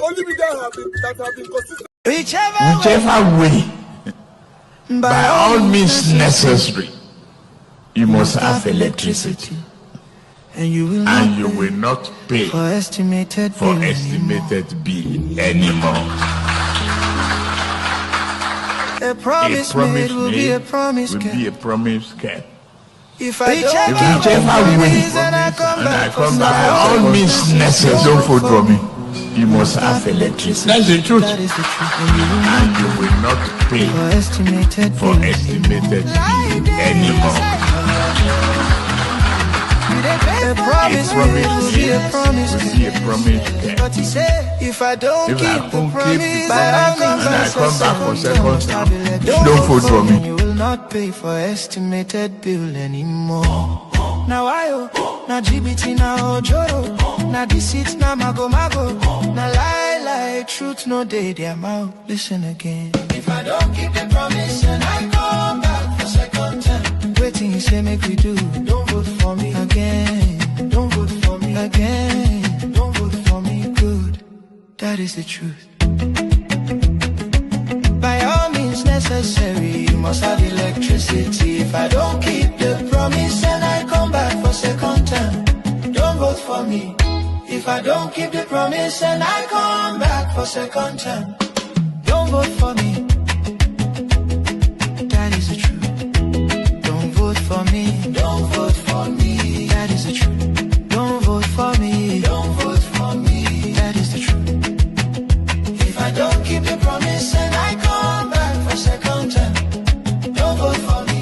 Only media that have been consistent. Whichever way, by all means necessary, you must have electricity. And you will not pay for estimated bill anymore. A promise made will be a promise kept. If I whichever way, and I come back, by all means necessary, don't vote for me. You must have electricity. That's the truth. And you will not pay for estimated bill anymore. A promise will be a promise. But he said, if I don't keep the promise, and I come back for second time, don't vote for me. You will not pay for estimated bill anymore. Now now GBT, now Ojoro, now deceit, now mago, now lie, truth, no day, their mouth. Listen again. If I don't keep the promise and I come back for second time, waiting, you say, make we do. Don't vote for me again. Don't vote for me again. Don't vote for me, good. That is the truth. By all means necessary, you must have electricity. If I don't keep the promise and I come back for second time, don't vote for me. If I don't keep the promise and I come back for second time, don't vote for me. That is the truth. Don't vote for me. Don't vote for me. That is the truth. Don't vote for me. Don't vote for me. That is the truth. If I don't keep the promise and I come back for second time, don't vote for me.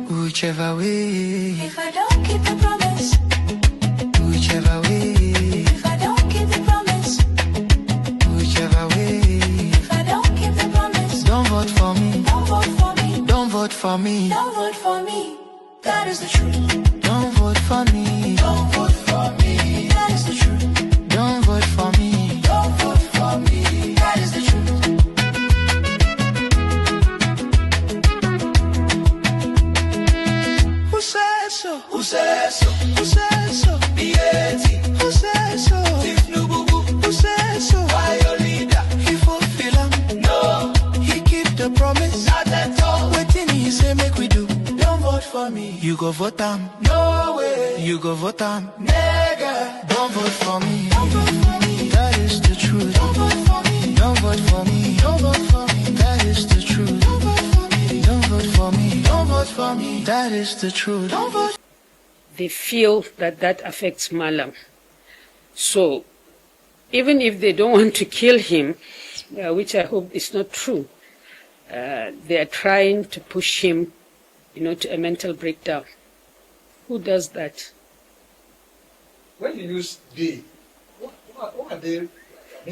Whichever way, if I don't keep the promise, whichever way, if I don't keep the promise, whichever way, if I don't keep the promise, don't vote for me. don't vote for me, Don't vote for me. don't vote for me. That is the truth. Don't vote for me. Don't vote for me. That is the truth. Don't vote for me. Don't vote for me. That is the truth. Who says so? Who says so? Who says so? B.A.T. Who says so? Tinubu, Who says so? why your leader? He fulfill him. No, He keep the promise. not at all. Waiting, he say make we do. Don't vote for me. You go vote him. No way. You go vote him. Nigga. Don't vote for me. Don't vote for me. That is the truth. Don't vote for me. Don't vote for me. Don't vote for me. That is the truth. Don't vote for me. Don't vote for me. Don't vote for me. That is the truth. Don't vote. They feel that affects Malam. So even if they don't want to kill him, which I hope is not true, they are trying to push him, to a mental breakdown. Who does that? When you use they, what are they?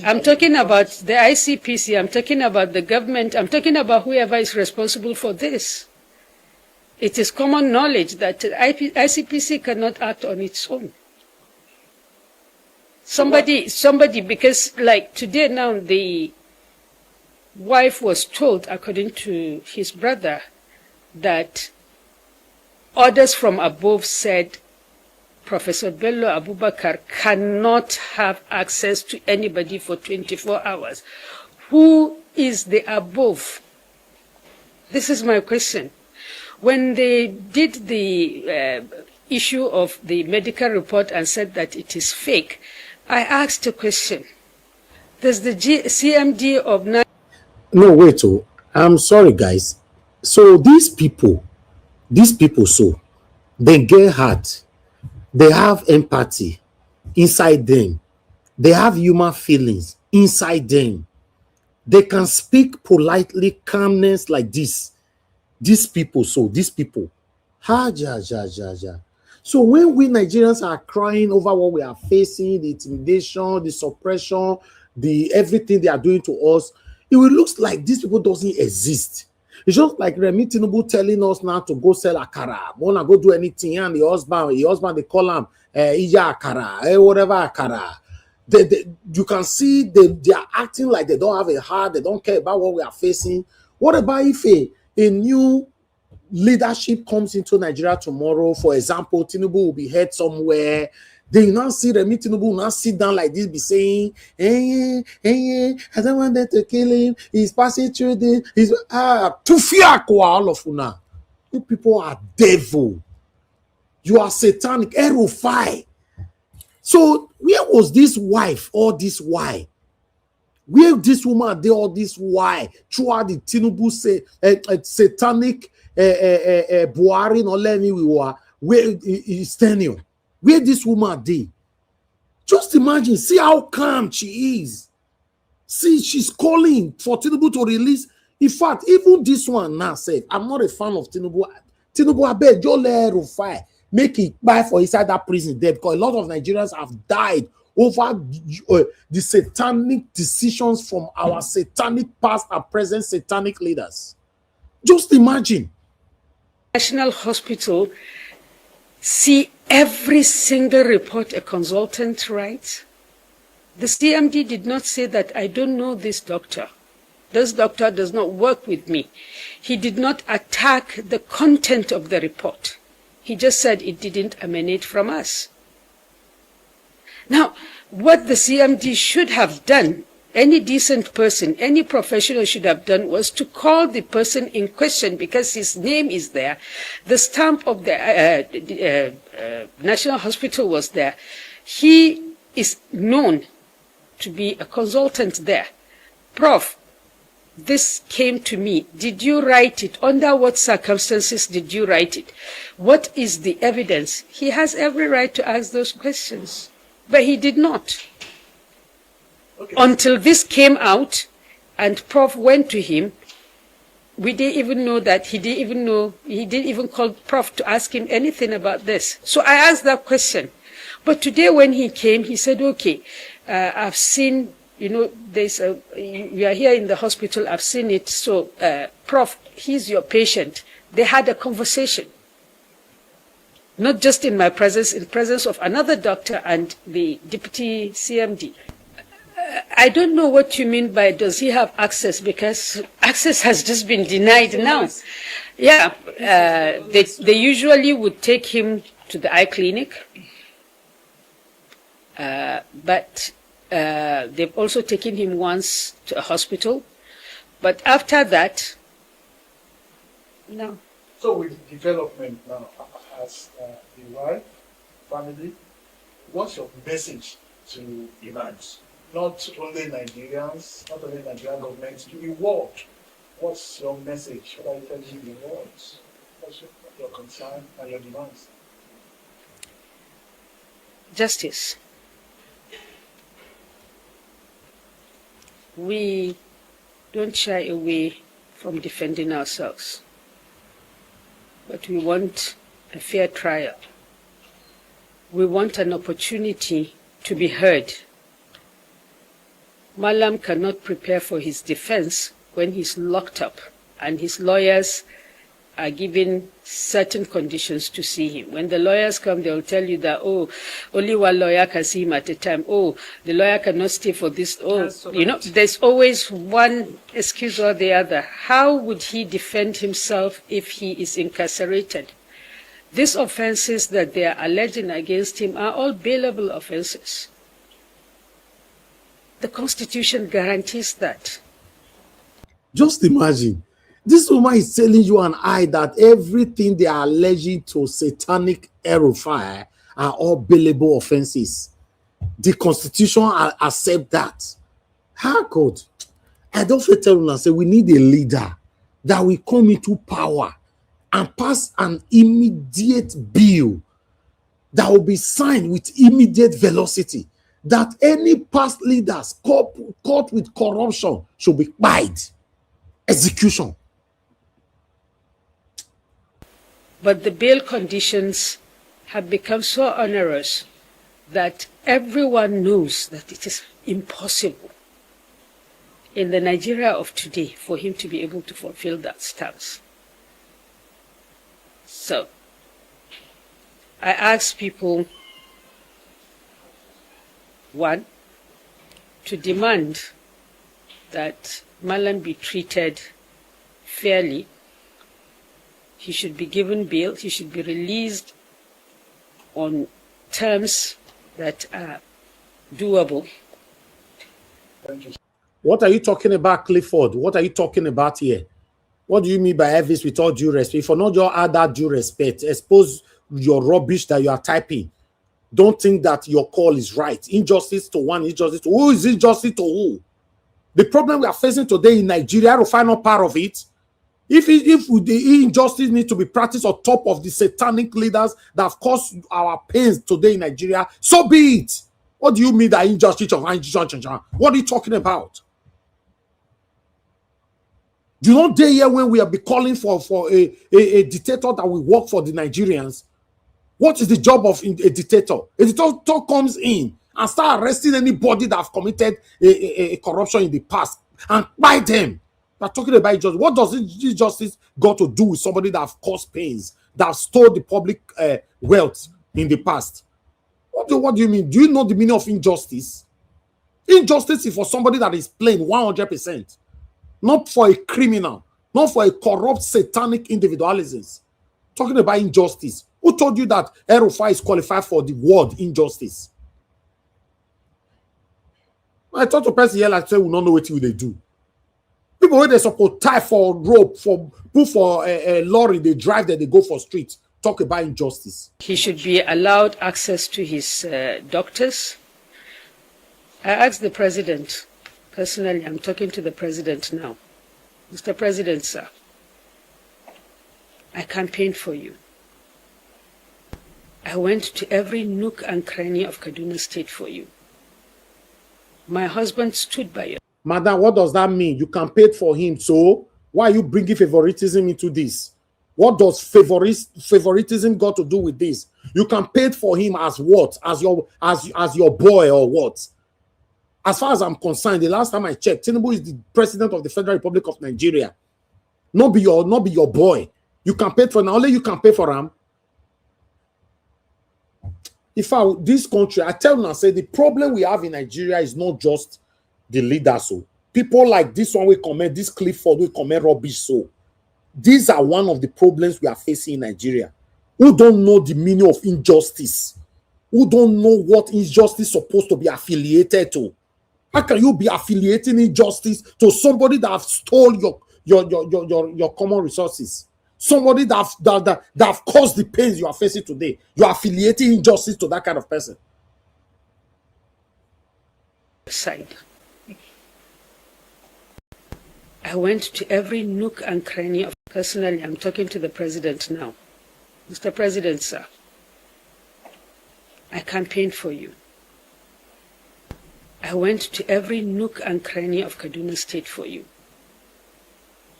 I'm talking about the ICPC, I'm talking about the government, I'm talking about whoever is responsible for this. It is common knowledge that ICPC cannot act on its own. Somebody, because like today now, the wife was told, according to his brother, that orders from above said Professor Bello Abubakar cannot have access to anybody for 24 hours. Who is the above? This is my question. When they did the issue of the medical report and said that it is fake, I asked a question. Does the CMD of... No, wait, I'm sorry, guys. So these people, so, they get heart. They have empathy inside them. They have human feelings inside them. They can speak politely, calmness like this. These people. So when we Nigerians are crying over what we are facing, the intimidation, the suppression, the everything they are doing to us, it will look like these people doesn't exist. It's just like Remi Tinubu telling us now to go sell akara. Wanna go do anything, and the husband they call him Ija akara, whatever akara. you can see they are acting like they don't have a heart, they don't care about what we are facing. What about if a new leadership comes into Nigeria tomorrow? For example, Tinubu will be head somewhere. Then you now see Remi Tinubu will now sit down like this, be saying, I don't want them to kill him. He's passing through this. He's to fear all of you now. You people are devil. You are satanic. Al1ve. So where was this wife all this why? Where this woman did all this why? Throughout the Tinubu satanic Buhari no Lenny we were where is tenure? Where this woman did? Just imagine, see how calm she is. See, she's calling for Tinubu to release. In fact, even this one now said, I'm not a fan of Tinubu. Tinubu, I beg you, let Al1ve make it buy for inside that prison there, because a lot of Nigerians have died over the satanic decisions from our satanic past and present satanic leaders. Just imagine. National Hospital see every single report a consultant writes. The CMD did not say that I don't know this doctor. This doctor does not work with me. He did not attack the content of the report. He just said it didn't emanate from us. Now, what the CMD should have done, any decent person, any professional should have done, was to call the person in question, because his name is there. The stamp of the National Hospital was there. He is known to be a consultant there. Prof, this came to me. Did you write it? Under what circumstances did you write it? What is the evidence? He has every right to ask those questions, but he did not. Okay. Until this came out and Prof went to him, we didn't even know that he didn't even call Prof to ask him anything about this. So I asked that question. But today when he came, he said, okay, I've seen, there's you are here in the hospital, I've seen it. So, Prof, he's your patient. They had a conversation. Not just in my presence, in presence of another doctor and the deputy CMD. I don't know what you mean by does he have access, because access has just been denied now. Yeah, they usually would take him to the eye clinic, but they've also taken him once to a hospital, but after that, no. So with development now, as the wife, family, what's your message to Iranians? Not only Nigerians, not only Nigerian government, to the world. What's your message? What are you telling the world? What's your concern and your demands? Justice. We don't shy away from defending ourselves, but we want a fair trial. We want an opportunity to be heard. Malam cannot prepare for his defense when he's locked up and his lawyers are given certain conditions to see him. When the lawyers come, they'll tell you that, oh, only one lawyer can see him at a time. Oh, the lawyer cannot stay for this. Oh, there's always one excuse or the other. How would he defend himself if he is incarcerated? These offenses that they are alleging against him are all bailable offenses. The Constitution guarantees that. Just imagine, this woman is telling you and I that everything they are alleging to satanic Al1ve are all bailable offenses. The Constitution accept that. How could? I don't feel tell you and say we need a leader that will come into power and pass an immediate bill that will be signed with immediate velocity, that any past leaders caught with corruption should be tried. Execution. But the bail conditions have become so onerous that everyone knows that it is impossible in the Nigeria of today for him to be able to fulfill that stance. So, I ask people, one, to demand that Malam be treated fairly. He should be given bail. He should be released on terms that are doable. Thank you. What are you talking about, Clifford? What are you talking about here? What do you mean by Elvis with all due respect? For not just add that due respect, expose your rubbish that you are typing. Don't think that your call is right. Injustice to one, injustice to who is injustice to who? The problem we are facing today in Nigeria, the final part of it, if the injustice needs to be practiced on top of the satanic leaders that have caused our pains today in Nigeria, so be it. What do you mean that injustice? What are you talking about? Do you not dare here when we are be calling for a dictator that will work for the Nigerians? What is the job of a dictator? A dictator comes in and start arresting anybody that have committed a corruption in the past and buy them. We're talking about justice. What does injustice got to do with somebody that have caused pains, that have stole the public wealth in the past? What do you mean? Do you know the meaning of injustice? Injustice is for somebody that is plain 100%. Not for a criminal, not for a corrupt, satanic individualism. Talking about injustice. Who told you that Al1ve is qualified for the word injustice? I thought the person here like say we don't know what they do. People where they support tie for rope, for put for a lorry, they drive there, they go for street. Talk about injustice. He should be allowed access to his doctors. I asked the president, personally, I'm talking to the president now. Mr. President, sir, I campaigned for you. I went to every nook and cranny of Kaduna State for you. My husband stood by you. Madam, what does that mean? You campaigned for him, so why are you bringing favoritism into this? What does favoritism got to do with this? You campaigned for him as what? As your boy or what? As far as I'm concerned, the last time I checked, Tinubu is the president of the Federal Republic of Nigeria. Not be your boy. You campaigned for him. Only you campaign for him. This country, I tell you now, say the problem we have in Nigeria is not just the leaders. So people like this one will comment, this Clifford will comment rubbish. So these are one of the problems we are facing in Nigeria. Who don't know the meaning of injustice? Who don't know what injustice is supposed to be affiliated to? How can you be affiliating injustice to somebody that have stole your common resources? Somebody that have caused the pains you are facing today. You are affiliating injustice to that kind of person. Side. I went to every nook and cranny of personally, I'm talking to the president now. Mr. President, sir, I campaigned for you. I went to every nook and cranny of Kaduna State for you.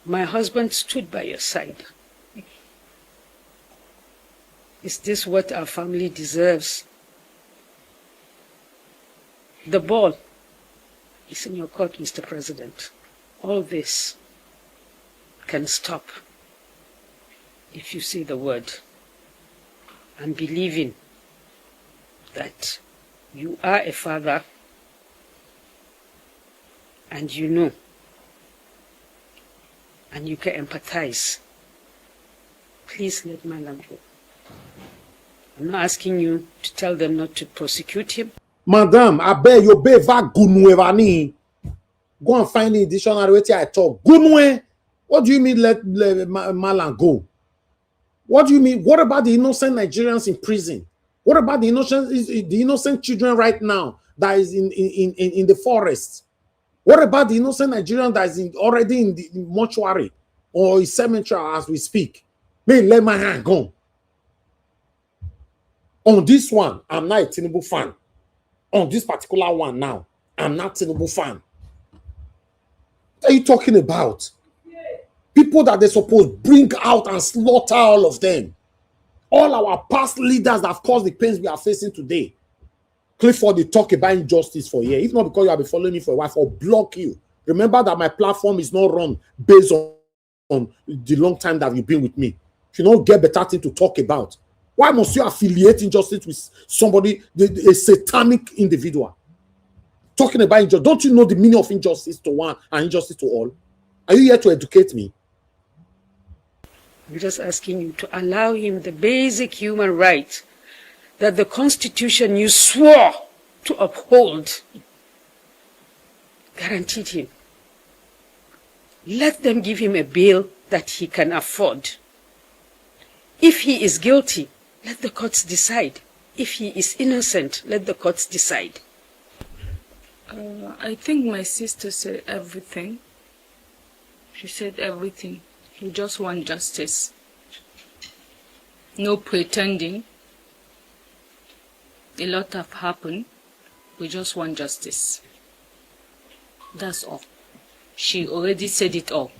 My husband stood by your side. Is this what our family deserves? The ball is in your court, Mr. President. All this can stop if you say the word and believing that you are a father and you know and you can empathize. Please let my lamb go. I'm not asking you to tell them not to prosecute him. Madam, I bet you be va gunwe. Go and find the dictionary where I talk. Gunwe. What do you mean let Malan go? What do you mean? What about the innocent Nigerians in prison? What about the innocent children right now that is in the forest? What about the innocent Nigerian that is already in the mortuary or in cemetery as we speak? May let my hand go. On this one, I'm not a Tinubu fan. On this particular one now, I'm not a Tinubu fan. What are you talking about? People that they're supposed to bring out and slaughter all of them. All our past leaders that have caused the pains we are facing today. Clifford, they talk about injustice for a year. If not because you have been following me for a while, I'll block you. Remember that my platform is not run based on the long time that you've been with me. If you don't get better thing to talk about, why must you affiliate injustice with somebody, a satanic individual? talking about injustice. Don't you know the meaning of injustice to one and injustice to all? Are you here to educate me? I'm just asking you to allow him the basic human right that the Constitution you swore to uphold guaranteed him. Let them give him a bail that he can afford. If he is guilty, let the courts decide. If he is innocent, let the courts decide. I think my sister said everything. She said everything. We just want justice. No pretending. A lot have happened. We just want justice. That's all. She already said it all.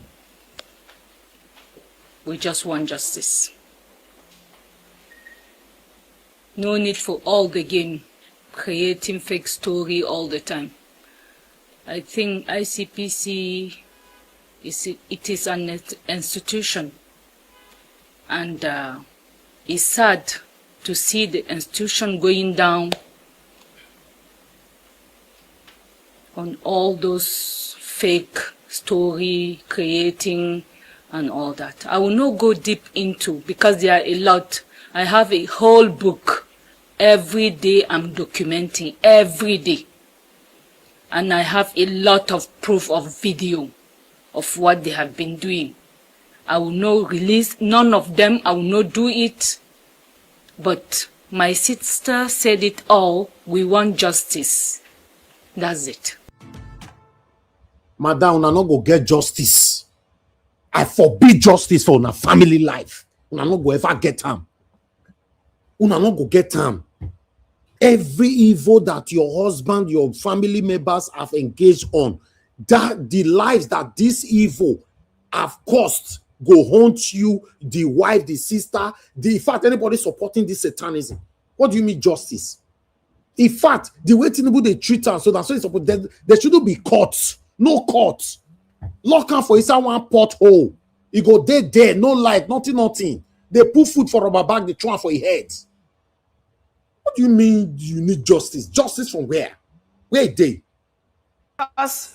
We just want justice. No need for all the game, creating fake story all the time. I think ICPC is an institution, and it's sad to see the institution going down on all those fake story creating and all that. I will not go deep into because there are a lot. I have a whole book. Every day I'm documenting, every day. And I have a lot of proof of video of what they have been doing. I will not release none of them. I will not do it. But my sister said it all. We want justice. That's it. Madam, una no go get justice. I forbid justice for una family life. Una no go ever get am. Una no go get am. Every evil that your husband, your family members have engaged on, that the lives that this evil have caused go haunt you, the wife, the sister, in fact, anybody supporting this satanism. What do you mean justice? In fact, the way Tinubu they treat us, so that's why there shouldn't be courts. No courts. Lock am for inside one pothole. You go there, no light, nothing. They put food for rubber bag, they throw am for your head. What do you mean you need justice? Justice from where? Where they?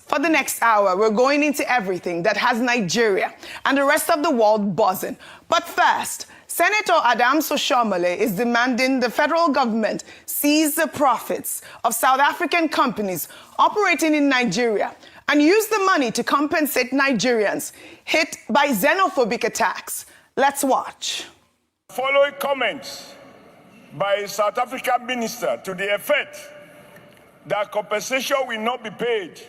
For the next hour, we're going into everything that has Nigeria and the rest of the world buzzing. But first, Senator Adams Oshiomhole is demanding the federal government seize the profits of South African companies operating in Nigeria and use the money to compensate Nigerians hit by xenophobic attacks. Let's watch. Following comments by a South African minister to the effect that compensation will not be paid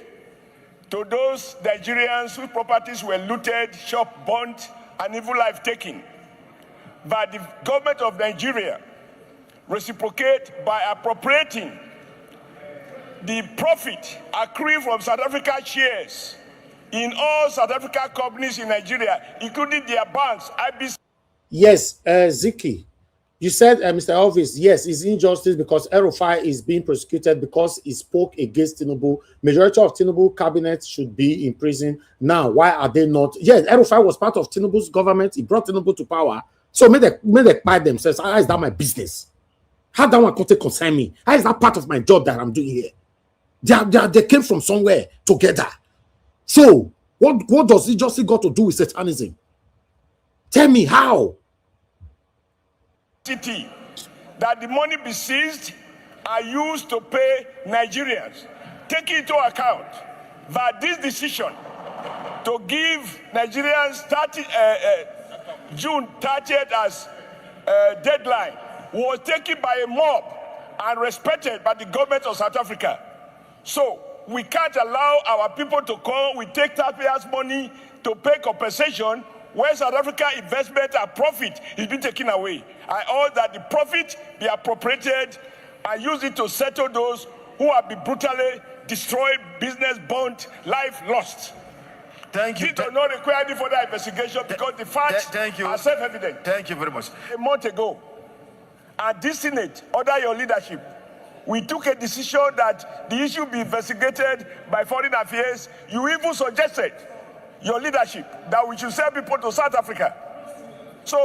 to those Nigerians whose properties were looted, shop burnt, and even life taken. But the government of Nigeria reciprocate by appropriating the profit accruing from South Africa shares in all South African companies in Nigeria, including their banks, IBC. Yes, Ziki. You said, Mr. Al1ve, yes, it's injustice because Al1ve is being prosecuted because he spoke against Tinubu. Majority of Tinubu cabinet should be in prison. Now, why are they not? Yes, Al1ve was part of Tinubu's government. He brought Tinubu to power. So may they buy themselves. How is that my business? How that one concern me? How is that part of my job that I'm doing here? They came from somewhere together. So what does injustice got to do with satanism? Tell me how. That the money be seized are used to pay Nigerians. Take into account that this decision to give Nigerians June 30th as deadline was taken by a mob and respected by the government of South Africa. So we can't allow our people to come. We take taxpayers' money to pay compensation where South Africa investment and profit is being taken away. I urge that the profit be appropriated and use it to settle those who have been brutally destroyed, business burnt, life lost. Thank you. This does not require any further investigation because the facts are self-evident. Thank you very much. A month ago, at this Senate, under your leadership, we took a decision that the issue be investigated by Foreign Affairs. You even suggested, your leadership, that we should send people to South Africa. So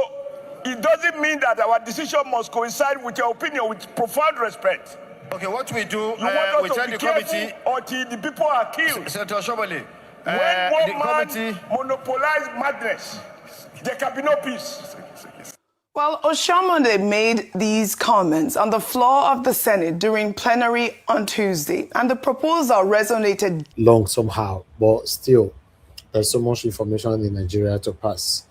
it doesn't mean that our decision must coincide with your opinion, with profound respect. Okay, what we do, You want we us tell to the be committee, careful until the people are killed. Senator Shomole, When the one man committee. monopolize madness, there can be no peace. Well, Oshiomhole made these comments on the floor of the Senate during plenary on Tuesday, and the proposal resonated Long somehow, but still, there's so much information in Nigeria to pass.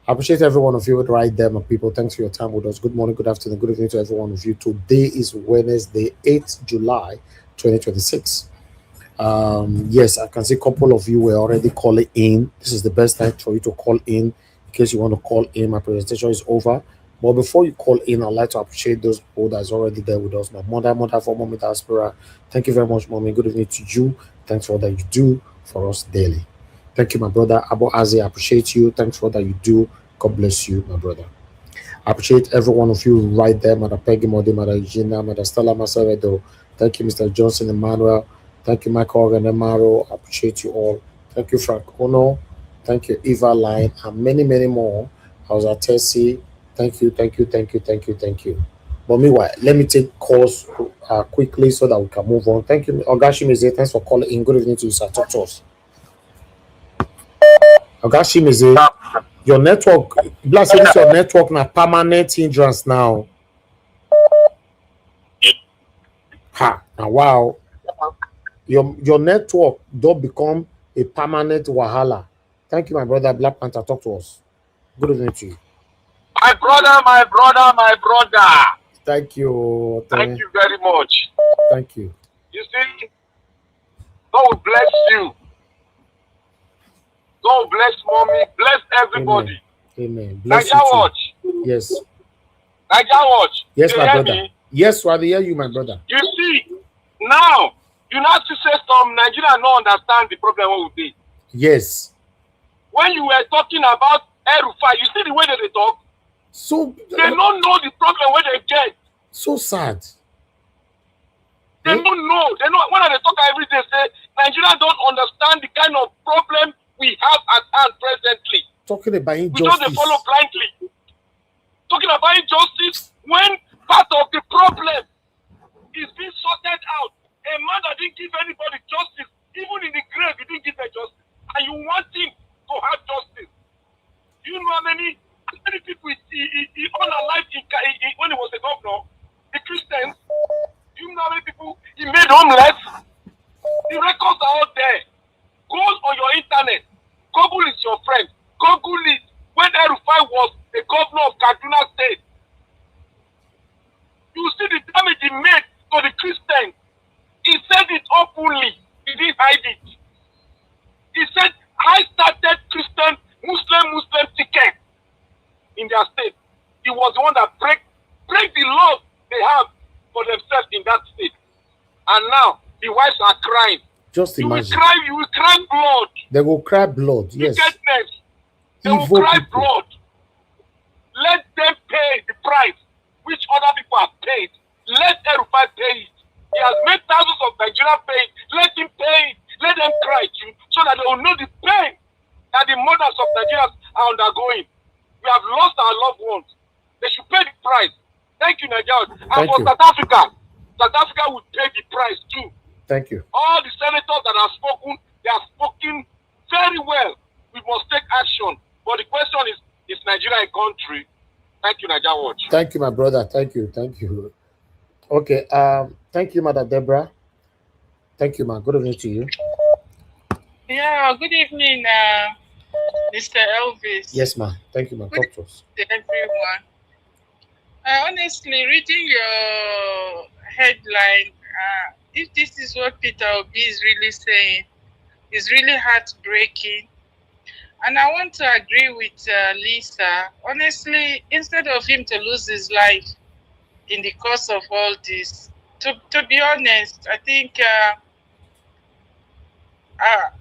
I appreciate every one of you right there, my people. Thanks for your time with us. Good morning, good afternoon, good evening to every one of you. Today is Wednesday, 8th July, 2026. Yes, I can see a couple of you were already calling in. This is the best time for you to call in case you want to call in. My presentation is over. But before you call in, I'd like to appreciate those people that's already there with us. My mother for Mommy Diaspora. Thank you very much, Mommy. Good evening to you. Thanks for all that you do for us daily. Thank you, my brother. Abu Azi, I appreciate you. Thanks for all that you do. God bless you, my brother. I appreciate every one of you right there. Mother Peggy Modi, Mother Eugenia, Mother Stella Masavedo. Thank you, Mr. Johnson Emmanuel. Thank you, Michael Organ Emaro. I appreciate you all. Thank you, Frank Ono. Thank you, Eva Line, and many, many more. How's Tessie? Thank you. But meanwhile, let me take calls quickly so that we can move on. Thank you, Ogashimize. Thanks for calling in. Good evening to you, sir. Talk to us. Ogashimize, your network, blast is your network now permanent hindrance now. Ha, now wow. Your network don't become a permanent wahala. Thank you, my brother. Black Panther, talk to us. Good evening to you. My brother. Thank you. Thank you very much. Thank you. You see, God will bless you. God will bless mommy, bless everybody. Amen. Bless Naija you watch. Yes. Naija watch. Yes, you my brother. Me? Yes, I hear you, my brother. You see, now, you have to say some Nigerians don't understand the problem what we did. Yes. When you were talking about Al1ve, you see the way that they talk? So they don't know the problem where they get. So sad. They don't know. They know when they talk every day, say Nigeria don't understand the kind of problem we have at hand presently. Talking about injustice. We don't follow blindly. Talking about injustice when part of the problem is being sorted out. A man that didn't give anybody justice, even in the grave, he didn't give them justice. And you want him to have justice. You know how many people he unalive when he was a governor? The Christians. You know how many people he made homeless? The records are out there. Go on your internet. Google is your friend. Google it. When Al1ve was the governor of Kaduna State, you see the damage he made to the Christians. He said it openly. He didn't hide it. He said, I started Christian, Muslim ticket in their state. He was the one that break the laws they have for themselves in that state. And now the wives are crying. Just imagine. You will cry blood. They will cry blood, yes. They will cry blood. Let them pay the price which other people have paid. Let Al1ve pay it. He has made thousands of Nigerians pay it. Let him pay it. Let them cry too, so that they will know the pain that the mothers of Nigerians are undergoing. We have lost our loved ones. They should pay the price. Thank you, Nigeria. And for South Africa will pay the price too. Thank you. All the senators that have spoken, they have spoken very well. We must take action. But the question is Nigeria a country? Thank you, Nigeria Watch. Thank you, my brother. Thank you. Okay. Thank you, Mother Deborah. Thank you, man. Good evening to you. Yeah, good evening, Mr. Elvis. Yes, ma'am. Thank you, ma'am. Talk to us. Everyone. Honestly, reading your headline, if this is what Peter Obi is really saying, it's really heartbreaking. And I want to agree with Lisa. Honestly, instead of him to lose his life in the course of all this, to be honest, I think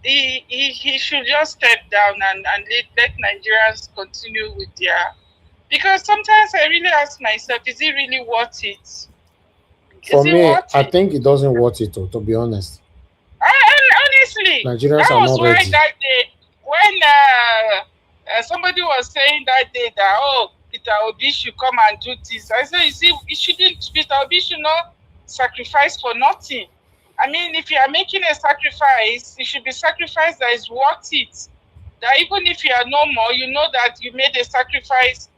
he should just step down and let Nigerians continue with their... Because sometimes I really ask myself, is it really worth it? For me, I think it doesn't worth it, to be honest. Honestly, Nigerians that are was not why ready. that day, when somebody was saying that day that, oh, Peter Obi should come and do this. I said, you see, Peter Obi should not sacrifice for nothing. I mean, if you are making a sacrifice, it should be sacrifice that is worth it. That even if you are no more, you know that you made a sacrifice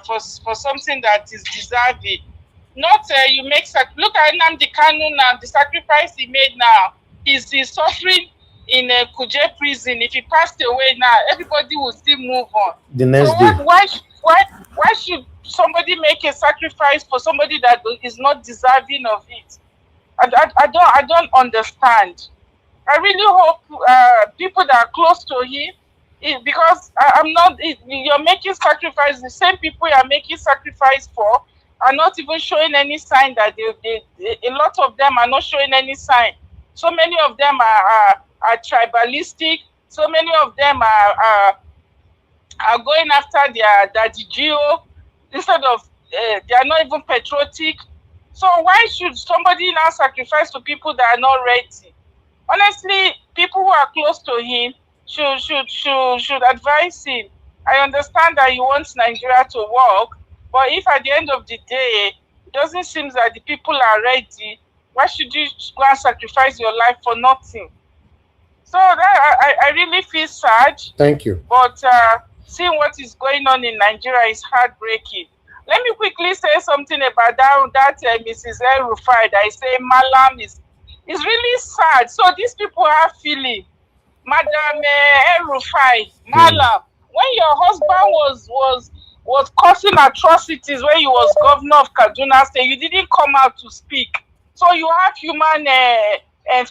for something that is deserving. Not you make look at Nnamdi Kanu now, the sacrifice he made now. He's suffering in a Kuje prison. If he passed away now, everybody will still move on. The next so day. why should somebody make a sacrifice for somebody that is not deserving of it? I don't understand. I really hope people that are close to him, because I'm not. You're making sacrifice. The same people you're making sacrifice for are not even showing any sign that a lot of them are not showing any sign. So many of them are tribalistic. So many of them are going after their daddy Geo instead of they are not even patriotic. So why should somebody now sacrifice to people that are not ready? Honestly, people who are close to him should advise him. I understand that he wants Nigeria to work, but if at the end of the day it doesn't seem that the people are ready, why should you go and sacrifice your life for nothing? So that I really feel sad. Thank you. But seeing what is going on in Nigeria is heartbreaking. Let me quickly say something about that Mrs. Al1ve that is saying Malam is really sad. So these people are feeling, Madam Al1ve, Malam, when your husband was causing atrocities when he was governor of Kaduna State, you didn't come out to speak. So you have human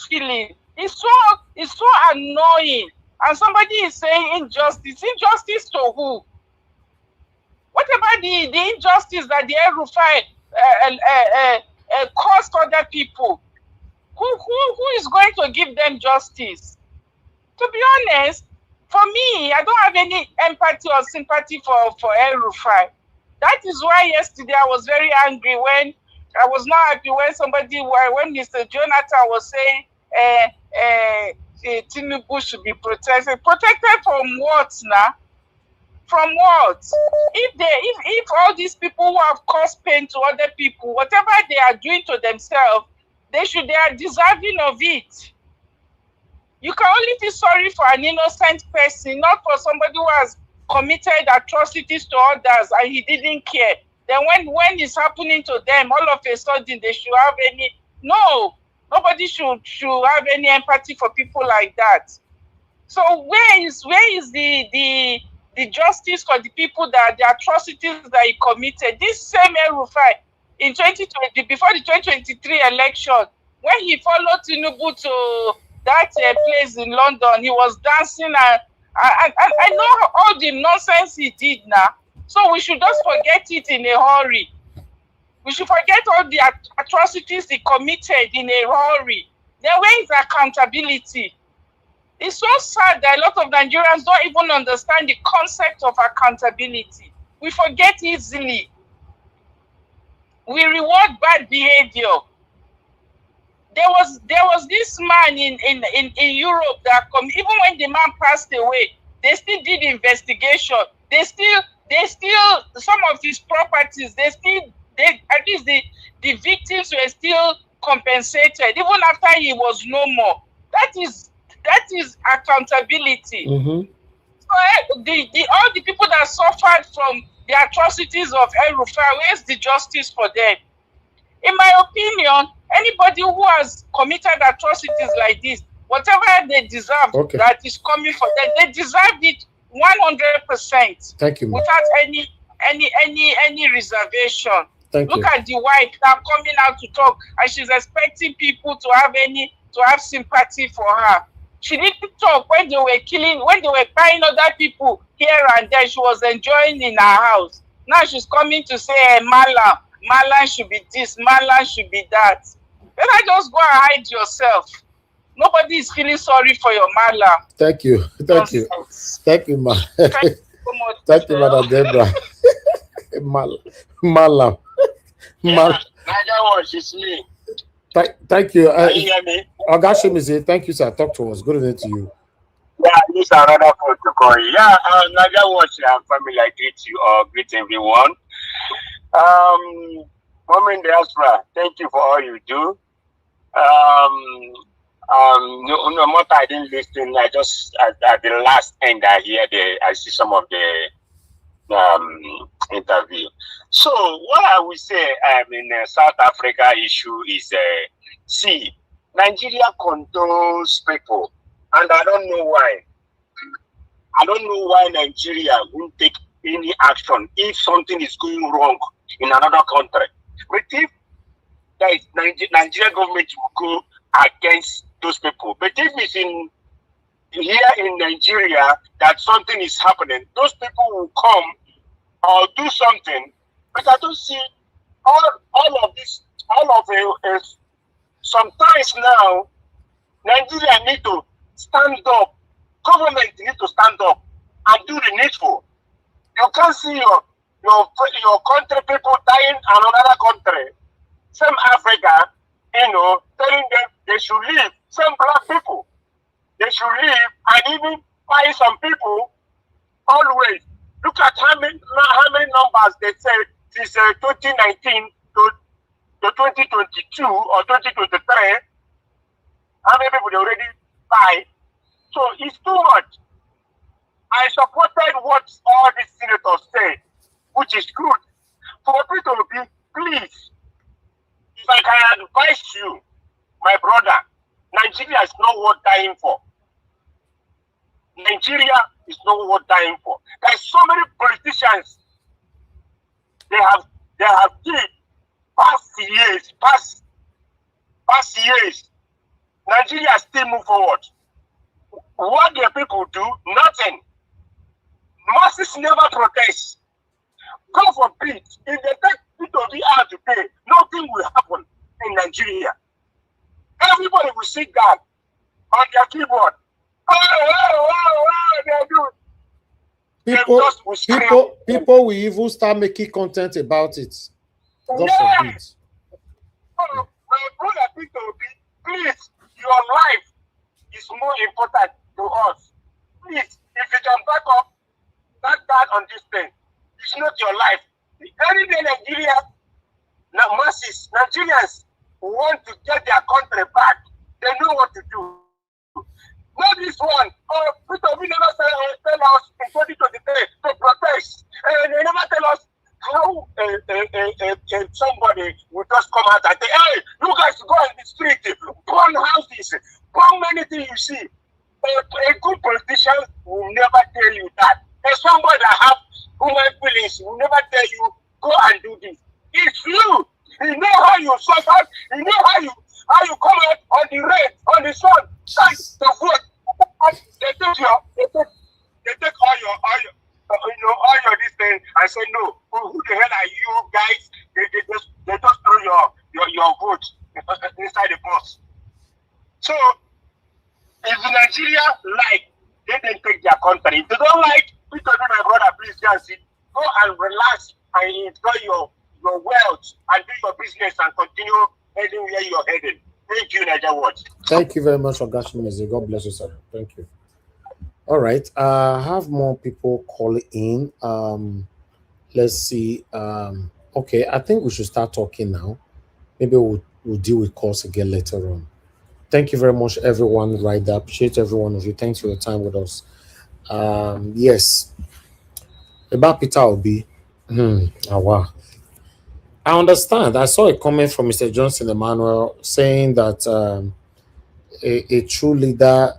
feeling. It's so annoying. And somebody is saying injustice. Injustice to who? What about the injustice that the Al1ve caused other people? Who is going to give them justice? To be honest, for me, I don't have any empathy or sympathy for Al1ve. That is why yesterday I was very angry when I was not happy when when Mr. Jonathan was saying Tinubu should be protected. Protected from what now? From what? If all these people who have caused pain to other people, whatever they are doing to themselves, they are deserving of it. You can only feel sorry for an innocent person, not for somebody who has committed atrocities to others and he didn't care. Then when it's happening to them, all of a sudden they should have nobody should have any empathy for people like that. So where is the justice for the people that the atrocities that he committed? This same Al1ve in 2020, before the 2023 election, when he followed Tinubu to that place in London, he was dancing and I know all the nonsense he did now. So we should just forget it in a hurry. We should forget all the atrocities he committed in a hurry. Then where is accountability? It's so sad that a lot of Nigerians don't even understand the concept of accountability. We forget easily. We reward bad behavior. There was this man in Europe that even when the man passed away, they still did investigation. They still some of his properties, at least the victims were still compensated even after he was no more. That is accountability. Mm-hmm. So all the people that suffered from the atrocities of Al1ve, where's the justice for them? In my opinion, anybody who has committed atrocities like this, whatever they deserve that is coming for them, they deserve it 100%. Thank you, without any reservation. Look at the wife now coming out to talk, and she's expecting people to have sympathy for her. She didn't talk when they were buying other people here and there. She was enjoying in her house. Now she's coming to say, hey, Malam should be this, Malam should be that. Better just go and hide yourself. Nobody is feeling sorry for your Malam. Thank you, ma. Thank you so much. Thank you, Madam Deborah. Malam. Niger Watch, it's me. Thank you. Can you hear me? Ogashimizi, thank you, sir. Talk to us. Good evening to you. Yeah, this is another protocol. Yeah, Niger Watch and family, I greet you or greet everyone. Women diaspora, thank you for all you do. No matter I didn't listen. I just at the last end I see some of the interview. So what I would say in South Africa issue is see, Nigeria controls people, and I don't know why. I don't know why Nigeria won't take any action if something is going wrong in another country. But if there is Nigerian government will go against those people. But if it's here in Nigeria that something is happening, those people will come or do something. But I don't see all of this, all of it. Sometimes now, Nigeria need to stand up. Government need to stand up and do the needful. You can't see your country people dying in another country. Some Africa, telling them they should leave. Some black people, they should leave, and even buy some people. Always look at how many numbers they said since 2019 to 2022 or 2023. How many people they already buy? So it's too much. I supported what all the senators said, which is good. For people to be, please, if I can advise you, my brother, Nigeria is not worth dying for. Nigeria is not worth dying for. There's so many politicians. They have did past years. Nigeria still move forward. What do people do? Nothing. Masses never protest. God forbid, if they take people to be out to pay, nothing will happen in Nigeria. Everybody will sit down on their keyboard. People will even start making content about it. God forbid. My brother Peter Obi, please, your life is more important to us. Please, if you can back up that on this thing, it's not your life. Any day Nigerians want to get their country back, they know what to do. Not this one. Peter Obi never tell us in 2023 to protest. And they never tell us how somebody will just come out and say, hey, you guys go in the street, burn houses, burn many things you see. A good politician will never tell you that. And somebody that have human feelings will never tell you, go and do this. It's you. You know how you suffer. You know how you come out on the rain, on the sun, to vote. They take all your this thing and say no. Who the hell are you guys? They just throw your vote inside the bus. So if Nigeria like, they didn't take their country. If they don't like, please do my brother, please just sit. Go and relax and enjoy your wealth and do your business and continue heading where you're heading. Thank you, Niger Watch. Thank you very much, Ogashimeze. God bless you, sir. Thank you. All right. I have more people calling in. Let's see. Okay, I think we should start talking now. Maybe we'll deal with calls again later on. Thank you very much, everyone. Right there. Appreciate every one of you. Thanks for your time with us. Yes. About Peter Obi. Wow. I understand. I saw a comment from Mr. Johnson Emmanuel saying that a true leader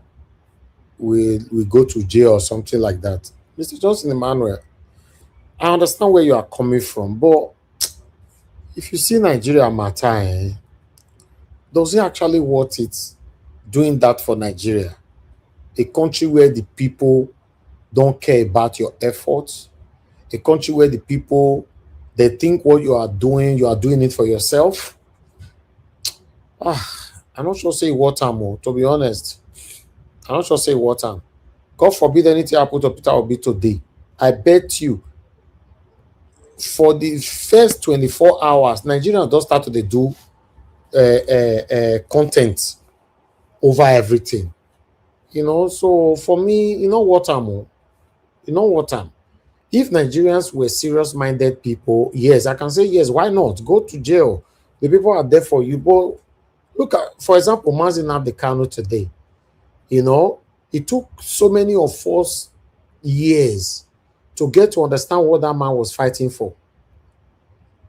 will go to jail or something like that. Mr. Johnson Emmanuel, I understand where you are coming from, but if you see Nigeria matter, does it actually worth it doing that for Nigeria? A country where the people don't care about your efforts, a country where the people, they think what you are doing it for yourself. I'm not sure say what time, to be honest. I'm not sure say what time. God forbid anything happen to Peter Obi today. I bet you for the first 24 hours, Nigerians don't start to do content over everything. So for me, you know what time? If Nigerians were serious-minded people, yes, I can say yes. Why not? Go to jail. The people are there for you. But look at, for example, Mazi Nnamdi Kanu today. You know, it took so many of us years to get to understand what that man was fighting for.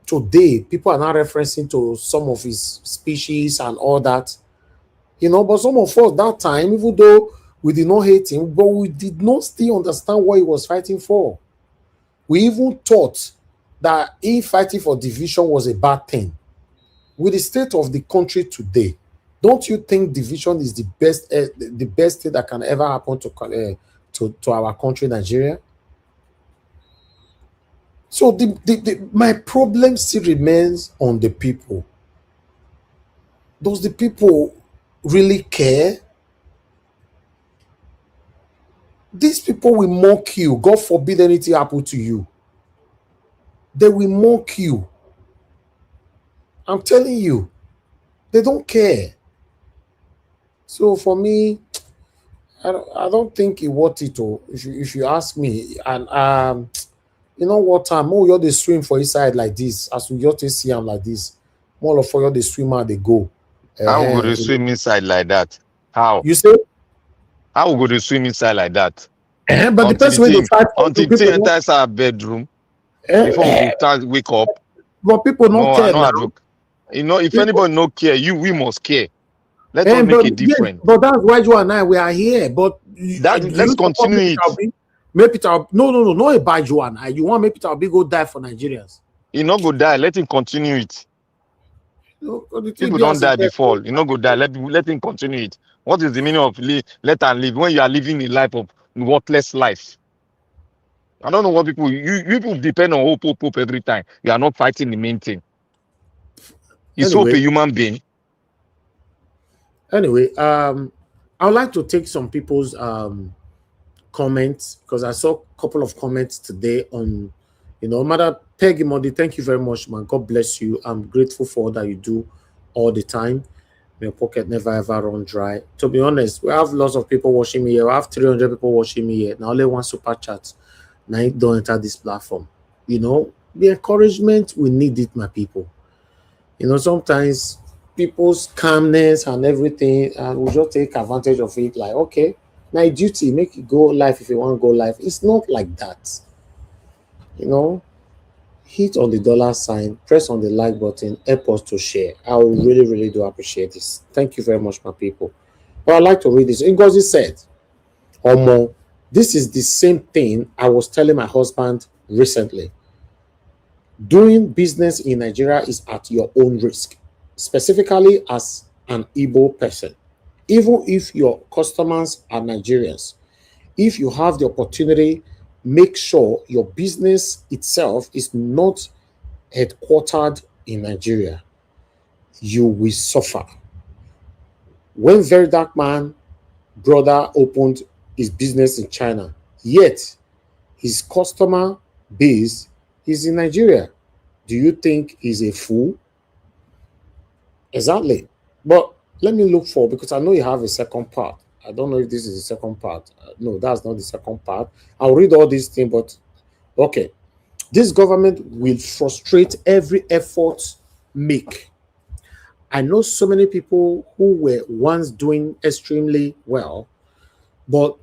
Today, people are now referencing to some of his speeches and all that. You know, but some of us that time, even though we did not hate him, but we did not still understand what he was fighting for. We even thought that he fighting for division was a bad thing. With the state of the country today, don't you think division is the best thing that can ever happen to our country, Nigeria? So my problem still remains on the people. Does the people really care? These people will mock you. God forbid anything happen to you. They will mock you. I'm telling you, they don't care. So for me, I don't think it worth it. If you ask me, and you know what time? Oh, you're the swim for inside like this. As we just see them like this, more of you the swimmer they go. How would you swim inside like that? How? You say? How would you swim inside like that? But the person when they fight until the thing enters our bedroom before we start wake up. But people don't care now. You know, if anybody no care, we must care. Let us make a difference. Yes, but that's why you and I we are here. But let's continue it. Make Peter no, not about you and I. You want make Peter Obi go die for Nigerians? He not go die. Let him continue it. People don't die before. You not go die. Let him continue it. What is the meaning of let and live when you are living a life of worthless life? I don't know what people you people depend on hope every time. You are not fighting the main thing. Is hope a human being? Anyway, I would like to take some people's comments because I saw a couple of comments today on, you know, Mother Peggy Modi. Thank you very much, man. God bless you. I'm grateful for all that you do all the time. Your pocket never ever run dry. To be honest, we have lots of people watching me here. We have 300 people watching me here. Now only one super chat. Now you don't enter this platform. You know, the encouragement, we need it, my people. You know, sometimes people's calmness and everything, and we just take advantage of it. Like, okay, now duty, make it go live if you want to go live. It's not like that. You know, hit on the dollar sign, press on the like button, help us to share. I really, really do appreciate this. Thank you very much, my people. But I'd like to read this. Ngozi said, Omo, this is the same thing I was telling my husband recently. Doing business in Nigeria is at your own risk, specifically as an Igbo person. Even if your customers are Nigerians, if you have the opportunity, make sure your business itself is not headquartered in Nigeria. You will suffer. When Very Dark Man brother opened his business in China, yet his customer base is in Nigeria. Do you think he's a fool? Exactly. But let me look for, because I know you have a second part. I don't know if this is the second part. No, that's not the second part. I'll read all these things, but okay. This government will frustrate every effort make. I know so many people who were once doing extremely well, but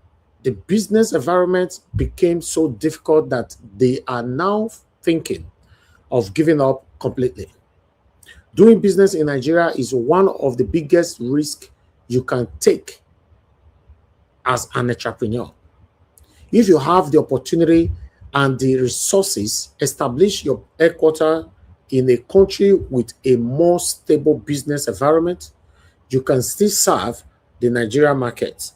the business environment became so difficult that they are now thinking of giving up completely. Doing business in Nigeria is one of the biggest risks you can take as an entrepreneur. If you have the opportunity and the resources, establish your headquarters in a country with a more stable business environment, you can still serve the Nigerian market.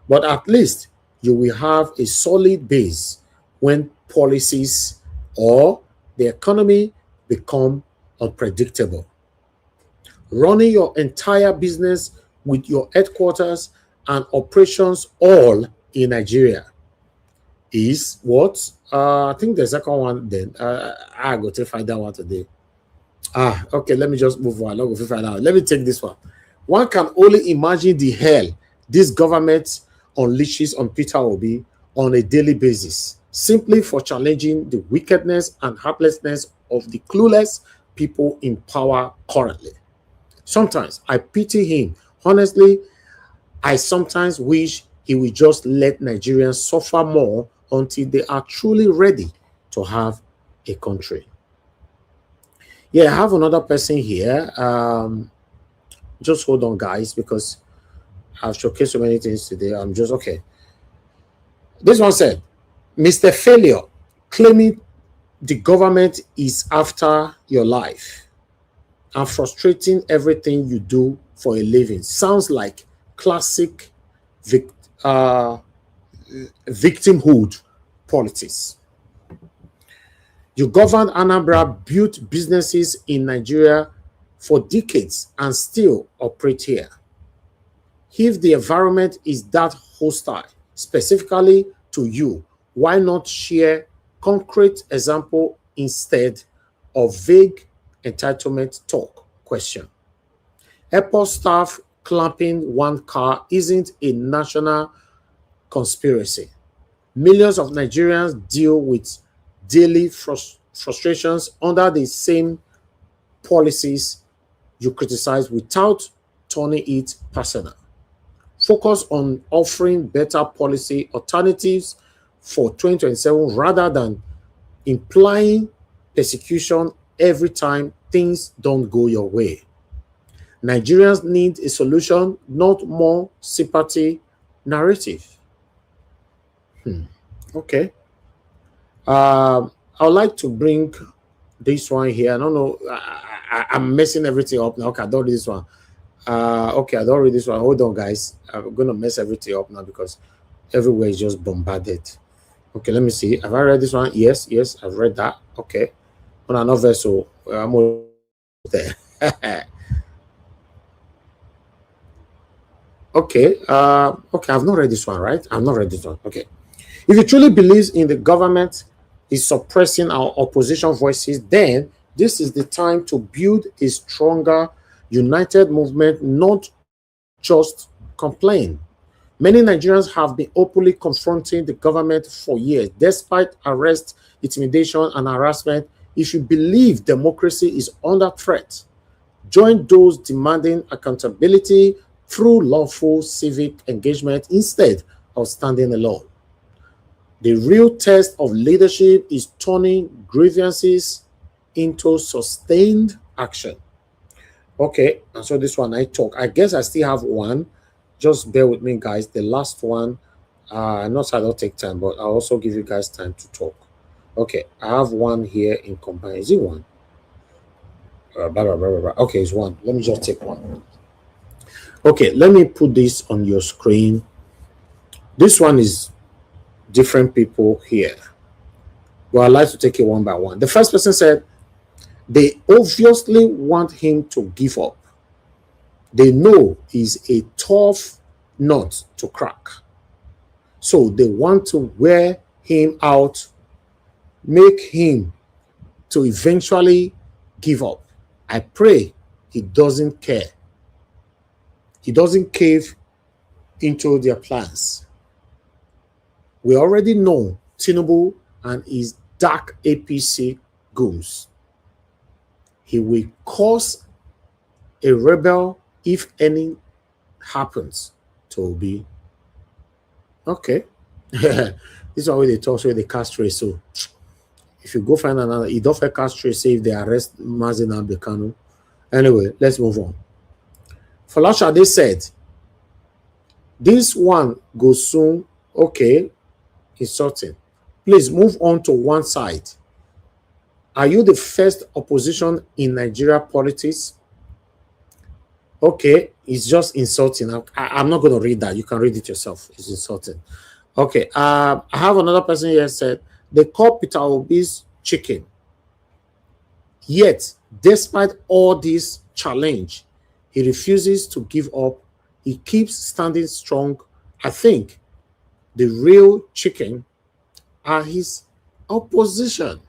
But at least you will have a solid base when policies or the economy become unpredictable. Running your entire business with your headquarters and operations all in Nigeria is what? I think the second one then. I go to find that one today. Okay, let me just move on. I'll go find out. Let me take this one. One can only imagine the hell this government unleashes on Peter Obi on a daily basis. simply for challenging the wickedness and heartlessness of the clueless people in power currently. Sometimes I pity him. Honestly, I sometimes wish he would just let Nigerians suffer more until they are truly ready to have a country. Yeah, I have another person here. Just hold on, guys, because I've showcased so many things today. I'm just okay. This one said, Mr. Failure, claiming the government is after your life and frustrating everything you do for a living. Sounds like classic victimhood politics. You governed Anambra, built businesses in Nigeria for decades and still operate here. If the environment is that hostile, specifically to you, why not share concrete example instead of vague entitlement talk? Question. Airport staff clamping one car isn't a national conspiracy. Millions of Nigerians deal with daily frustrations under the same policies you criticize without turning it personal. Focus on offering better policy alternatives for 2027 rather than implying persecution every time things don't go your way. Nigerians need a solution, not more sympathy narrative. Okay. I would like to bring this one here. I don't know. I'm messing everything up now. Okay, I don't read this one. Okay, I don't read this one. Hold on, guys. I'm going to mess everything up now because everywhere is just bombarded. Okay, let me see. Have I read this one? Yes, I've read that. Okay. On another vessel, I'm almost there. Okay. Okay, I've not read this one, right? I've not read this one. Okay. If you truly believe in the government is suppressing our opposition voices, then this is the time to build a stronger, united movement, not just complain. Many Nigerians have been openly confronting the government for years, despite arrest, intimidation, and harassment. If you believe democracy is under threat, join those demanding accountability through lawful civic engagement instead of standing alone. The real test of leadership is turning grievances into sustained action. Okay, and so this one I talk. I guess I still have one. Just bear with me, guys. The last one, not so I don't take time, but I'll also give you guys time to talk. Okay, I have one here in combine. Is it one? Blah, blah, blah, blah, blah. Okay, it's one. Let me just take one. Okay, let me put this on your screen. This one is different people here. Well, I'd like to take it one by one. The first person said, they obviously want him to give up. They know he's a tough nut to crack. So they want to wear him out, make him to eventually give up. I pray he doesn't care. He doesn't cave into their plans. We already know Tinubu and his dark APC goons. He will cause a rebel if any happens to Obi. Okay. This is how they talk, so they castrate. So if you go find another, you don't castrate, say if they arrest Mazin Abdekanu. Anyway, let's move on. Falashade said, this one goes soon. Okay. Insulting. Please move on to one side. Are you the first opposition in Nigeria politics? Okay, it's just insulting. I'm not going to read that. You can read it yourself. It's insulting. Okay, I have another person here said, they call Peter Obi's chicken. Yet, despite all this challenge, he refuses to give up. He keeps standing strong. I think the real chicken are his opposition.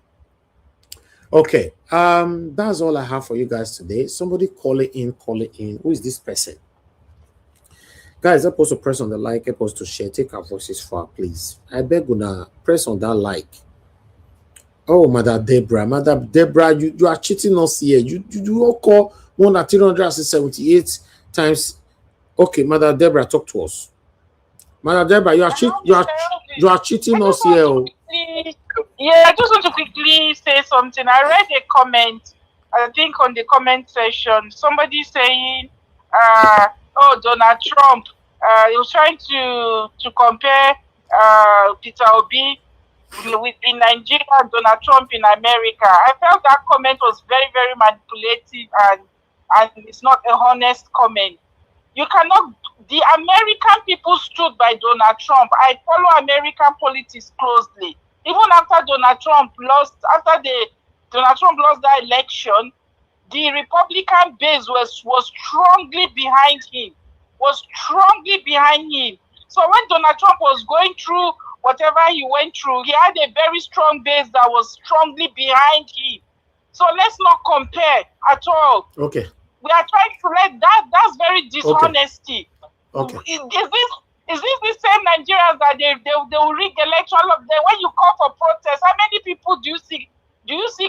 Okay, that's all I have for you guys today. Somebody call it in. Who is this person? Guys, help us to press on the like, help us to share, take our voices far, please. I beg you, press on that like. Oh, Mother Deborah, you are cheating us here. You all call 1,378 times. Okay, Mother Deborah, talk to us. Mother Deborah, you are cheating us here. Yeah, I just want to quickly say something. I read a comment, I think on the comment section, somebody saying, oh, Donald Trump, he was trying to compare Peter Obi in Nigeria and Donald Trump in America. I felt that comment was very, very manipulative and it's not a honest comment. You cannot, the American people stood by Donald Trump. I follow American politics closely. Even after Donald Trump lost that election, the Republican base was strongly behind him. So when Donald Trump was going through whatever he went through, he had a very strong base that was strongly behind him. So let's not compare at all. Okay. We are trying to let that's very dishonesty. Okay. Is this the same Nigerians that they will rig election of them? When you call for protest, how many people do you see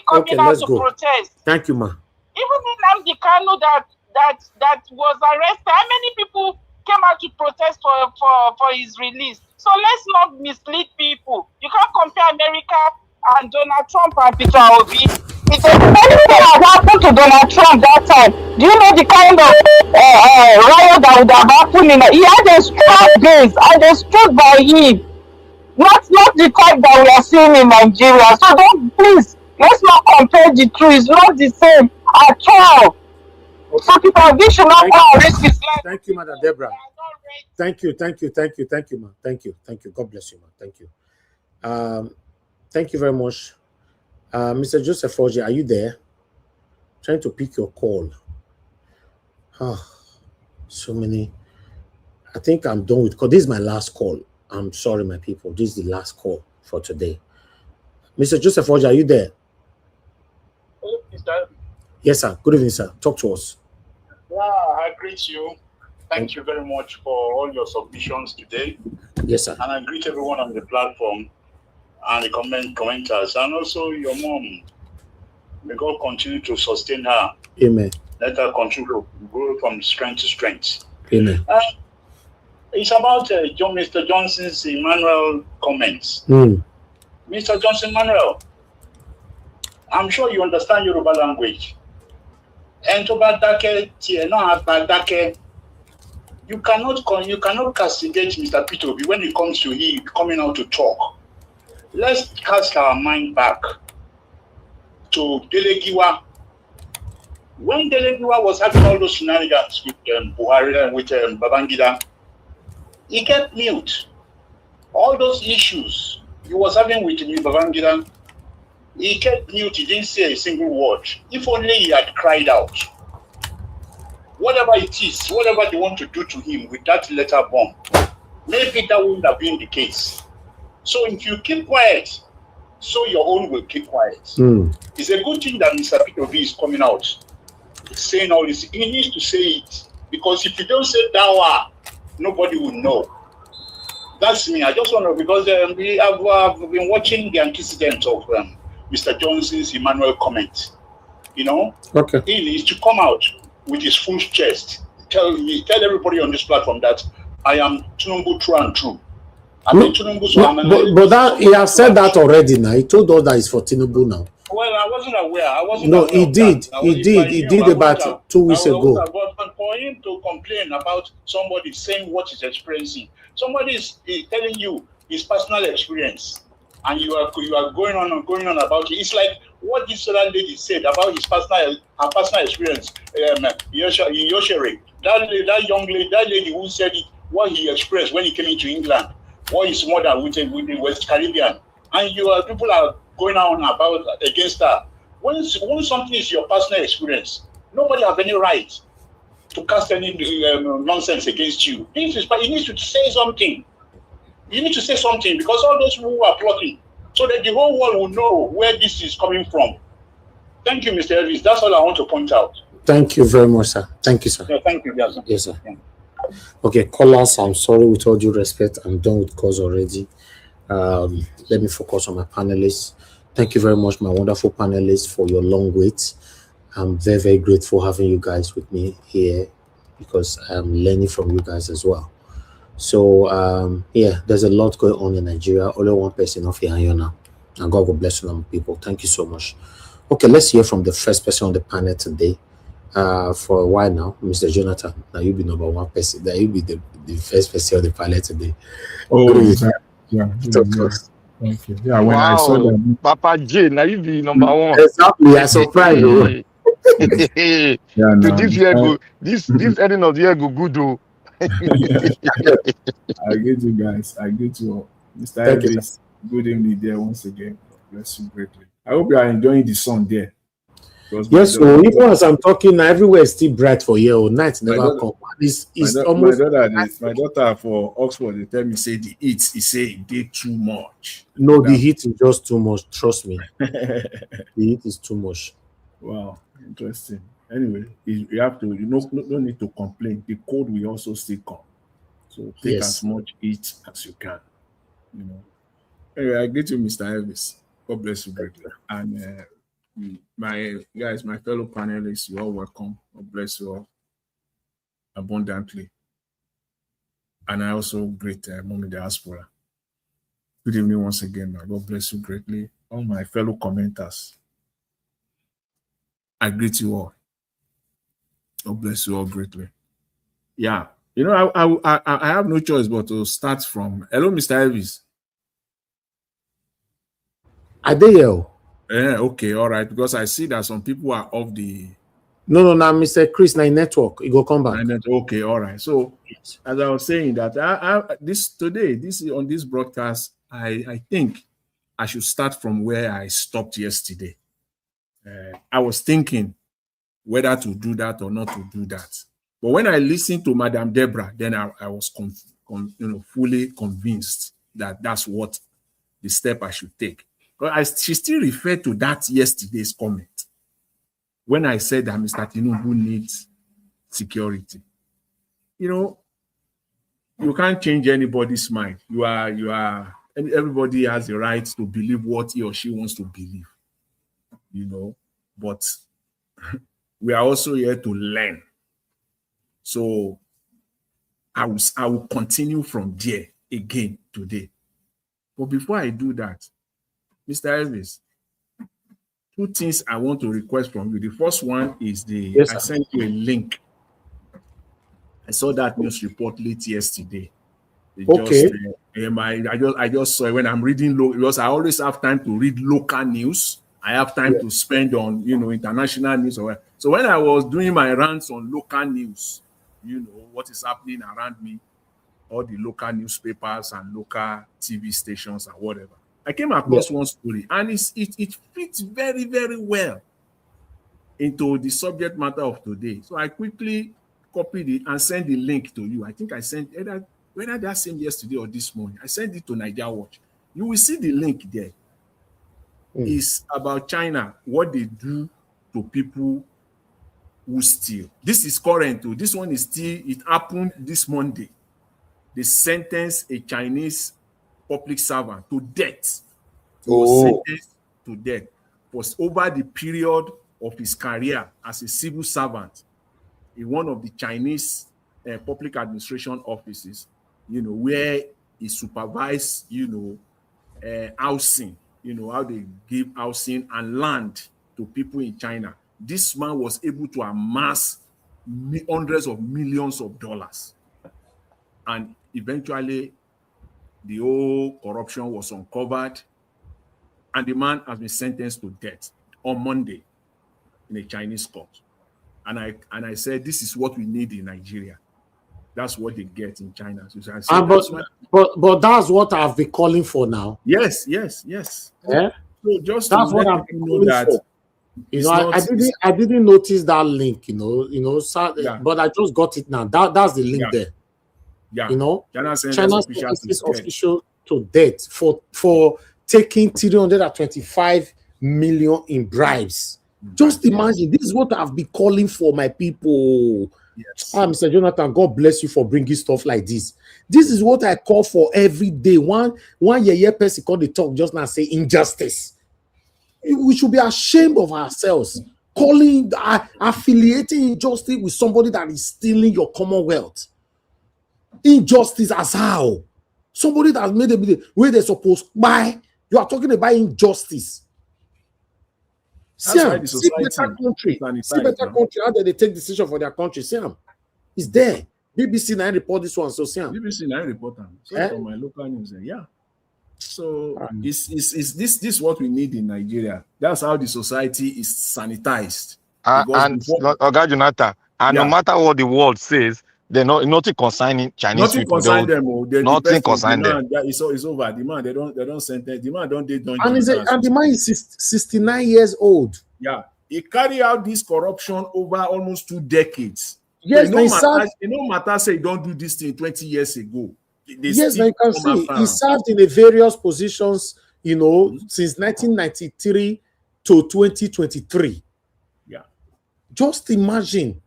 coming out to protest? Thank you, ma. Even in Nnamdi Kanu that was arrested, how many people came out to protest for his release? So let's not mislead people. You can't compare America and Donald Trump and Peter Obi. If anything had happened to Donald Trump that time, do you know the kind of riot that would have happened? He had a strong base and they stood by him. Not the type that we are seeing in Nigeria. So please, let's not compare the two. It's not the same at all. Okay. So Peter Obi should not go and risk his life. Thank you, Mother Deborah. Thank you, ma. Thank you. God bless you, ma. Thank you. Thank you very much. Mr. Joseph Forge, are you there? Trying to pick your call. So many. I think I'm done with call. This is my last call. I'm sorry, my people. This is the last call for today. Mr. Joseph Forge, are you there? Yes, sir. Good evening, sir. Talk to us. Yeah, I greet you. Thank you very much for all your submissions today. Yes, sir. And I greet everyone on the platform and the commenters, and also your mom. May God continue to sustain her. Amen. Let her continue to grow from strength to strength. Amen. It's about Mr. Johnson's Emmanuel comments. Mr. Johnson Emmanuel, I'm sure you understand Yoruba language. And you cannot castigate Mr. Peter Obi when it comes to he coming out to talk. Let's cast our mind back to Delegiwa. When Delegiwa was having all those shenanigans with Buhari and with Babangida, he kept mute. All those issues he was having with Babangida, he kept mute. He didn't say a single word. If only he had cried out. Whatever it is, whatever they want to do to him with that letter bomb, maybe that wouldn't have been the case. So if you keep quiet, so your own will keep quiet. It's a good thing that Mr. Peter Obi is coming out, saying all this. He needs to say it, because if you don't say Dawa, nobody will know. That's me. I just want to, because I've been watching the antecedents of Mr. Johnson's Emmanuel comment. You know, okay. He needs to come out with his full chest. Tell everybody on this platform that I am Tinubu true and true. But that he has said that already now. He told us that it's for Tinubu now. Well, I wasn't aware. No, he did. He did about 2 weeks ago. But for him to complain about somebody saying what he's experiencing, somebody is telling you his personal experience, and you are going on about it. It's like what this other lady said about her personal experience. Yoshere, that young lady, that lady who said it, what he expressed when he came into England, what his mother with the West Caribbean, and people are going on about against her. When something is your personal experience, nobody have any right to cast any nonsense against you. You need to say something. You need to say something, because all those who are plotting, so that the whole world will know where this is coming from. Thank you, Mr. Elvis. That's all I want to point out. Thank you very much, sir. Thank you, sir. Yeah, thank you, yes, sir. Yes, sir. Okay, callers, I'm sorry with all due respect. I'm done with calls already. Let me focus on my panelists. Thank you very much, my wonderful panelists, for your long wait. I'm very, very grateful having you guys with me here because I'm learning from you guys as well. So, yeah, there's a lot going on in Nigeria. Only one person of here now. And God will bless you, people. Thank you so much. Okay, let's hear from the first person on the panel today. For a while now, Mr. Jonathan. Now you be number one person. Now you be the first person on the panel today. Oh, exactly. Yeah. Thank you. Yeah, when I saw Wow, that. Papa J, now you be number one. Exactly, I'm surprised. To Yeah, no, this year go, this ending of the year go good though. I get you guys. I get you all. Mr. Thank you. Elvis, good evening there once again. God bless you greatly. I hope you are enjoying the sun there. Yes, so even as I'm talking now, everywhere is still bright for you. Oh, night never come. It's almost my daughter for Oxford, they tell me say the heat, he say it did too much. No, the heat is just too much. Trust me. The heat is too much. Wow, interesting. Anyway, you have to, no need to complain. The cold will also still come. So take as much heat as you can. Anyway, I get you, Mr. Elvis. God bless you greatly. And my guys, my fellow panelists, you're all welcome. God bless you all abundantly. And I also greet Mommy Diaspora. Good evening once again. God bless you greatly. All my fellow commenters, I greet you all. God bless you all greatly. Yeah, I have no choice but to start from. Hello, Mr. Elvis. Adeyel. Yeah, okay, all right. Because I see that some people are off the. No, Mr. Chris, na network. You go come back. Okay, all right. So, as I was saying that on this broadcast, I think I should start from where I stopped yesterday. I was thinking whether to do that or not to do that. But when I listened to Madam Deborah, then I was fully convinced that that's what the step I should take. But she still referred to that yesterday's comment when I said that Mr. Tinubu needs security. You can't change anybody's mind. Everybody has the right to believe what he or she wants to believe. But we are also here to learn. So I will continue from there again today. But before I do that, Mr. Elvis, 2 things I want to request from you. The first one is I sent you a link. I saw that news report late yesterday. Okay. I just saw it when I'm reading because I always have time to read local news. I have time to spend on international news. So when I was doing my rants on local news, what is happening around me, all the local newspapers and local TV stations and whatever, I came across one story, and it fits very, very well into the subject matter of today. So I quickly copied it and sent the link to you. I think I sent whether that same yesterday or this morning. I sent it to Niger Watch. You will see the link there. It's about China, what they do to people who steal. This is current too. This one is still, it happened this Monday. They sentenced a Chinese public servant to death. He was sentenced to death for over the period of his career as a civil servant in one of the Chinese public administration offices, where he supervised, housing, how they give housing and land to people in China. This man was able to amass hundreds of millions of dollars. And eventually, the whole corruption was uncovered, and the man has been sentenced to death on Monday in a Chinese court. And I said, this is what we need in Nigeria. That's what they get in China. So I said, but that's what I've been calling for now. Yes. Yeah? So just that's what I've been calling for. I didn't notice that link, but I just got it now. That's the link there. Yeah. China sentences official to death for taking 325 million in bribes. Just imagine, this is what I've been calling for, my people. Yes. Mr. Jonathan, God bless you for bringing stuff like this. This is what I call for every day. One year person called the talk just now say injustice. We should be ashamed of ourselves, calling, affiliating injustice with somebody that is stealing your commonwealth. Injustice as how? Somebody that made a where they're supposed to buy. You are talking about injustice. That's See better country. See better country. How do they take decision for their country? Siam, it's there. BBC 9 report this one. So Siam. BBC 9 report them. So from my local news, yeah. So is this what we need in Nigeria? That's how the society is sanitized. And Oga Jonathan, and no matter what the world says, they're nothing concerning Chinese nothing people. Concern them. Nothing concern them. It's over. The man, they don't sentence. The man don't. And the man is 69 years old. Yeah, he carried out this corruption over almost 2 decades. Yes, so no matter say don't do this thing 20 years ago. Yes, you can see he served in the various positions, since 1993 to 2023. Yeah. Just imagine.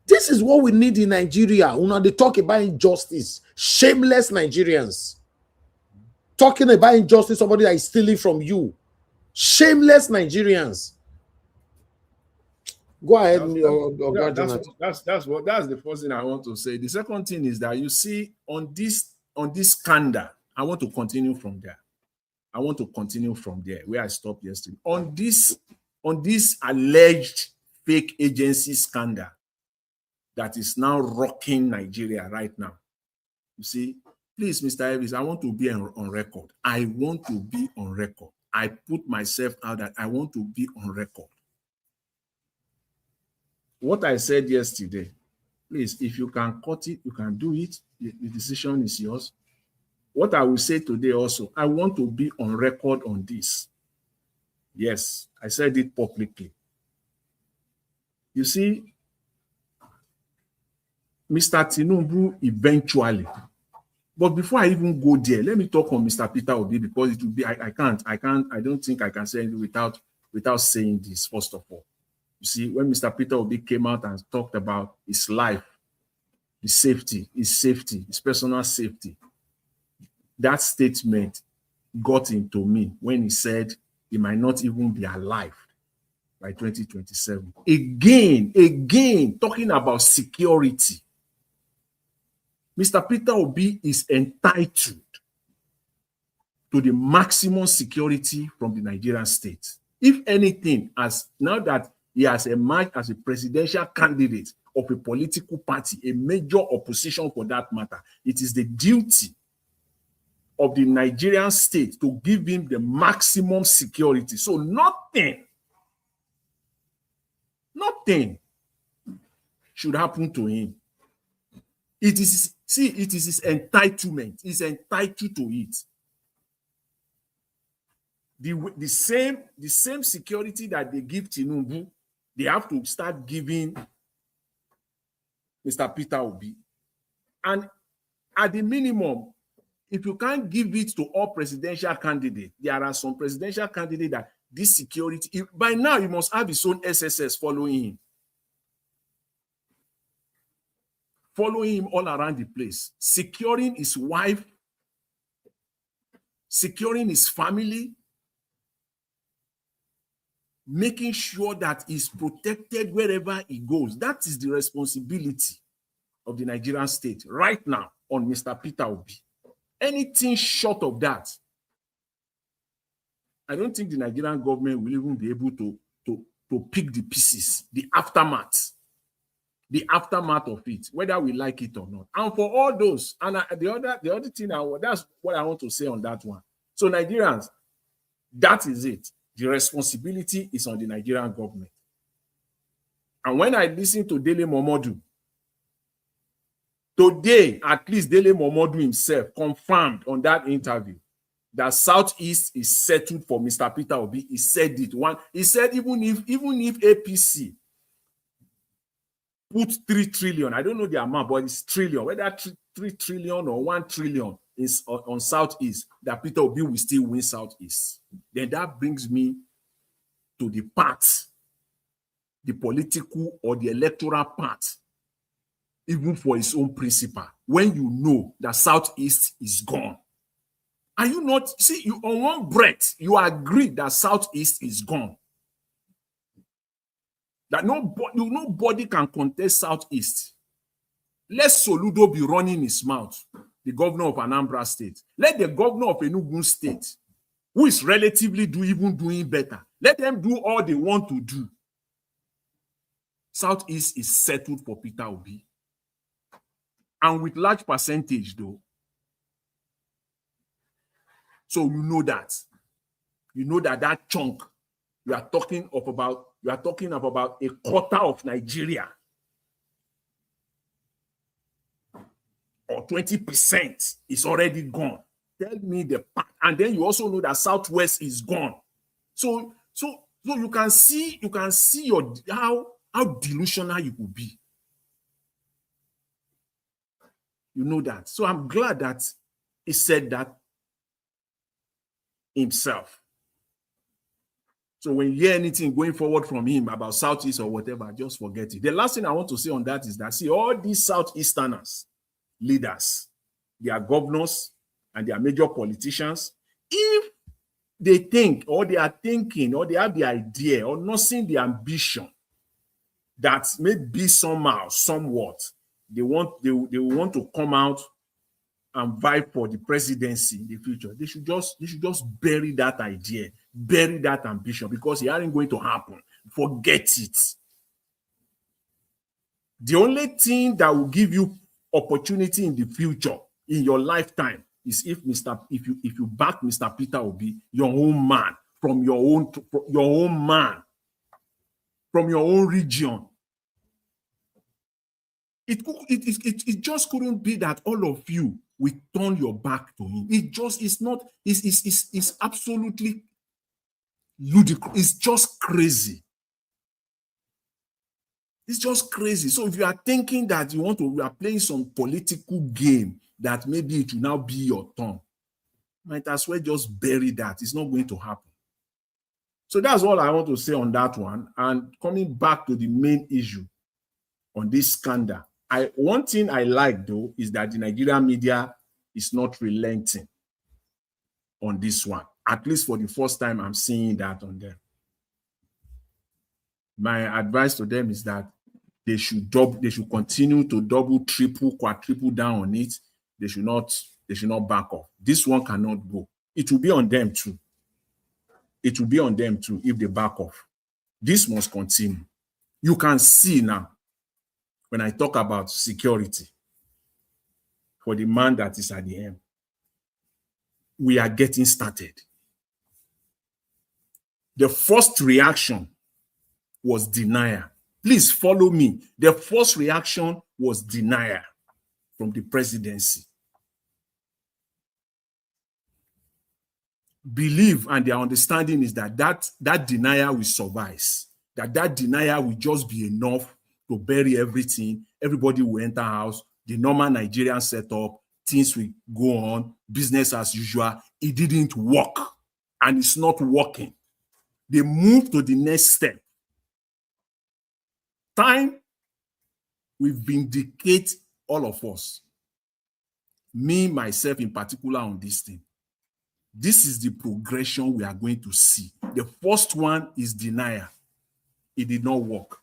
This is what we need in Nigeria. They talk about injustice. Shameless Nigerians. Talking about injustice, somebody that is stealing from you. Shameless Nigerians. Go ahead. That's the first thing I want to say. The second thing is that you see on this scandal, I want to continue from there. Where I stopped yesterday. On this alleged fake agency scandal that is now rocking Nigeria right now. You see, please, Mr. Elvis, I want to be on record. I want to be on record. I put myself out that I want to be on record. What I said yesterday, please, if you can cut it, you can do it. The decision is yours. What I will say today also, I want to be on record on this. Yes, I said it publicly. You see, Mr. Tinubu eventually, but before I even go there, let me talk on Mr. Peter Obi because it will be, I don't think I can say it without saying this, first of all. You see, when Mr. Peter Obi came out and talked about his life, his safety, his personal safety, that statement got into me when he said he might not even be alive by 2027. Again, talking about security. Mr. Peter Obi is entitled to the maximum security from the Nigerian state. If anything, as now that he has emerged as a presidential candidate of a political party, a major opposition for that matter, it is the duty of the Nigerian state to give him the maximum security. So nothing should happen to him. It is his entitlement. He's entitled to it. The same security that they give Tinubu, they have to start giving Mr. Peter Obi. And at the minimum, if you can't give it to all presidential candidates, there are some presidential candidates that this security, by now he must have his own SSS following him all around the place, securing his wife, securing his family, making sure that he's protected wherever he goes. That is the responsibility of the Nigerian state right now on Mr. Peter Obi. Anything short of that, I don't think the Nigerian government will even be able to pick the pieces, the aftermath of it, whether we like it or not. And for all those, and the other thing, that's what I want to say on that one. So Nigerians, that is it. The responsibility is on the Nigerian government. And when I listen to Dele Momodu, today, at least Dele Momodu himself confirmed on that interview that Southeast is settled for Mr. Peter Obi. He said it. He said even if APC put 3 trillion, I don't know the amount, but it's trillion, whether 3 trillion or 1 trillion is on Southeast, that Peter Obi will still win Southeast. Then that brings me to the part, the political or the electoral part even for his own principle, when you know that Southeast is gone. Are you not, see, you on one breath, you agree that Southeast is gone. That nobody can contest Southeast. Let Soludo be running his mouth, the governor of Anambra State. Let the governor of Enugu State, who is relatively doing better, let them do all they want to do. Southeast is settled for Peter Obi. And with large percentage, though. So you know that. You know that that chunk you are talking of about a quarter of Nigeria. Or 20% is already gone. Tell me the part. And then you also know that Southwest is gone. So you can see your how delusional you could be. You know that. So I'm glad that he said that himself. So when you hear anything going forward from him about Southeast or whatever, just forget it. The last thing I want to say on that is that, see, all these Southeasterners, leaders, their governors, and their major politicians, if they think or they are thinking or they have the idea or nursing the ambition that maybe somehow, somewhat, they want to come out and vie for the presidency in the future, they should just bury that idea, bury that ambition, because it ain't going to happen. Forget it. The only thing that will give you opportunity in the future, in your lifetime, is if you back Mr. Peter Obi, your own man, from your own man, from your own region. It just couldn't be that all of you will turn your back to him. It's absolutely ludicrous. It's just crazy. It's just crazy. So if you are thinking that you are playing some political game, that maybe it will now be your turn, might as well just bury that. It's not going to happen. So that's all I want to say on that one. And coming back to the main issue on this scandal, one thing I like, though, is that the Nigerian media is not relenting on this one. At least for the first time, I'm seeing that on them. My advice to them is that they should continue to double, triple, quadruple down on it. They should not back off. This one cannot go. It will be on them too. It will be on them too if they back off. This must continue. You can see now, when I talk about security for the man that is at the end, we are getting started. The first reaction was denial. Please follow me. The first reaction was denial from the presidency. Believe and their understanding is that denial will suffice. That denial will just be enough to bury everything. Everybody will enter house. The normal Nigerian setup, things will go on, business as usual. It didn't work, and it's not working. They move to the next step. Time will vindicate all of us. Me, myself in particular, on this thing. This is the progression we are going to see. The first one is denial. It did not work.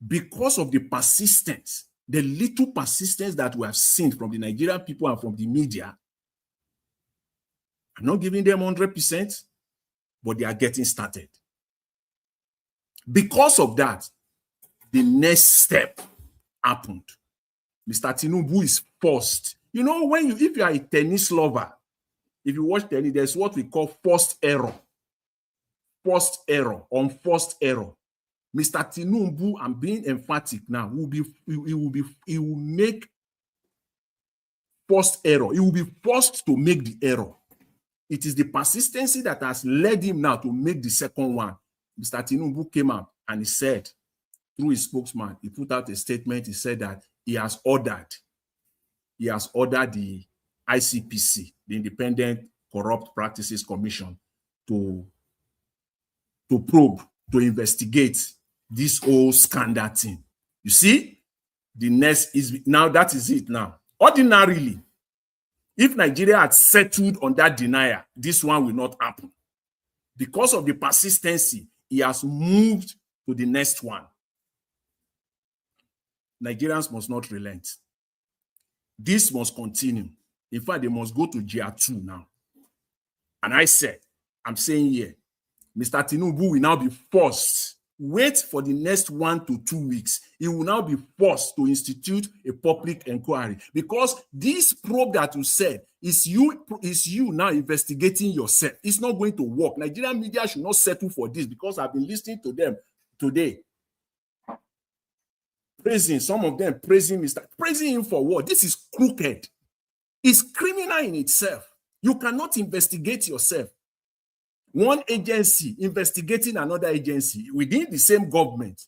Because of the persistence, the little persistence that we have seen from the Nigerian people and from the media, I'm not giving them 100%, but they are getting started. Because of that, the next step happened. Mr. Tinubu is forced. You know, if you are a tennis lover, if you watch tennis, there's what we call forced error. Forced error, unforced error. Mr. Tinubu, I'm being emphatic now, he will make forced error. He will be forced to make the error. It is the persistency that has led him now to make the second one. Mr. Tinubu came up and he said, through his spokesman, he put out a statement. He said that he has ordered the ICPC, the Independent Corrupt Practices Commission, to probe, to investigate this whole scandal thing. You see, The next is now, that is it now. Ordinarily, if Nigeria had settled on that denial, this one will not happen. Because of the persistency, he has moved to the next one. Nigerians must not relent. This must continue. In fact, they must go to GR 2 now. And I'm saying here, Mr. Tinubu will now be forced. Wait for the next 1 to 2 weeks. He will now be forced to institute a public inquiry, because this probe that you said is you now investigating yourself. It's not going to work. Nigerian media should not settle for this, because I've been listening to them today. Some of them praising him for what? This is crooked. It's criminal in itself. You cannot investigate yourself. One agency investigating another agency within the same government.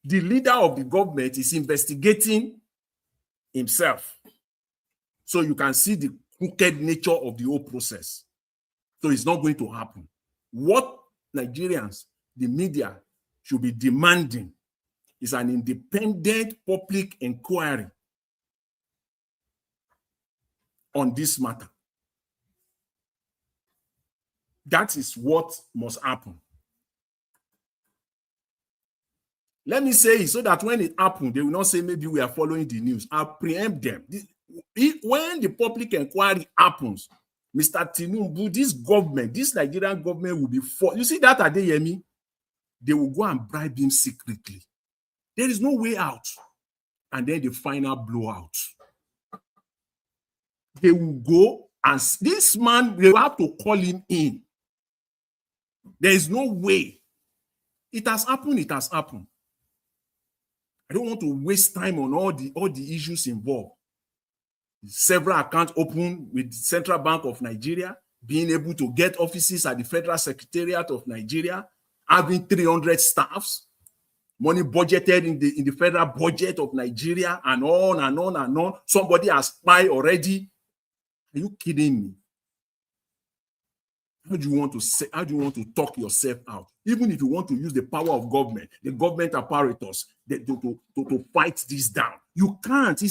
The leader of the government is investigating himself. So you can see the crooked nature of the whole process. So it's not going to happen. What Nigerians, the media, should be demanding is an independent public inquiry on this matter. That is what must happen. Let me say it so that when it happens, they will not say maybe we are following the news. I'll preempt them. When the public inquiry happens, Mr. Tinubu, this government, this Nigerian government will be forced. You see that at Adeyemi? They will go and bribe him secretly. There is no way out. And then the final blowout. They will go and this man, they will have to call him in. There is no way. It has happened. It has happened. I don't want to waste time on all the issues involved. Several accounts open with the Central Bank of Nigeria, being able to get offices at the Federal Secretariat of Nigeria, having 300 staffs, money budgeted in the federal budget of Nigeria, and on and on and on. Somebody has spied already. Are you kidding me? How do you want to talk yourself out? Even if you want to use the power of government, the government apparatus to fight this down, you can't.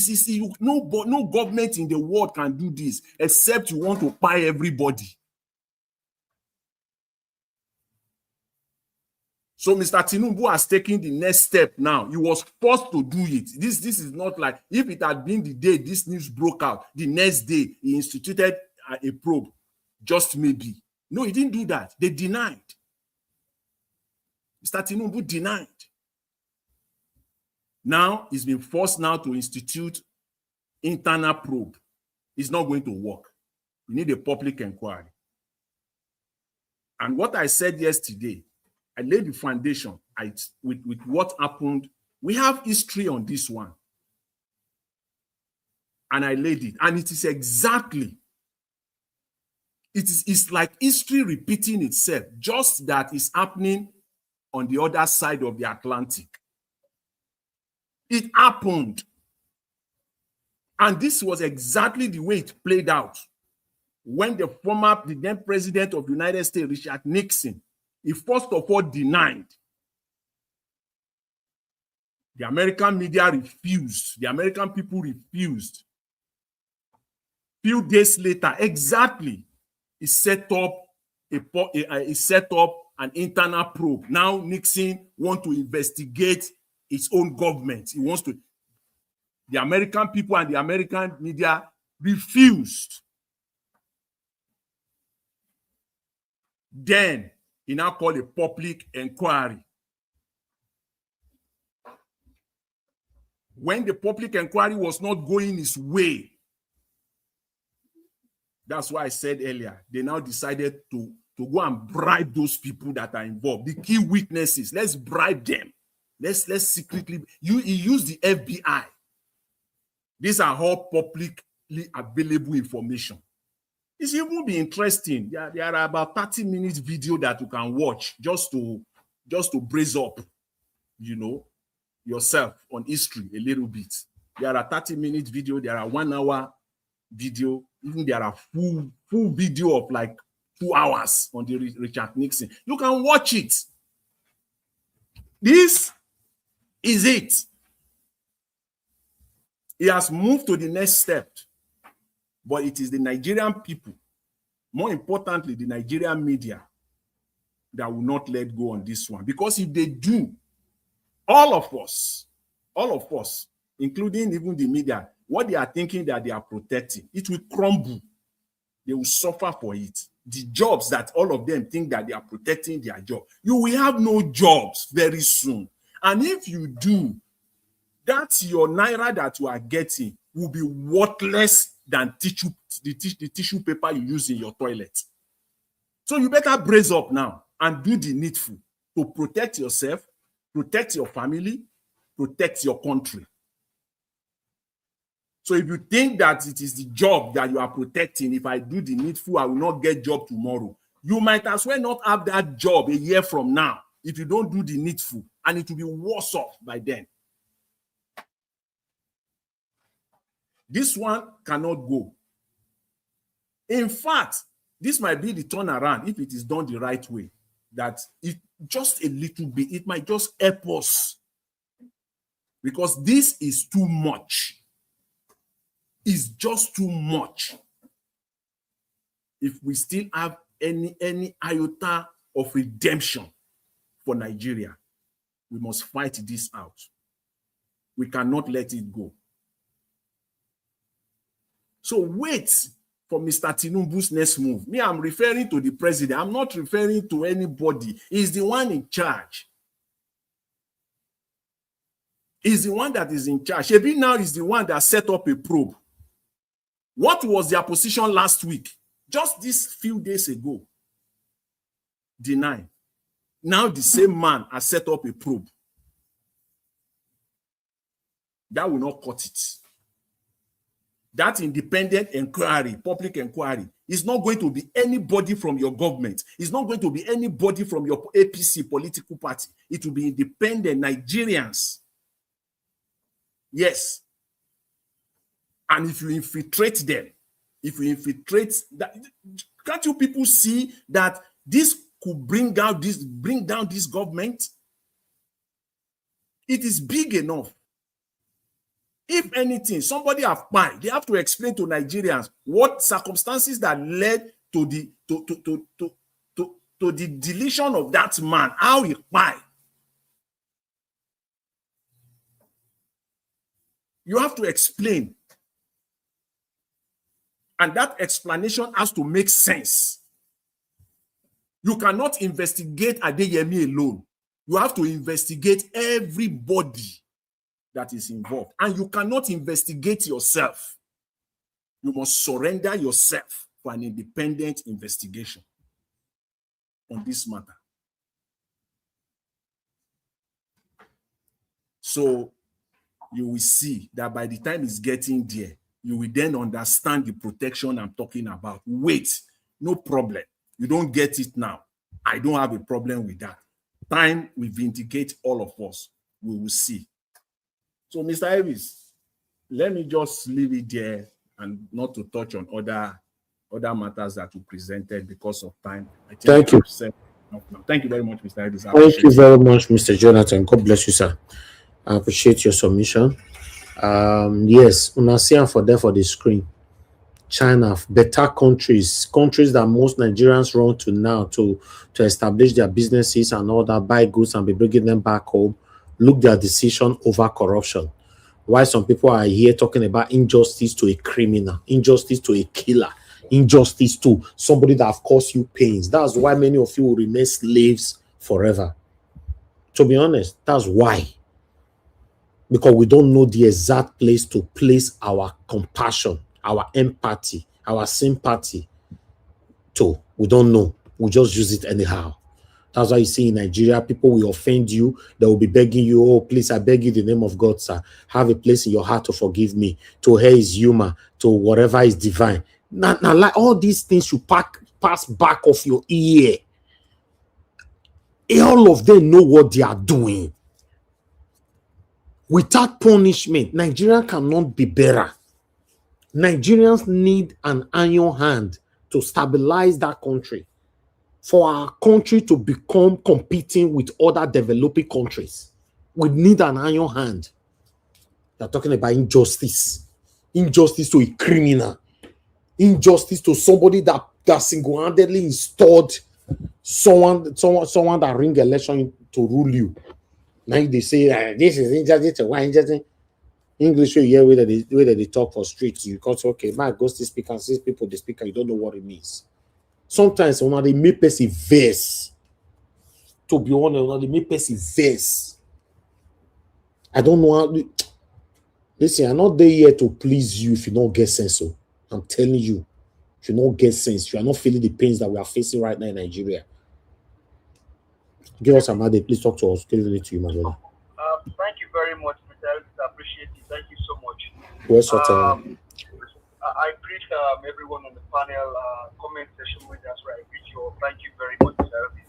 No government in the world can do this except you want to buy everybody. So Mr. Tinubu has taken the next step now. He was forced to do it. This is not like if it had been the day this news broke out, the next day he instituted a probe. Just maybe. No, he didn't do that. They denied. Mr. Tinubu denied. Now he's been forced now to institute internal probe. It's not going to work. We need a public inquiry. And what I said yesterday, I laid the foundation with what happened. We have history on this one. And I laid it. And it is exactly, it's like history repeating itself, just that is happening on the other side of the Atlantic. It happened. And this was exactly the way it played out. When the then president of the United States, Richard Nixon, he first of all denied. The American media refused. The American people refused. Few days later, exactly, he set up an internal probe. Now Nixon wants to investigate his own government. He wants to. The American people and the American media refused. Then he now called a public inquiry. When the public inquiry was not going his way, that's why I said earlier, they now decided to go and bribe those people that are involved, the key witnesses. Let's bribe them. Let's secretly. He used the FBI. These are all publicly available information. It will be interesting. There are about 30 minutes video that you can watch just to brace up, yourself on history a little bit. There are 30-minute video. There are 1 hour video. Even there are full video of like 2 hours on the Richard Nixon. You can watch it. This is it. He has moved to the next step. But it is the Nigerian people, more importantly, the Nigerian media, that will not let go on this one. Because if they do, all of us, including even the media, what they are thinking that they are protecting, it will crumble. They will suffer for it. The jobs that all of them think that they are protecting their job, you will have no jobs very soon. And if you do, that's your naira that you are getting will be worthless than the tissue paper you use in your toilet. So you better brace up now and do the needful to protect yourself, protect your family, protect your country. So if you think that it is the job that you are protecting, if I do the needful, I will not get job tomorrow, you might as well not have that job a year from now if you don't do the needful, and it will be worse off by then. This one cannot go. In fact, this might be the turnaround if it is done the right way, that it just a little bit, it might just help us, because this is too much. It's just too much. If we still have any iota of redemption for Nigeria, we must fight this out. We cannot let it go. So wait for Mr. Tinubu's next move. Me, I'm referring to the president. I'm not referring to anybody. He's the one in charge. He's the one that is in charge. Shebi now is the one that set up a probe. What was their position last week? Just these few days ago. Deny. Now the same man has set up a probe. That will not cut it. That independent inquiry, public inquiry, is not going to be anybody from your government. It's not going to be anybody from your APC political party. It will be independent Nigerians. Yes. And if you infiltrate them, can't you people see that this could bring down this government? It is big enough. If anything, somebody have mind, they have to explain to Nigerians what circumstances that led to the deletion of that man, how he died. You have to explain. And that explanation has to make sense. You cannot investigate Adeyemi alone. You have to investigate everybody that is involved. And you cannot investigate yourself. You must surrender yourself for an independent investigation on this matter. So you will see that by the time it's getting there, you will then understand the protection I'm talking about. Wait, no problem. You don't get it now. I don't have a problem with that. Time will vindicate all of us. We will see. So, Mr. Elvis, let me just leave it there and not to touch on other matters that we presented because of time. Thank you. Thank you very much, Mr. Elvis. Thank you very much, Mr. Jonathan. God bless you, sir. I appreciate your submission. Yes, una see for there for the screen. China, better countries that most Nigerians run to now to establish their businesses and all that, buy goods and be bringing them back home. Look their decision over corruption. Why some people are here talking about injustice to a criminal, injustice to a killer, injustice to somebody that have caused you pains. That's why many of you will remain slaves forever. To be honest, that's why. Because we don't know the exact place to place our compassion, our empathy, our sympathy to. We don't know. We just use it anyhow. That's why you see in Nigeria, people will offend you. They will be begging you, oh, please, I beg you in the name of God, sir. Have a place in your heart to forgive me. To hear his humor, to whatever is divine. Now, like all these things should pass back of your ear. All of them know what they are doing. Without punishment, Nigeria cannot be better. Nigerians need an iron hand to stabilize that country. For our country to become competing with other developing countries, we need an iron hand. They're talking about injustice. Injustice to a criminal. Injustice to somebody that single-handedly installed someone that ring election to rule you. Now they say this is injustice. Why injustice? English you hear whether they talk for streets. You because okay, man goes to speak and see people they speak and you don't know what it means. Sometimes when they make person verse. To be honest, when they make person verse. I don't know how. Listen, I'm not there here to please you if you don't get sense. So I'm telling you, if you don't get sense, you are not feeling the pains that we are facing right now in Nigeria. Give us a minute, please talk to us. Give it to you, my brother. Thank you very much, Mr. Elvis. I appreciate it. Thank you so much. Well, sort I greet everyone on the panel, comment session with us, right? I greet you all. Thank you very much, Mr. Elvis.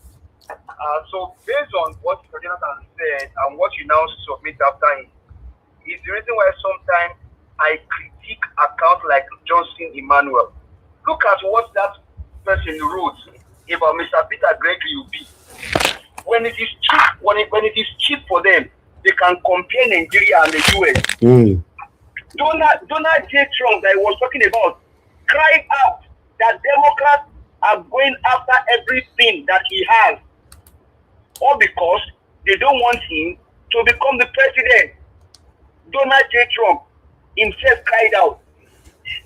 So, based on what Mr. Jonathan said and what you now submit after him, is the reason why sometimes I critique accounts like Johnson Emmanuel. Look at what that person wrote about Mr. Peter Gregory Ubi. When it is cheap, when it is cheap for them, they can compare Nigeria and the US. Donald J. Trump that I was talking about cried out that Democrats are going after everything that he has, all because they don't want him to become the president. Donald J. Trump himself cried out.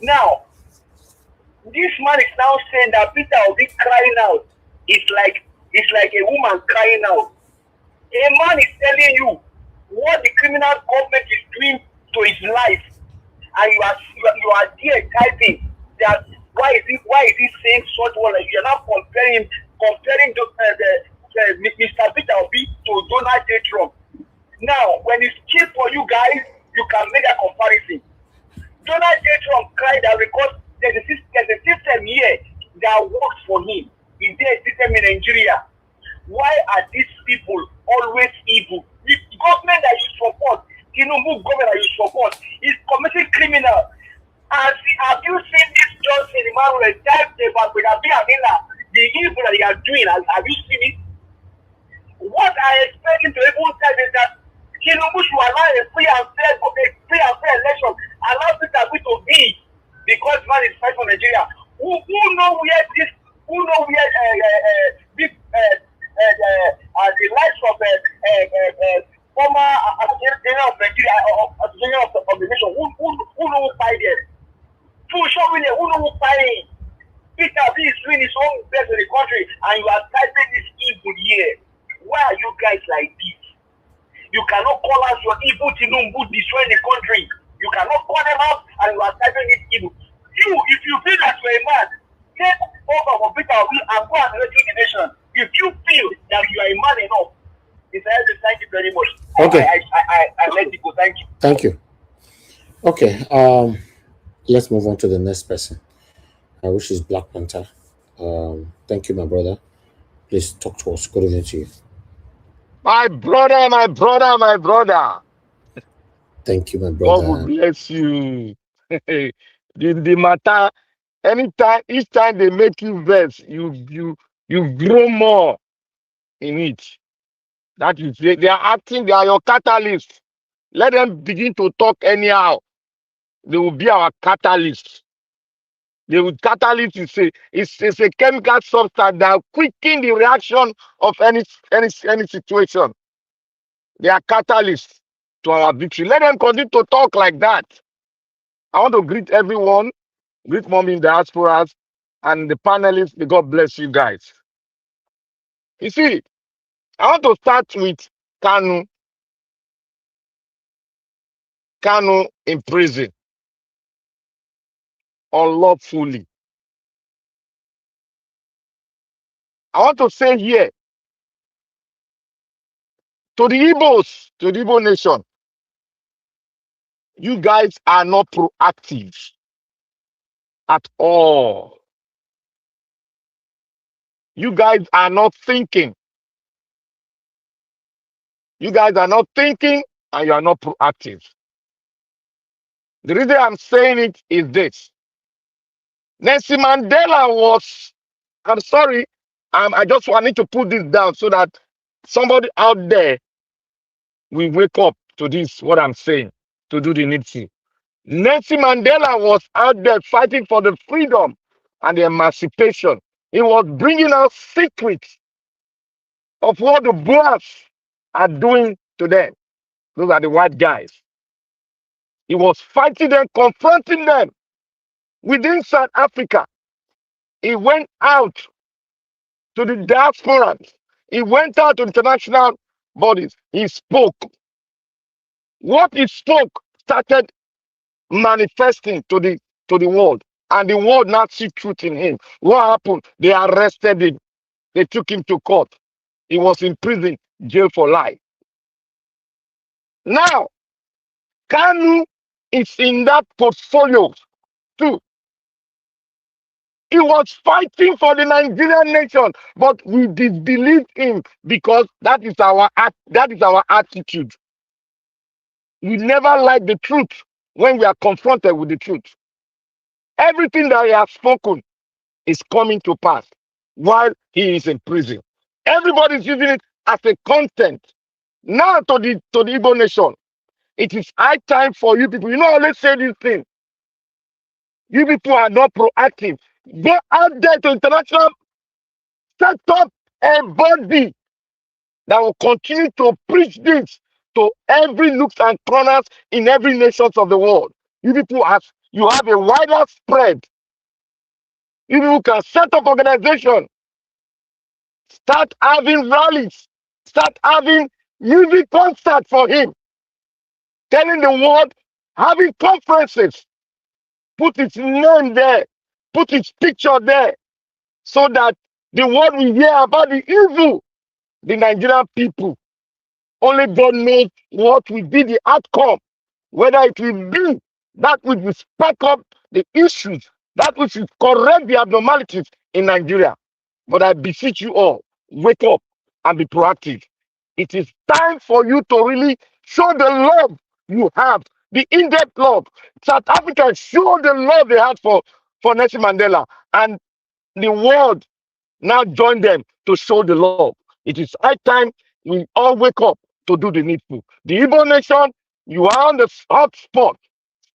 Now, this man is now saying that Peter Obi crying out is like a woman crying out. A man is telling you what the criminal government is doing to his life, and you are there typing that why is he saying such one? Like you are not comparing Mr. Peter Obi to Donald J. Trump. Now, when it's cheap for you guys, you can make a comparison. Donald J. Trump cried out because there's a system here that works for him. Is there a system in Nigeria? Why are these people always evil? The government that you support, Tinubu government that you support, is committing criminal. And have you seen this Johnson Emmanuel type about the evil that they are doing? Have you seen it? What I expect him to even tell is that Tinubu should allow a free and fair election, allow Peter to be, because man is fighting for Nigeria. Who know where this? Who know where the likes of former General of Nigeria of the nation? Who know who buy them? Who show me who know who buying? Peter B is doing his own best in the country, and you are typing this evil here. Why are you guys like this? You cannot call us your evil Tinubu destroying the country. You cannot call them out and you are typing this evil. You, if you feel that you're a man, take over for Peter Obi and go and rescue the nation. If you feel that you are a man enough, thank you very much. Okay. I let you go. Thank you. Thank you. Okay. Let's move on to the next person. Which is Black Panther. Thank you, my brother. Please talk to us. Good evening to you. My brother, my brother, my brother. Thank you, my brother. God will bless you. the matter, anytime, each time they make you vex, you grow more in it. That is, they are acting, they are your catalyst. Let them begin to talk anyhow. They will be our catalyst. They will catalyst it's a chemical substance that quicken the reaction of any situation. They are catalysts to our victory. Let them continue to talk like that. I want to greet everyone, greet mommy in the diasporas and the panelists. May God bless you guys. You see, I want to start with Kanu. Kanu in prison unlawfully. I want to say here to the Igbos, to the Igbo nation, you guys are not proactive at all. You guys are not thinking. You guys are not thinking and you are not proactive. The reason I'm saying it is this. Nelson Mandela was, I'm sorry, I just wanted to put this down so that somebody out there will wake up to this, what I'm saying. to do the needful. Nelson Mandela was out there fighting for the freedom and the emancipation. He was bringing out secrets of what the Boers are doing to them. Those are the white guys. He was fighting them, confronting them within South Africa. He went out to the diaspora. He went out to international bodies. He spoke. What he spoke started manifesting to the world. And the world now see truth in him. What happened? They arrested him. They took him to court. He was in prison, jail for life. Now, Kanu is in that portfolio too. He was fighting for the Nigerian nation, but we disbelieved him because that is our attitude. We never like the truth when we are confronted with the truth. Everything that he has spoken is coming to pass while he is in prison. Everybody is using it as a content. Now to the Igbo nation, it is high time for you people. You know, I always say this thing. You people are not proactive. Go out there to international, set up a body that will continue to preach this to every nooks and corners in every nation of the world. You people you have a wider spread. You people can set up organization, start having rallies, start having music concerts for him, telling the world, having conferences, put his name there, put his picture there, so that the world will hear about the evil, the Nigerian people. Only God knows what will be the outcome, whether it will be that which will spark up the issues, that which will correct the abnormalities in Nigeria. But I beseech you all, wake up and be proactive. It is time for you to really show the love you have, the in-depth love. South Africa showed the love they had for Nelson Mandela, and the world now join them to show the love. It is high time we all wake up to do the needful. The Igbo nation, you are on the hot spot.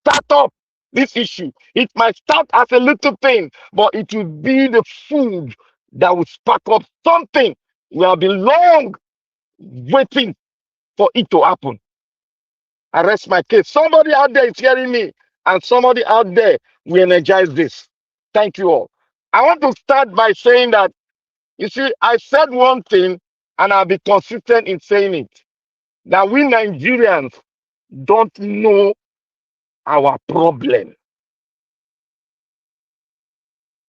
Start up this issue. It might start as a little thing, but it will be the food that will spark up something. We have been long waiting for it to happen. I rest my case. Somebody out there is hearing me, and somebody out there will energize this. Thank you all. I want to start by saying that, you see, I said one thing, and I'll be consistent in saying it, that we Nigerians don't know our problem.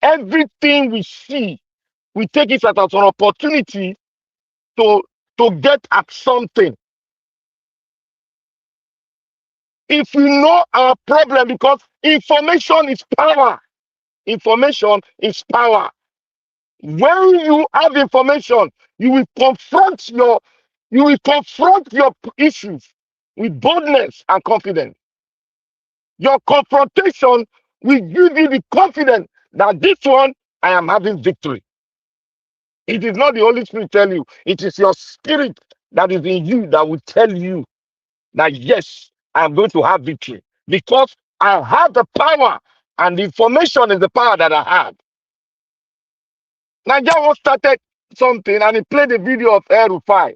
Everything we see, we take it as an opportunity to get at something. If we know our problem, because information is power. Information is power. When you have information, you will confront your issues with boldness and confidence. Your confrontation will give you the confidence that this one, I am having victory. It is not the Holy Spirit tell you. It is your spirit that is in you that will tell you that, yes, I am going to have victory. Because I have the power, and the information is the power that I have. Nigeria started something, and he played a video of Al1ve.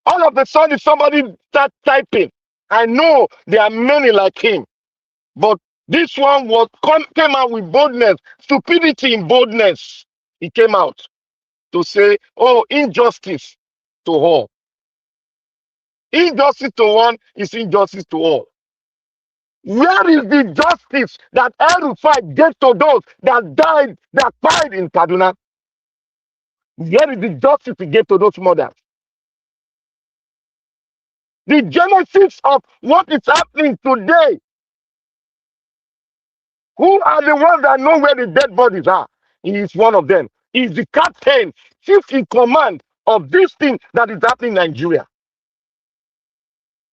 All of a sudden, somebody start typing. I know there are many like him, but this one came out with boldness, stupidity in boldness. He came out to say, oh, injustice to all. Injustice to one is injustice to all. Where is the justice that Al1ve gave to those that died, that died in Kaduna? Where is the justice he gave to those mothers? The genesis of what is happening today. Who are the ones that know where the dead bodies are? He is one of them. He is the captain, chief in command of this thing that is happening in Nigeria.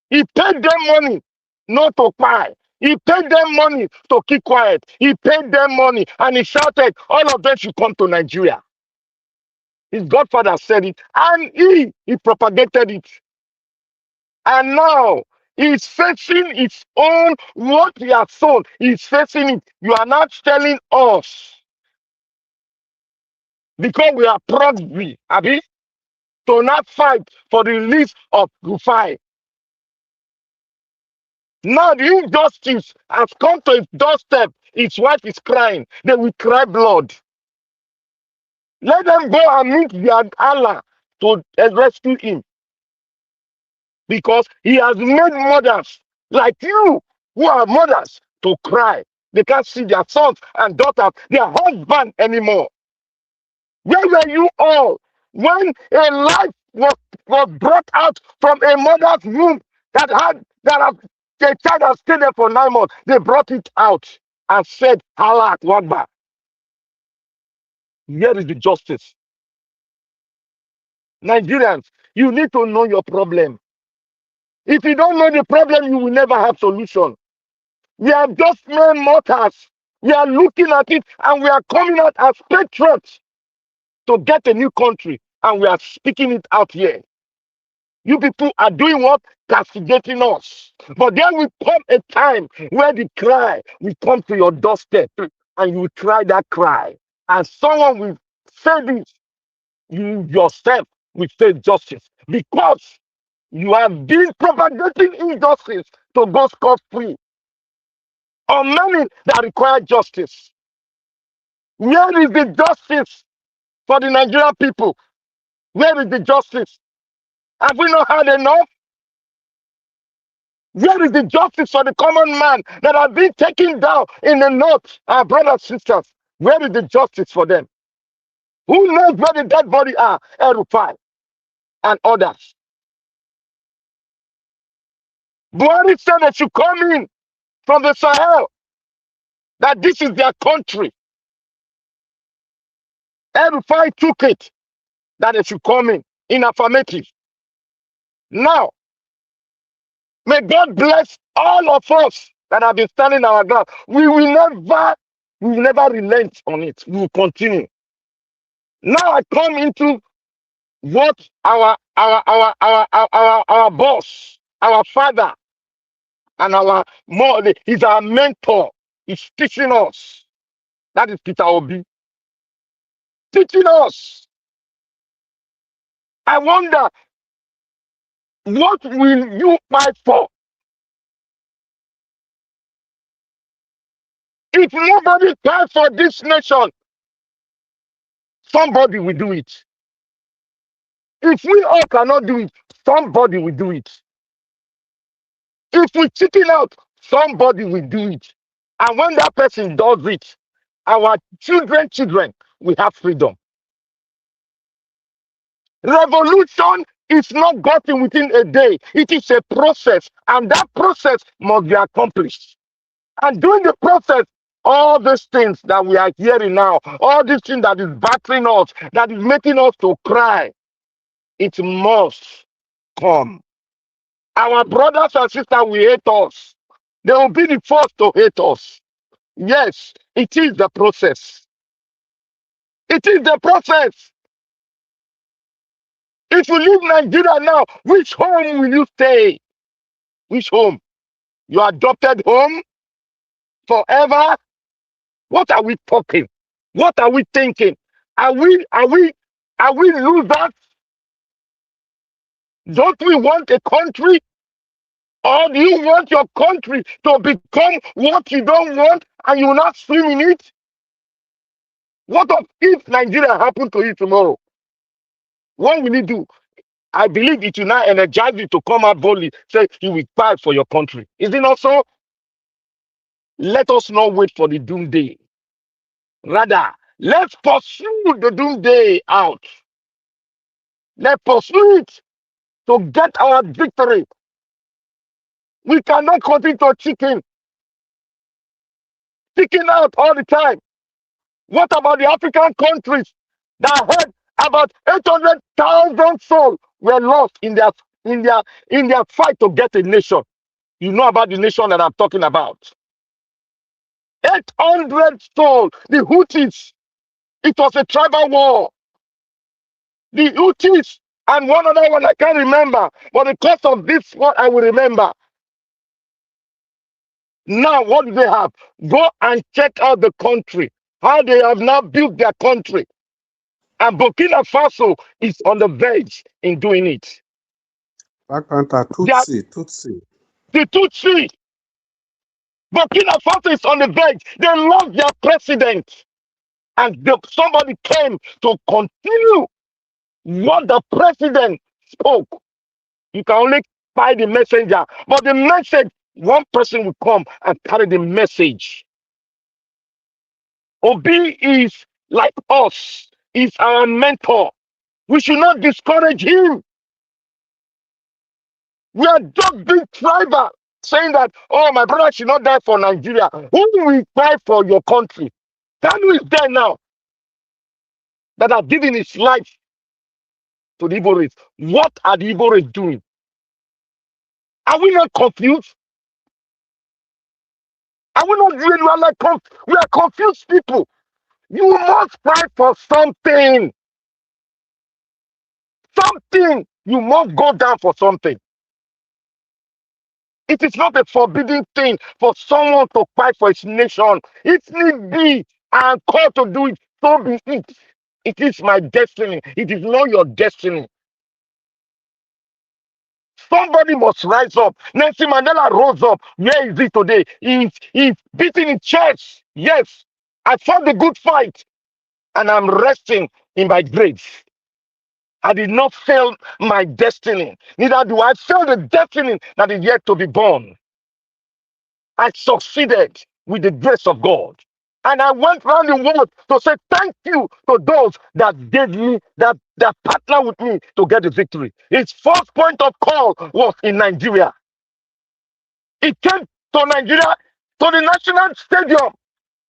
He paid them money not to cry. He paid them money to keep quiet. He paid them money, and he shouted, all of them should come to Nigeria. His godfather said it, and he propagated it. And now Is facing its own what he has sown. He's facing it. You are not telling us because we are proxy, Abi, to not fight for the release of Rufai. Now the injustice has come to his doorstep. His wife is crying. They will cry blood. Let them go and meet their Allah to rescue him. Because he has made mothers like you who are mothers to cry. They can't see their sons and daughters, their husband anymore. Where were you all when a life was brought out from a mother's womb the child has stayed there for 9 months? They brought it out and said, Allah Akbar. Here is the justice. Nigerians, you need to know your problem. If you don't know the problem, you will never have solution. We are just mere mortals. We are looking at it and we are coming out as patriots to get a new country, and we are speaking it out here. You people are doing what? Castigating us. But there will come a time where the cry will come to your doorstep and you will cry that cry. And someone will say this. You yourself will face justice because you have been propagating injustice to go scot-free on many that require justice. Where is the justice for the Nigerian people? Where is the justice? Have we not had enough? Where is the justice for the common man that have been taken down in the north, our brothers and sisters? Where is the justice for them? Who knows where the dead body are? El-Rufai and others. Buhari said they should come in from the Sahel, that this is their country. El-Rufai took it, that they should come in affirmative. Now, may God bless all of us that have been standing our ground. We will never relent on it. We will continue. Now I come into what our boss, our father, and our mother is our mentor. He's teaching us. That is Peter Obi. Teaching us. I wonder, what will you fight for? If nobody fights for this nation, somebody will do it. If we all cannot do it, somebody will do it. If we chicken out, somebody will do it. And when that person does it, our children will have freedom. Revolution is not gotten within a day. It is a process, and that process must be accomplished. And during the process, all these things that we are hearing now, all these things that is battering us, that is making us to cry, it must come. Our brothers and sisters will hate us. They will be the first to hate us. Yes, it is the process. It is the process. If you leave Nigeria now, which home will you stay? Which home? Your adopted home? Forever? What are we talking? What are we thinking? Are we losers? Don't we want a country? Or do you want your country to become what you don't want and you will not swim in it? What if Nigeria happened to you tomorrow? What will you do? I believe it will not energize you to come out boldly, say you will fight for your country. Is it not so? Let us not wait for the doomsday. Rather, let's pursue the doomsday out. Let's pursue it to get our victory. We cannot continue to chicken out all the time. What about the African countries that had about 800,000 souls were lost in their fight to get a nation? You know about the nation that I'm talking about. 800 souls. The Houthis. It was a tribal war. The Houthis and one other one I can't remember. But because of this one I will remember. Now, what do they have? Go and check out the country, how they have now built their country. And Burkina Faso is on the verge in doing it. Black Panther, They are Tutsi. the Tutsi. Burkina Faso is on the verge. They lost their president. And somebody came to continue what the president spoke. You can only buy the messenger, but the message, one person will come and carry the message. Obi is like us, is our mentor. We should not discourage him. We are just being tribal, saying that, oh, my brother should not die for Nigeria. Who will die for your country? Kanu is there now that have given his life to the Igbo race. What are the Igbo race doing? Are we not confused? Are we not really we are confused people? You must fight for something. Something. You must go down for something. It is not a forbidden thing for someone to fight for his nation. If need be, I am called to do it. So be it. It is my destiny. It is not your destiny. Somebody must rise up. Nelson Mandela rose up. Where is he today? He's beating his chest. Yes, I fought the good fight, and I'm resting in my grave. I did not fail my destiny. Neither do I fail the destiny that is yet to be born. I succeeded with the grace of God. And I went around the world to say thank you to those that gave me, that partner with me to get the victory. His first point of call was in Nigeria. He came to Nigeria, to the national stadium.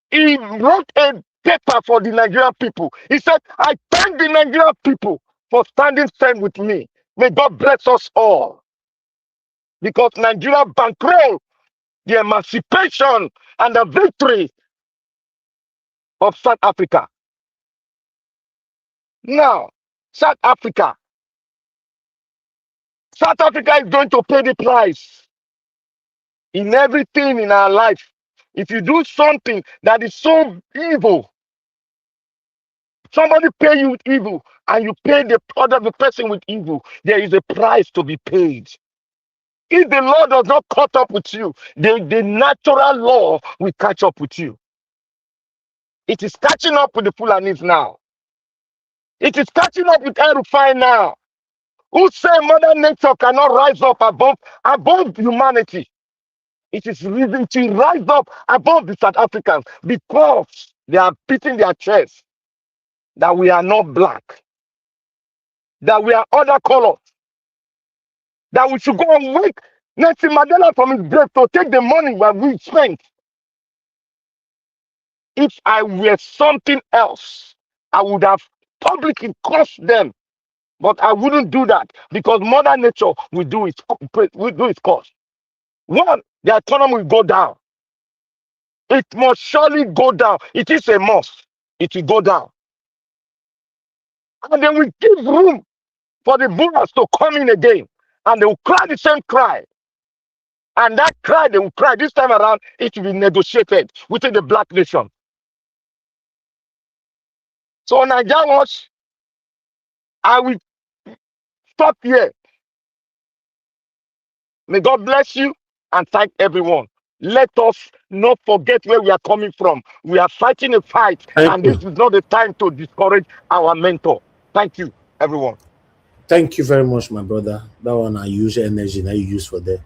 He wrote a paper for the Nigerian people. He said, I thank the Nigerian people for standing firm with me. May God bless us all. Because Nigeria bankrolled the emancipation and the victory of South Africa. Now, South Africa is going to pay the price in everything in our life. If you do something that is so evil, somebody pay you with evil, and you pay the person with evil, there is a price to be paid. If the law does not catch up with you, the natural law will catch up with you. It is catching up with the Fulanis now. It is catching up with El1ve now. Who say Mother Nature cannot rise up above humanity? It is reason to rise up above the South Africans because they are beating their chests that we are not black, that we are other colors, that we should go and wake Nelson Mandela from his grave to take the money that we spent. If I were something else, I would have publicly cursed them. But I wouldn't do that because Mother Nature will do its course. One, the economy will go down. It must surely go down. It is a must. It will go down. And then we give room for the boomers to come in again. And they will cry the same cry. And that cry they will cry this time around, it will be negotiated within the black nation. So Nigerians, I will stop here. May God bless you and thank everyone. Let us not forget where we are coming from. We are fighting a fight, and this is not the time to discourage our mentor. Thank you, everyone. Thank you very much, my brother. That one I use energy that you use for there.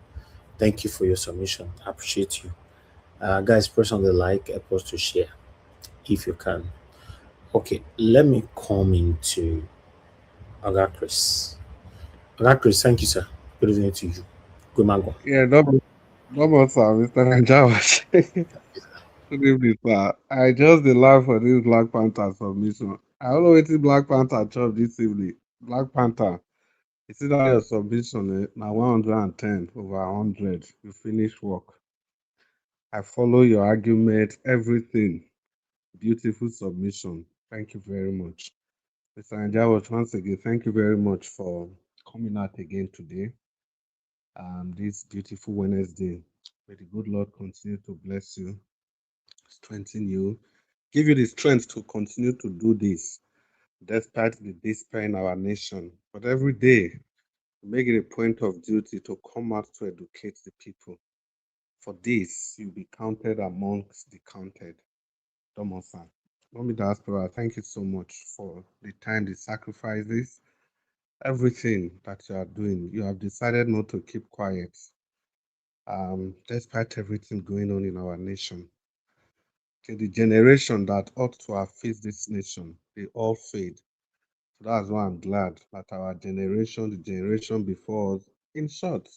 Thank you for your submission. I appreciate you. Guys, press on the like, help us to share if you can. Okay, let me come into Oga Chris. Oga Chris, thank you, sir. Good evening to you. Good mango. Yeah, double, sir, Mr. Najawash. Good evening, sir. I just the laugh for this Black Panther submission. I don't know what the Black Panther job this evening. Black Panther. You see that your submission now 110 over 100. You finish work. I follow your argument, everything. Beautiful submission. Thank you very much. Mr. Najawash, once again, thank you very much for coming out again today. This beautiful Wednesday. May the good Lord continue to bless you, strengthen you, give you the strength to continue to do this despite the despair in our nation. But every day, make it a point of duty to come out to educate the people. For this, you'll be counted amongst the counted. Domosan. Mommy Diaspora, thank you so much for the time, the sacrifices, everything that you are doing. You have decided not to keep quiet, despite everything going on in our nation. Okay, the generation that ought to have faced this nation, they all fade. So that's why I'm glad that our generation, the generation before us, in short,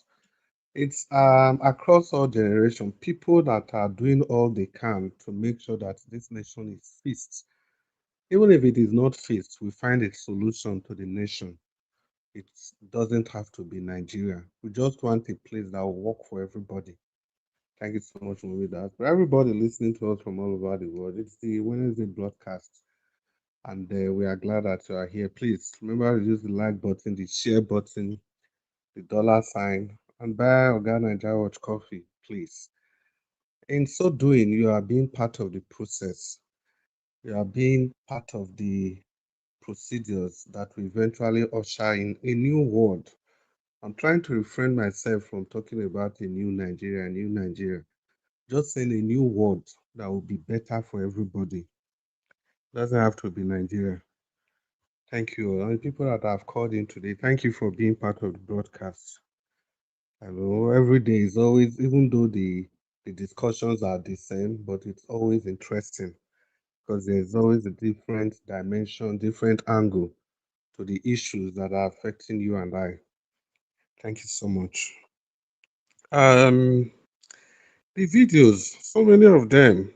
it's across all generation, people that are doing all they can to make sure that this nation is fixed. Even if it is not fixed, we find a solution to the nation. It doesn't have to be Nigeria. We just want a place that will work for everybody. Thank you so much, Movie that. For everybody listening to us from all over the world, it's the Wednesday broadcast, and we are glad that you are here. Please remember to use the like button, the share button, the dollar sign, and buy Organ Nigeria Watch coffee, please. In so doing, you are being part of the process. You are being part of the procedures that will eventually usher in a new world. I'm trying to refrain myself from talking about a new Nigeria. Just saying a new world that will be better for everybody. Doesn't have to be Nigeria. Thank you. And people that have called in today, thank you for being part of the broadcast. I know every day is always, even though the discussions are the same, but it's always interesting because there's always a different dimension, different angle to the issues that are affecting you and I. Thank you so much. The videos, so many of them,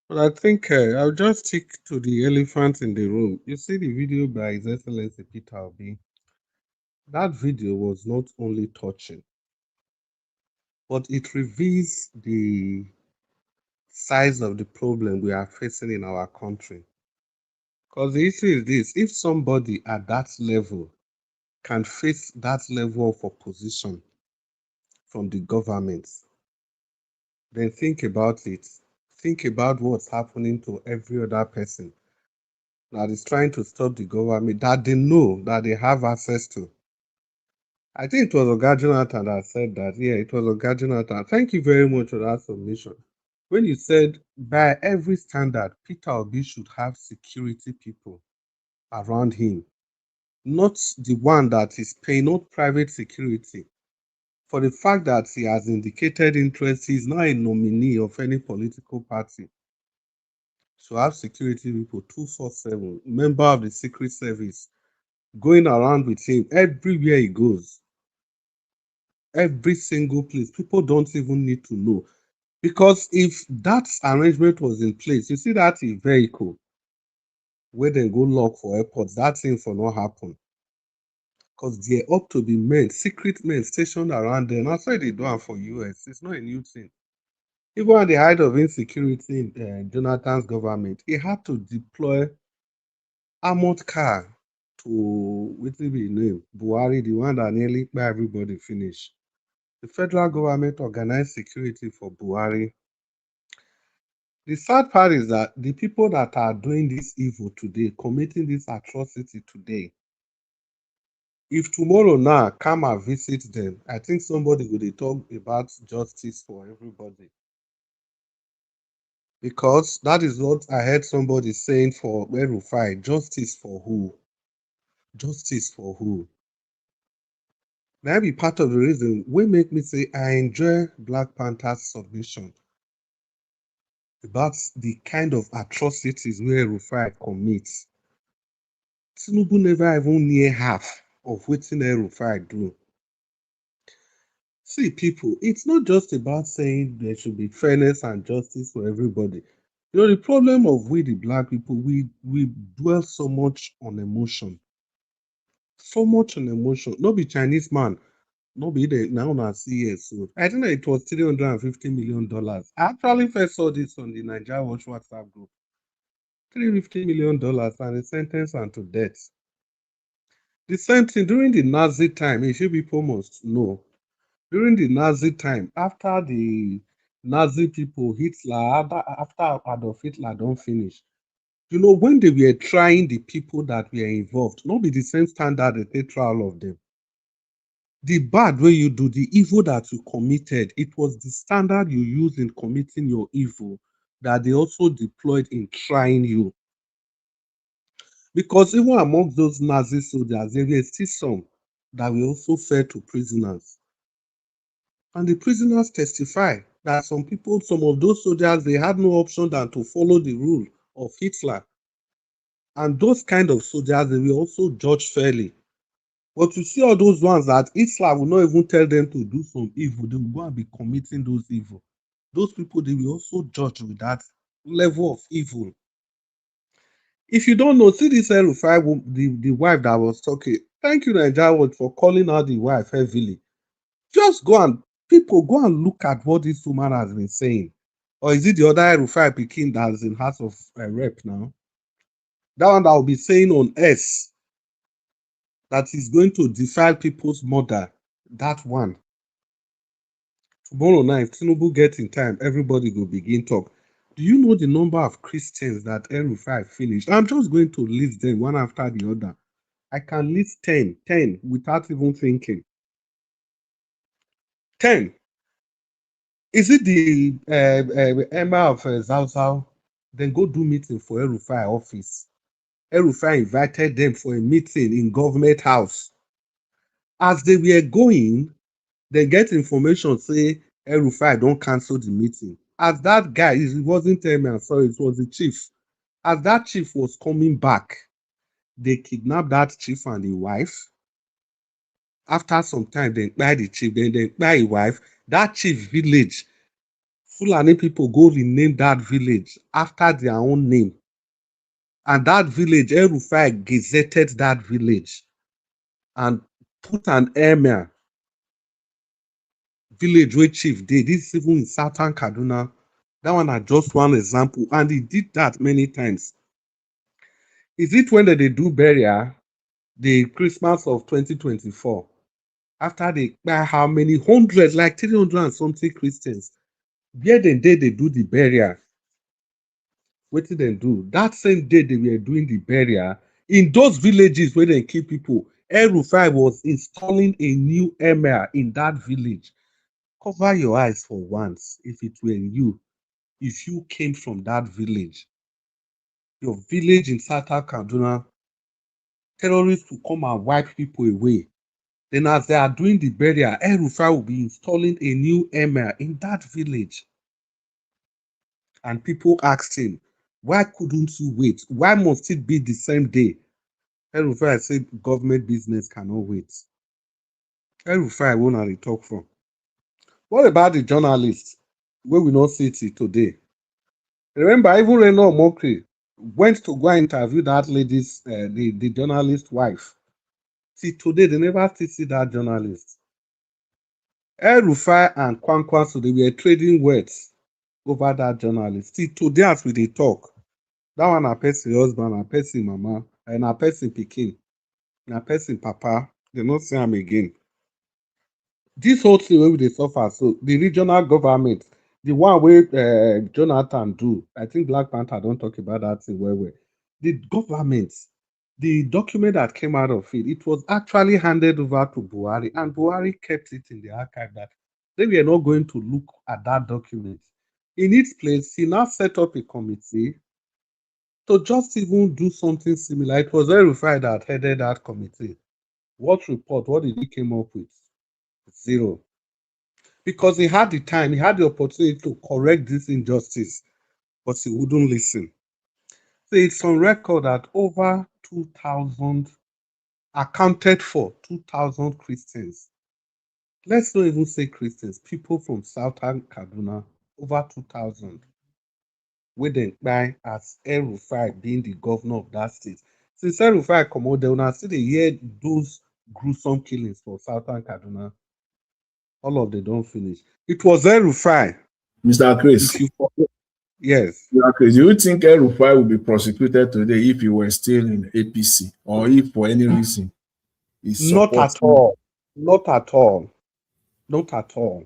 but I think I'll just stick to the elephant in the room. You see the video by His Excellency Peter Obi. That video was not only touching, but it reveals the size of the problem we are facing in our country. Because the issue is this: if somebody at that level can face that level of opposition from the government, then think about it. Think about what's happening to every other person that is trying to stop the government that they know that they have access to. I think it was Oga Jonathan that said that. Yeah, it was Oga Jonathan. Thank you very much for that submission. When you said by every standard, Peter Obi should have security people around him, not the one that is paying, not private security. For the fact that he has indicated interest, he is not a nominee of any political party. So have security people 247, member of the Secret Service, going around with him everywhere he goes. Every single place. People don't even need to know. Because if that arrangement was in place, you see that vehicle where they go lock for airports, that thing for not happen. Because there ought to be men, secret men stationed around there. That's why they do it for US. It's not a new thing. Even at the height of insecurity in Jonathan's government, he had to deploy armored car to, what will be name, Buhari, the one that nearly by everybody finish. The federal government organized security for Buhari. The sad part is that the people that are doing this evil today, committing this atrocity today, if tomorrow now come and visit them, I think somebody will talk about justice for everybody. Because that is what I heard somebody saying for El-Rufai, justice for who? Justice for who? That be part of the reason we make me say I enjoy Black Panther's submission about the kind of atrocities where El-Rufai commits. Tinubu never even near half of what El-Rufai do. See, people, it's not just about saying there should be fairness and justice for everybody. The problem of we the Black people, we dwell so much on emotion. So much on emotion. Not be Chinese man, not be the now na CS. So I think that it was $350 million. I actually first saw this on the Nigeria Watch WhatsApp group. $350 million and a sentence and to death. The same thing during the Nazi time, if you people must know During the Nazi time, after the Nazi people, Hitler, after Adolf Hitler don't finish, when they were trying the people that were involved, not be the same standard that they try all of them. The bad way you do, the evil that you committed, it was the standard you used in committing your evil that they also deployed in trying you. Because even among those Nazi soldiers, there were still some that were also fed to prisoners. And the prisoners testify that some of those soldiers, they had no option than to follow the rule of Hitler. And those kind of soldiers, they were also judged fairly. But you see all those ones that Hitler will not even tell them to do some evil, they will go and be committing those evil. Those people, they will also judge with that level of evil. If you don't know, see this Al1ve, the wife that was talking. Thank you, Nigeria, for calling out the wife heavily. Just people go and look at what this woman has been saying. Or is it the other Al1ve Peking that's in House of Rep now? That one that will be saying on S that is going to defile people's mother. That one. Tomorrow night, Tinubu get in time, everybody will begin talk. Do you know the number of Christians that Al1ve finished? I'm just going to list them one after the other. I can list 10 without even thinking. 10. Is it the Emma of Zauzau? Then go do meeting for Al1ve office. Al1ve invited them for a meeting in government house. As they were going, they get information say Al1ve don't cancel the meeting. As that guy, it wasn't Emma, sorry, it was the chief. As that chief was coming back, they kidnapped that chief and the wife. After some time, they buy the chief, then they buy his wife. That chief village, Fulani people go rename that village after their own name. And that village, Al1ve gazetted that village and put an emir village where chief did. This is even in southern Kaduna. That one is just one example. And he did that many times. Is it when they do burial, the Christmas of 2024? After they buy how many hundreds, like 300 and something Christians, where they do the burial. What did they do? That same day they were doing the burial, in those villages where they kill people, Al1ve was installing a new emir in that village. Cover your eyes for once. If it were you, if you came from that village, your village in Southern Kaduna, terrorists will come and wipe people away. Then as they are doing the burial, Al1ve will be installing a new emir in that village. And people asked him, why couldn't you wait? Why must it be the same day? Al1ve said government business cannot wait. Al1ve won't really talk from. What about the journalists? Where we not see it today. Remember, even Reno Mokri went to go and interview that lady's, the journalist's wife. See, today they never see that journalist. Al1ve and Kwankwaso, they were trading words over that journalist. See, today as we talk, that one a person husband, a person mama, and a person pikin, and a person papa, they not see him again. This whole thing where they suffer, so the regional government, the one where Jonathan do, I think Black Panther don't talk about that thing well. The government, the document that came out of it, it was actually handed over to Buhari, and Buhari kept it in the archive that they were not going to look at that document. In its place, he now set up a committee to just even do something similar. It was Al1ve that headed that committee. What report? What did he come up with? Zero. Because he had the time, he had the opportunity to correct this injustice, but he wouldn't listen. So it's on record that over 2,000 accounted for 2,000 Christians. Let's not even say Christians, people from southern Kaduna, over 2,000. Where they buy as Al1ve being the governor of that state. Since Al1ve come out, they will still hear those gruesome killings for southern Kaduna. All of them don't finish. It was Al1ve. Mr. Chris. If you forget, yes. Mr. Chris, do you think El-Rufai will be prosecuted today if he were still in APC, or if for any reason he Not at all. Not at all. Not at all.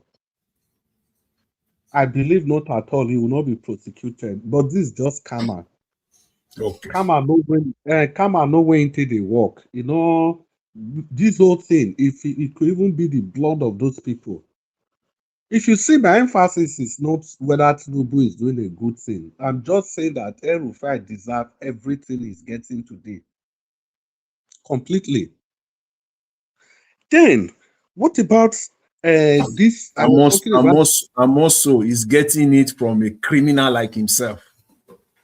I believe not at all. He will not be prosecuted. But this is just karma. Okay. Karma no way into the work. You know, this whole thing, if it could even be the blood of those people. If you see, my emphasis is not whether Tinubu is doing a good thing. I'm just saying that El-Rufai deserves everything he's getting today. Completely. Then, what about this? I was talking about. Also is getting it from a criminal like himself.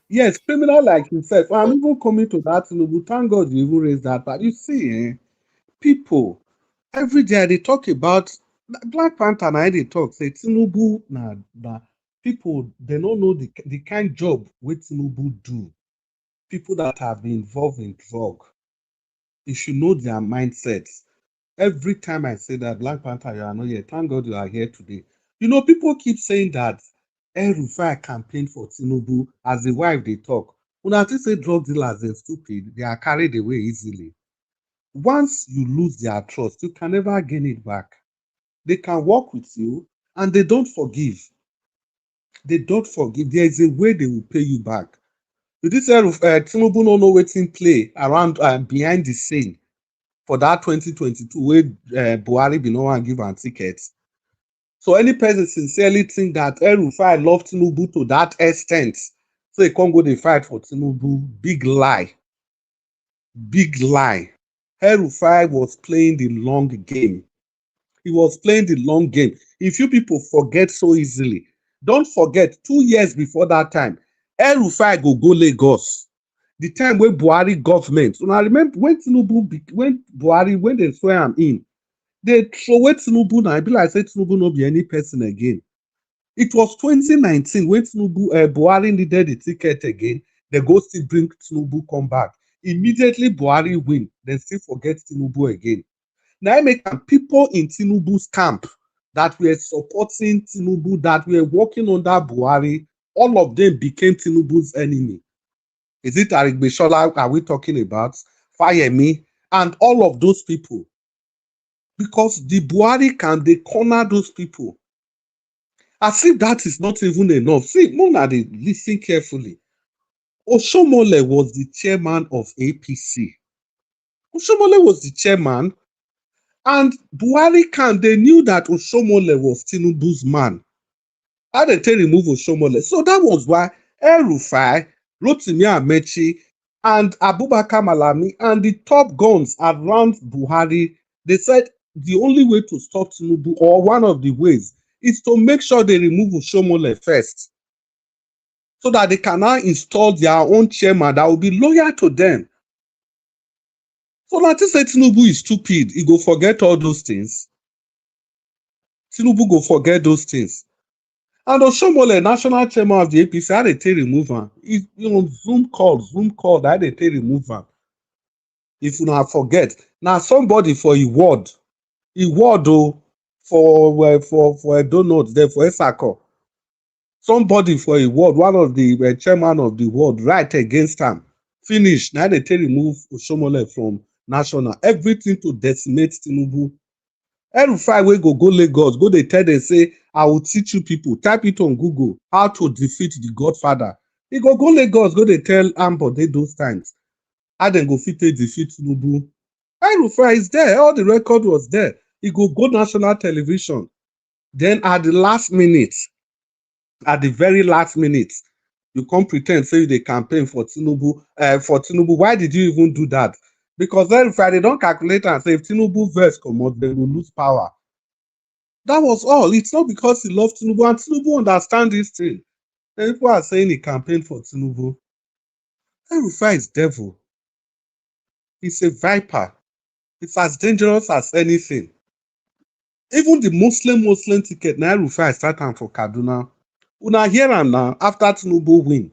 Yes, criminal like himself. I'm even coming to that. Tinubu, thank God you even raised that. But you see, people every day they talk about Black Panther. Now they talk say Tinubu. Nah, people they don't know the kind job what Tinubu do. People that have been involved in drug, you should know their mindsets. Every time I say that, Black Panther, you are not here. Thank God you are here today. You know, people keep saying that El-Rufai campaigned for Tinubu as the wife they talk. When I say drug dealers are stupid, they are carried away easily. Once you lose their trust, you can never gain it back. They can work with you and they don't forgive. They don't forgive. There is a way they will pay you back. This Tinubu no know wetin play around behind the scene for that 2022 where Buhari bin no wan give am tickets. So any person sincerely think that El-Rufai love Tinubu to that extent, so he can't go dey fight for Tinubu, big lie. Big lie. El-Rufai was playing the long game. He was playing the long game. If you people forget so easily, don't forget 2 years before that time, El-Rufai go Lagos. The time when Buhari government, and I remember when Buhari, when they swear him in, they throw away Tinubu now. I be like say Tinubu no be any person again. It was 2019 when Buhari needed the ticket again. They go still bring Tinubu come back. Immediately Buhari win, they still forget Tinubu again. Now I make people in Tinubu's camp that were supporting Tinubu, that were working under Buhari, all of them became Tinubu's enemy. Is it Arigbeshola are we talking about? Fayemi and all of those people. Because the Buhari camp, they corner those people. As if that is not even enough. See, Mona, they listen carefully. Oshomole was the chairman of APC. Oshomole was the chairman. And Buhari camp, they knew that Oshomole was Tinubu's man. How they tell remove Oshomole? So that was why El-Rufai, Rotimi Amechi, and Abubakar Malami, and the top guns around Buhari, they said the only way to stop Tinubu, or one of the ways, is to make sure they remove Oshomole first. So that they can now install their own chairman that will be loyal to them. So now to say Tinubu is stupid, he go forget all those things. Tinubu go forget those things. And Oshomole, national chairman of the APC, how they take remove am? Zoom call, how they take remove am? If you not forget, now somebody for a word for a donut there for Esako. Somebody for a word, one of the chairman of the ward, right against him. Finish. Now they take remove Oshomole from national. Everything to decimate Tinubu. El-Rufai will go Lagos, go they tell them say, I will teach you people, type it on Google, how to defeat the Godfather. He go Lagos, go they tell Ambode those times. How then go fit defeat Tinubu. El-Rufai is there, all the record was there. He go national television. Then at the very last minute, you can't pretend say they campaign for Tinubu. Why did you even do that? Because then they don't calculate and say if Tinubu verse come out, they will lose power. That was all. It's not because he loved Tinubu, and Tinubu understand this thing. Then people are saying he campaigned for Tinubu. El-Rufai is devil. He's a viper. It's as dangerous as anything. Even the Muslim ticket, now El-Rufai start am for Kaduna. Una hear am now after Tinubu win.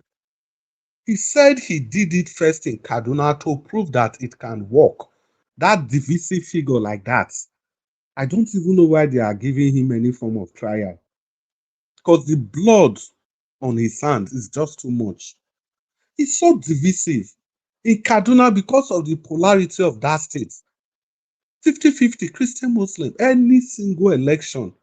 He said he did it first in Kaduna to prove that it can work. That divisive figure like that. I don't even know why they are giving him any form of trial. Because the blood on his hands is just too much. It's so divisive. In Kaduna, because of the polarity of that state, 50-50 Christian Muslim, any single election,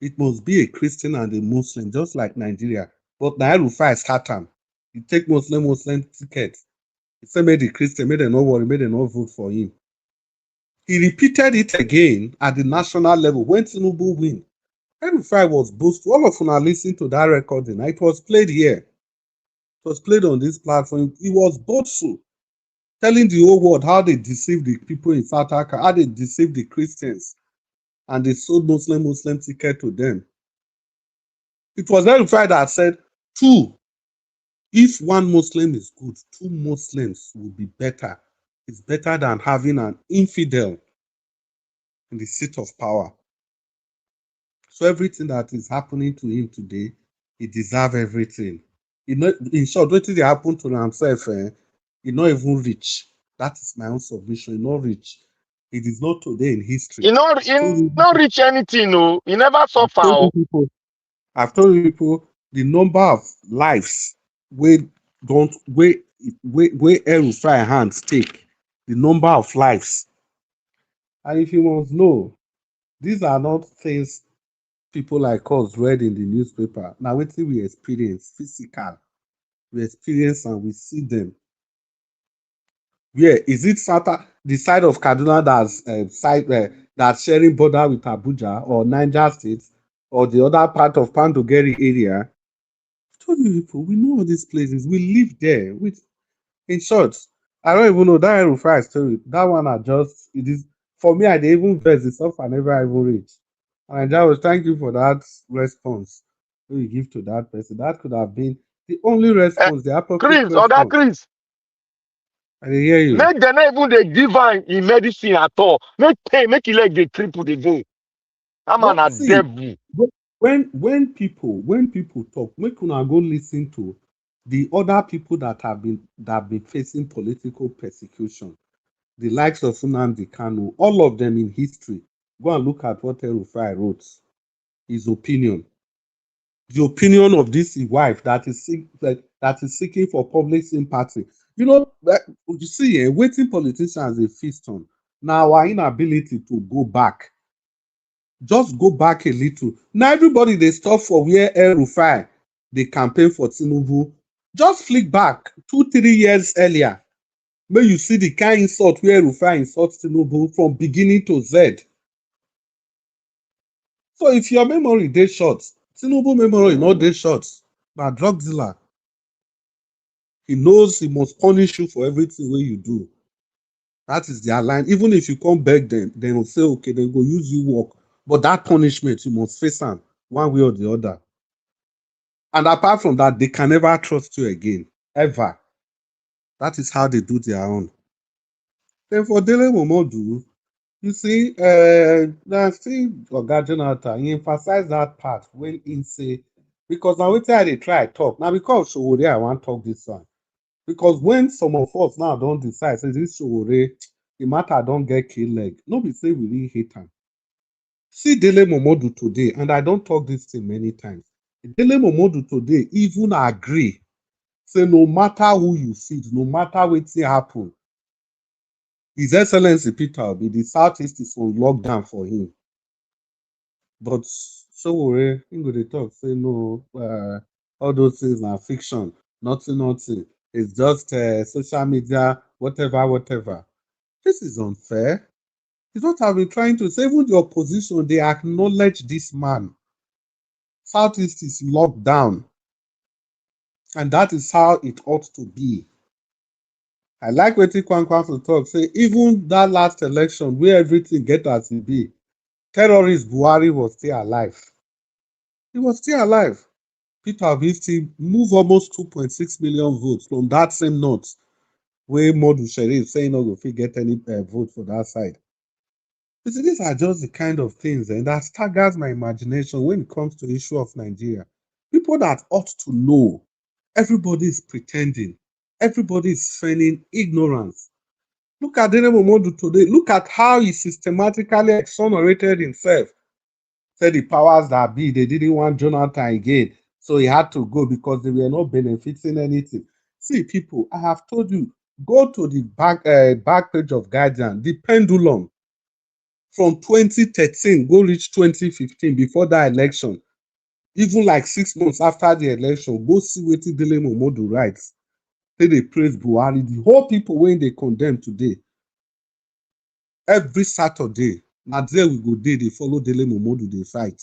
It must be a Christian and a Muslim, just like Nigeria. But Al1ve Satan. He take Muslim ticket. He said, made the Christian, made them not worry, made them not vote for him. He repeated it again at the national level when Tinubu win. Al1ve was boastful. All of you are listening to that recording. It was played here. It was played on this platform. He was boastful, telling the whole world how they deceived the people in South Africa, how they deceived the Christians, and they sold Muslim ticket to them. It was Al1ve that said, if one Muslim is good, two Muslims will be better. It's better than having an infidel in the seat of power. So everything that is happening to him today, he deserves everything. In short, what did happen to himself? He not even rich. That is my own submission. He not rich. It is not today in history. He not reach anything, no. He never suffer. I've told you people the number of lives where Al1ve hands take, the number of lives. And if you must know, these are not things people like us read in the newspaper. Now, what we experience, physical, we experience and we see them. Where is it the side of Kaduna that's sharing border with Abuja or Niger State or the other part of Pandogeri area? I told you people, we know all these places. We live there. In short, I don't even know that Al1ve story. That one it is for me. I didn't even verse the stuff I never even reach. And I was thank you for that response you give to that person. That could have been the only response, the appropriate Chris, or that response. Chris. I didn't hear you. Make them not even they give am in medicine at all. Make pain, make it like they cripple the go. That man a See, devil. when people talk, make una go listen to the other people that have been facing political persecution, the likes of Nnamdi Kanu, all of them in history. Go and look at what Al1ve wrote, his opinion. The opinion of this wife that is seeking for public sympathy. You know, you see, waiting politicians a feast on. Now our inability to go back. Just go back a little. Now everybody they stop for where Al1ve they campaign for Tinubu. Just flick back 2-3 years earlier. May you see the kind insult where Al1ve insults Tinubu from beginning to Z. So if your memory dey short, Tinubu memory not dey short. Na drug dealer. He knows he must punish you for everything wey you do. That is their line. Even if you come beg them, they will say, okay, they go use you work. But that punishment, you must face am one way or the other. And apart from that, they can never trust you again. Ever. That is how they do their own. Then for Dele Momodu, you see, now see Oga Jonathan, he emphasize that part when he say, because now wetin I dey try talk. Now because Sowore, I want talk this one. Because when some of us now don't decide, say this Sowore, the matter don't get kill leg. No be say we really hate am. See Dele Momodu today, and I don't talk this thing many times. Dele Momodu today even agree, say no matter who you feed, no matter wetin happen, His Excellency Peter Obi, the Southeast is on lockdown for him. But Sowore, him go dey talk, say no, all those things are fiction, nothing. It's just social media, whatever. This is unfair. It's what I've been trying to say. Even the opposition, they acknowledge this man. Southeast is locked down. And that is how it ought to be. I like wetin Kwankwan to talk. Say, even that last election where everything get as it be, terrorist Buhari was still alive. He was still alive. Peter Obi still move almost 2.6 million votes from that same north where Modu Sharif saying no go fit get any vote for that side. You see, these are just the kind of things that staggers my imagination when it comes to the issue of Nigeria. People that ought to know, everybody is pretending. Everybody is feigning ignorance. Look at Dele Momodu today. Look at how he systematically exonerated himself. Said the powers that be, they didn't want Jonathan again. So he had to go because they were not benefiting anything. See, people, I have told you, go to the back page of Guardian, the pendulum. from 2013 go reach 2015 before that election, even like 6 months after the election, go see wetin Dele Momodu write. Say they praise Buhari. The whole people when they condemn today, every Saturday, na there we go dey, they follow Dele Momodu, they fight.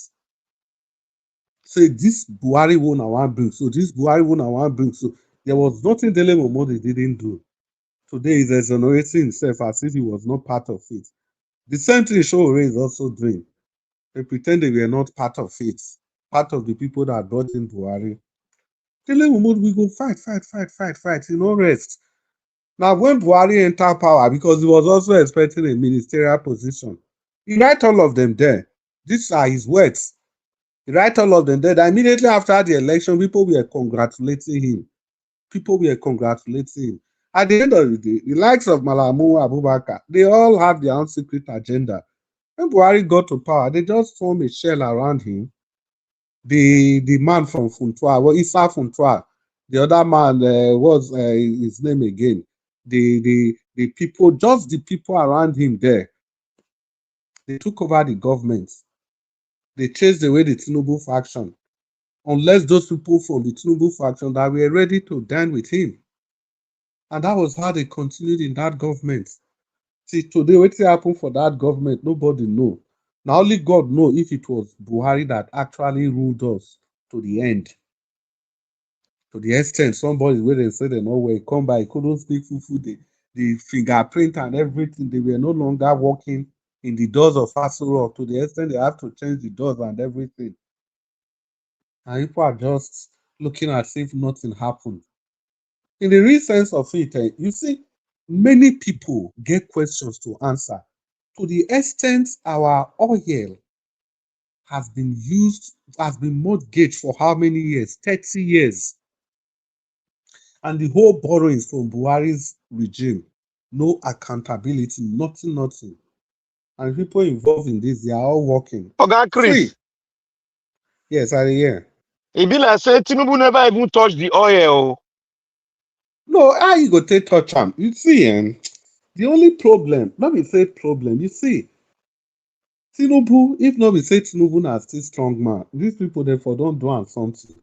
Say this Buhari one I want bring, so this Buhari one I want bring. So there was nothing Dele Momodu didn't do. Today he's exonerating himself as if he was not part of it. The same thing Showore is also doing. They pretend they were not part of it, part of the people that brought in Buhari. Dele Momodu, we go fight, no rest. Now, when Buhari entered power, because he was also expecting a ministerial position, he write all of them there. These are his words. He write all of them there. That immediately after the election, people were congratulating him. At the end of the day, the likes of Malamu Abubakar, they all have their own secret agenda. When Buhari got to power, they just formed a shell around him. The man from Funtua, well, Issa Funtua, the other man, what's his name again? The people, just the people around him there, they took over the government. They chased away the Tinubu faction. Unless those people from the Tinubu faction that were ready to dine with him. And that was how they continued in that government. See, today, what happened for that government, nobody know. Now only God know if it was Buhari that actually ruled us to the end. To the extent somebody where they say they know where he come by, he couldn't speak Fufu, the fingerprint and everything, they were no longer walking in the doors of Aso Rock, to the extent they have to change the doors and everything. And people are just looking as if nothing happened. In the real sense of it, you see, many people get questions to answer. To the extent our oil has been mortgaged for how many years? 30 years. And the whole borrowings from Buhari's regime, no accountability, nothing. And people involved in this, they are all working. Oga Chris. Free. Yes, I hear. E be like say Tinubu never even touched the oil. No, how you go take touch am? You see, the only problem, not be say problem, you see, Tinubu, if not be say Tinubu na still strong man, these people therefore don't do am something.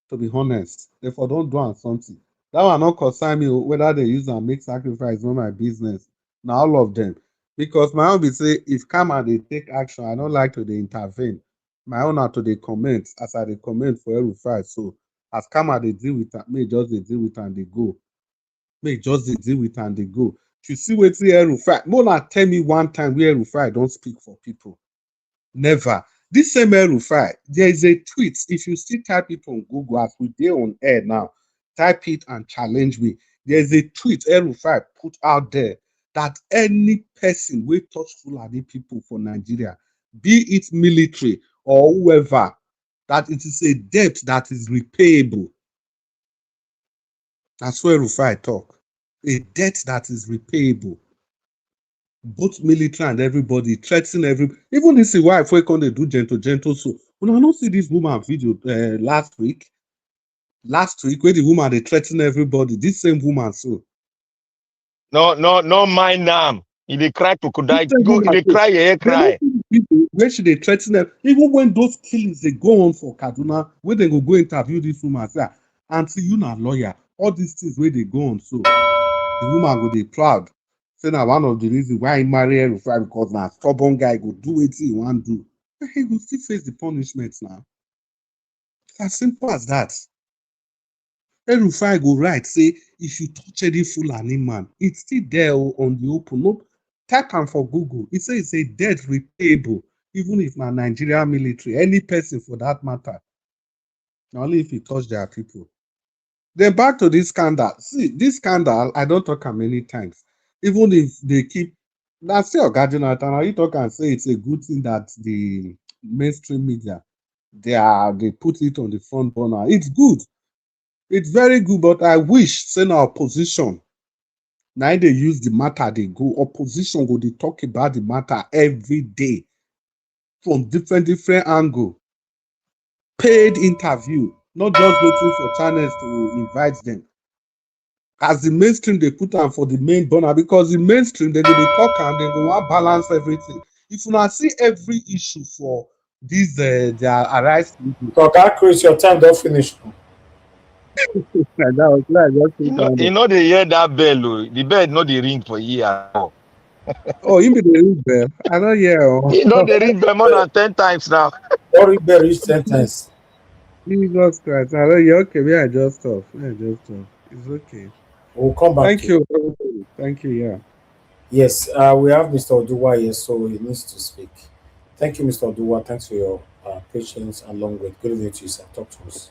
To be honest, therefore don't do am something. That one not concern me whether they use and make sacrifice, not my business. Now all of them. Because my own be say, if come and they take action, I don't like to they intervene. My own are to they comment, as I they comment for El1ve. So as come and they deal with it, may just they deal with it and they go. May just they deal with it and they go. You see what El1ve, more than tell me one time where El1ve don't speak for people. Never. This same El1ve, there is a tweet. If you still type it on Google, as we do on air now, type it and challenge me. There's a tweet El1ve put out there that any person will touch Fulani people for Nigeria, be it military or whoever, that it is a debt that is repayable. That's what El1ve talk. A debt that is repayable. Both military and everybody threatening even this wife wey come dey do gentle so una no see this woman video last week where the woman dey threaten everybody, this same woman so No mind am. He dey cry crocodile, go dey cry, cry. Where she dey threaten them, even when those killings dey go on for Kaduna, where they go interview this woman, say, aunty, you na lawyer, all these things where they go on, so the woman go dey proud. Say na one of the reasons why he marry El1ve, because na stubborn guy go do wetin he wan do. He go still face the punishment now. It's as simple as that. El1ve go write say if you touch any Fulani man, it's still there on the open. No, type am for Google. It says it's a debt repayable, even if na Nigerian military, any person for that matter. Na only if you touch their people. Then back to this scandal. See, this scandal, I don't talk am many times. Even if they keep, that's still Oga Jonathan, you talk and say it's a good thing that the mainstream media, they put it on the front burner. It's good. It's very good, but I wish, say na opposition, now they use the matter, they go, opposition go, they talk about the matter every day from different angle. Paid interview, not just waiting for channels to invite them. As the mainstream, they put on for the main burner, because the mainstream, they go talk and they go want balance everything. If you not see every issue for this their arise issue. Oga Chris, your time don't finish. Like that was like just sit down there. You know they hear that bell, oh. The bell not the ring for year at all. Oh, you be the ring bell. I don't hear. You know they ring bell more than 10 times now. Don't read the rich sentence. Jesus Christ. I don't hear. Okay, we I just off. Yeah, just off. It's okay. We'll come back Thank to you, everybody. Thank you. Yeah. Yes, we have Mr. Oduwa here, so he needs to speak. Thank you, Mr. Oduwa. Thanks for your patience and long wait. Good evening to you, sir. Talk to us.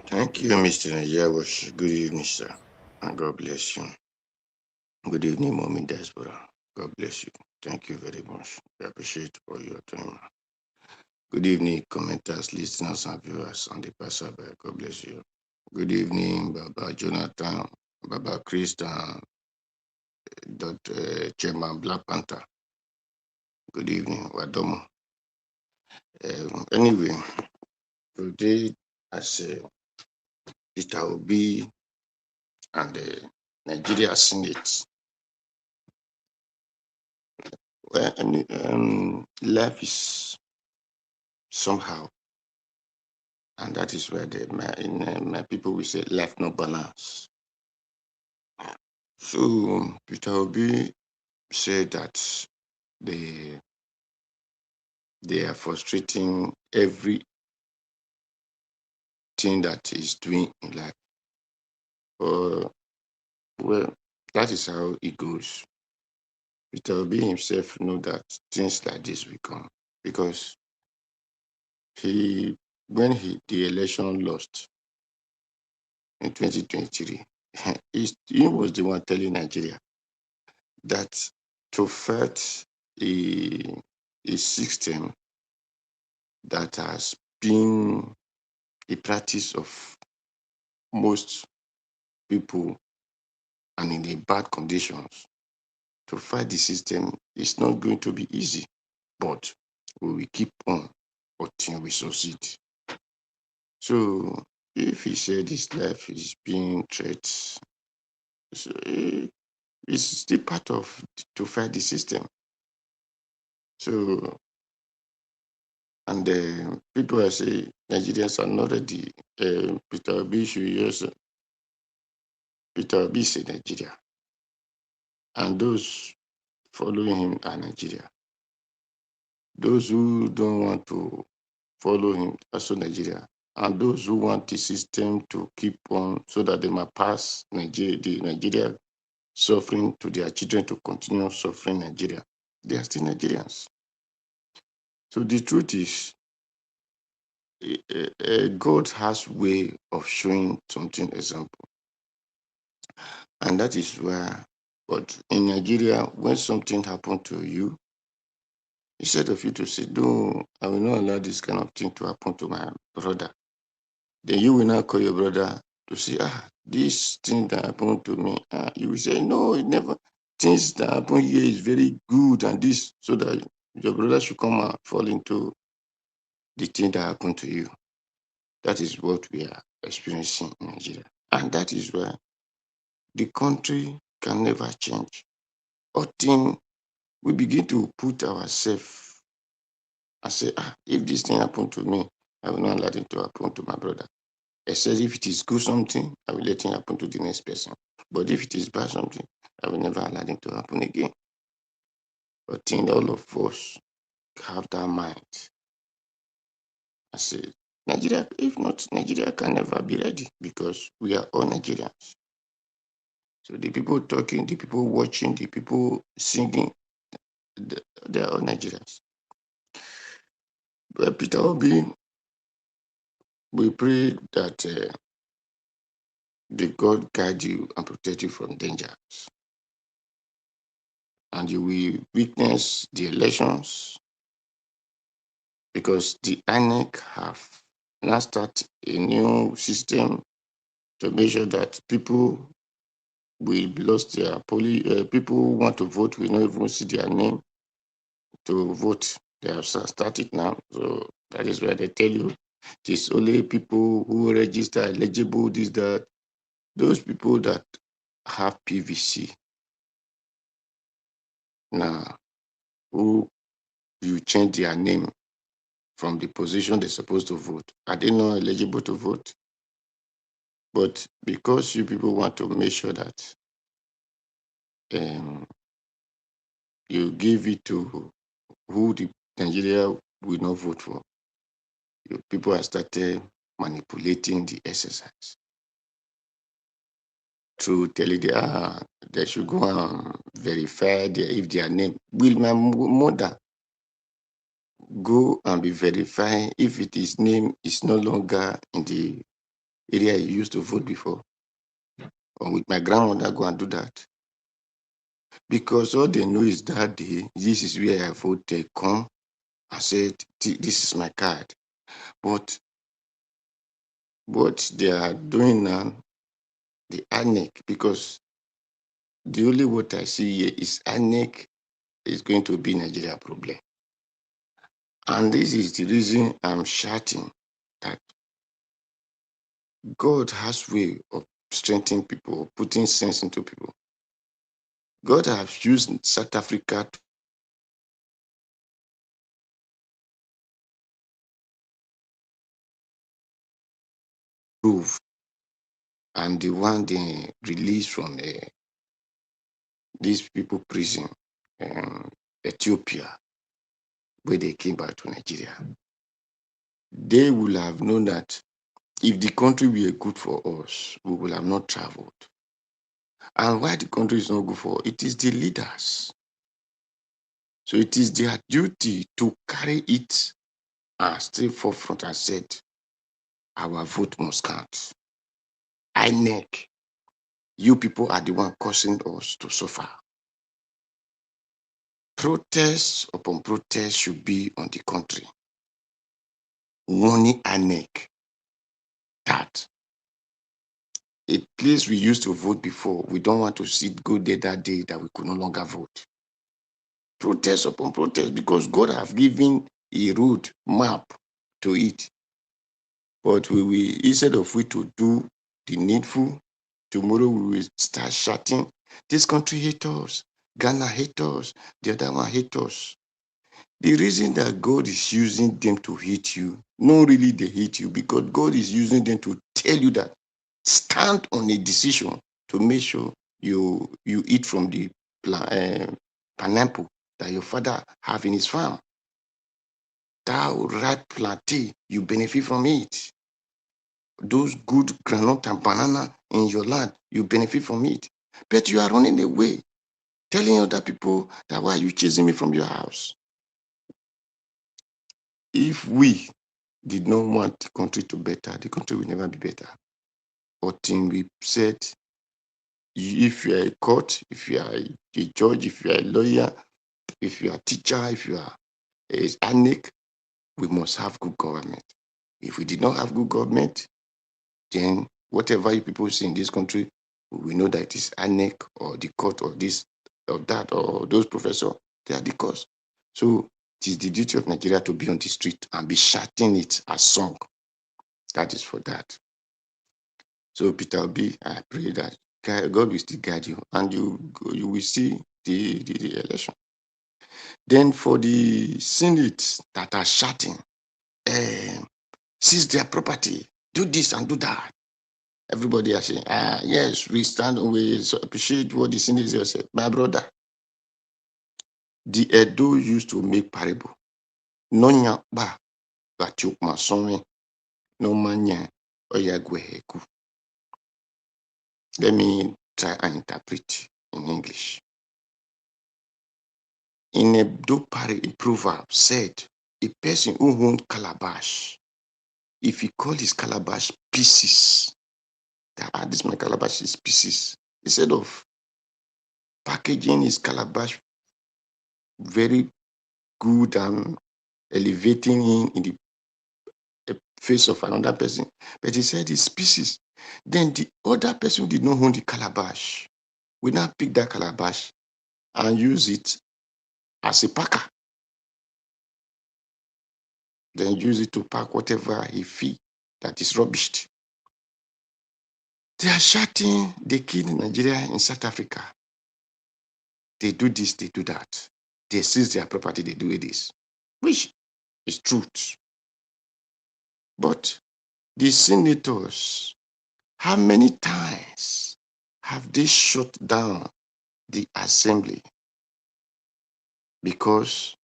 Thank you, Mr. Najawash. Good evening, sir. And God bless you. Good evening, Mommy Diaspora. God bless you. Thank you very much. I appreciate all your time. Good evening, commenters, listeners, and viewers on the passerby. God bless you. Good evening, Baba Jonathan, Baba Christian, Dr. Chairman Black Panther. Good evening, Wadomo. Anyway, today, as Peter Obi and the Nigeria Senate, well, life is somehow, and that is where my people will say life no balance. So Peter Obi said that they are frustrating everything that is doing in life. Well, that is how it goes. Peter Obi himself know that things like this will come because when the election lost in 2023, he was the one telling Nigeria that to fight a system that has been a practice of most people and in a bad conditions, to fight the system is not going to be easy, but we will keep on until we succeed. So if he said his life is being threatened, so it's still part of to fight the system. So, and people are saying Nigerians are not ready. Peter Obi should use Peter Obi is Nigeria, and those following him are Nigeria. Those who don't want to follow him are also Nigeria, and those who want the system to keep on so that they might pass Nigeria suffering to their children to continue suffering Nigeria, they are still Nigerians. So the truth is, God has way of showing something example, and that is where. But in Nigeria, when something happened to you, instead of you to say, "No, I will not allow this kind of thing to happen to my brother," then you will not call your brother to say, this thing that happened to me. You will say, "No, it never. Things that happen here is very good," and this, so that your brother should come and fall into the thing that happened to you. That is what we are experiencing in Nigeria. And that is where the country can never change. Until we begin to put ourselves and say, if this thing happened to me, I will not allow it to happen to my brother. Except if it is good something, I will let it happen to the next person. But if it is bad something, I will never allow it to happen again. But I think all of us have that mind. I say, Nigeria, if not, Nigeria can never be ready because we are all Nigerians. So the people talking, the people watching, the people singing, they are all Nigerians. But Peter Obi, we pray that the God guide you and protect you from dangers. And you will witness the elections because the INEC have now started a new system to make sure that people will lost their people who want to vote will not even see their name to vote. They have started now. So that is where they tell you it is only people who register eligible, this, that, those people that have PVC now, who you change their name from the position they're supposed to vote. Are they not eligible to vote? But because you people want to make sure that you give it to who the Nigeria will not vote for, you people have started manipulating the exercise to tell you they should go and verify if their name. Will my mother go and be verified if his name is no longer in the area he used to vote before? Or with my grandmother go and do that? Because all they know is that day, this is where I voted, come and said, this is my card. But what they are doing now, the ANEC, because the only what I see here is ANEC is going to be Nigeria problem. And this is the reason I'm shouting that God has way of strengthening people, putting sense into people. God has used South Africa to prove, and the one they released from these people prison, Ethiopia, where they came back to Nigeria. They will have known that if the country were good for us, we will have not traveled. And why the country is not good for us, it is the leaders. So it is their duty to carry it and stay forefront and said, our vote must count. INEC, you people are the one causing us to suffer. Protests upon protests should be on the country. Warning INEC that a place we used to vote before, we don't want to see go there that day that we could no longer vote. Protest upon protest, because God have given a road map to it. But we will, instead of we to do the needful, tomorrow we will start shouting, this country hates us, Ghana hates us, the other one hates us. The reason that God is using them to hate you, not really they hate you, because God is using them to tell you that stand on a decision to make sure you eat from the pineapple that your father have in his farm. That ripe plantain, you benefit from it. Those good granite and banana in your land, you benefit from it. But you are running away, telling other people that why are you chasing me from your house? If we did not want the country to better, the country will never be better. But we said, if you are a court, if you are a judge, if you are a lawyer, if you are a teacher, if you are a ANEC, we must have good government. If we did not have good government, then whatever you people see in this country, we know that it is ANEC or the court or this or that or those professors, they are the cause. So it is the duty of Nigeria to be on the street and be shouting it as song. That is for that. So Peter B, I pray that God will still guide you and you will see the election. Then for the Senate that are shouting, seize their property, do this and do that. Everybody are saying, yes, we stand, we appreciate what the Senate said. My brother, the Edo used to make parable. No nyakba, bachuk masome, no manya, oyagweheku. Let me try and interpret in English. In a proverb said, a person who owns calabash, if he call his calabash pieces, that this my calabash is pieces, instead of packaging his calabash very good and elevating him in the face of another person, but he said it's pieces. Then the other person who did not own the calabash will now pick that calabash and use it as a packer. Then use it to pack whatever he feel that is rubbish. They are shouting, they kill Nigeria in South Africa. They do this, they do that. They seize their property, they do this. which is truth. But the senators, how many times have they shut down the assembly because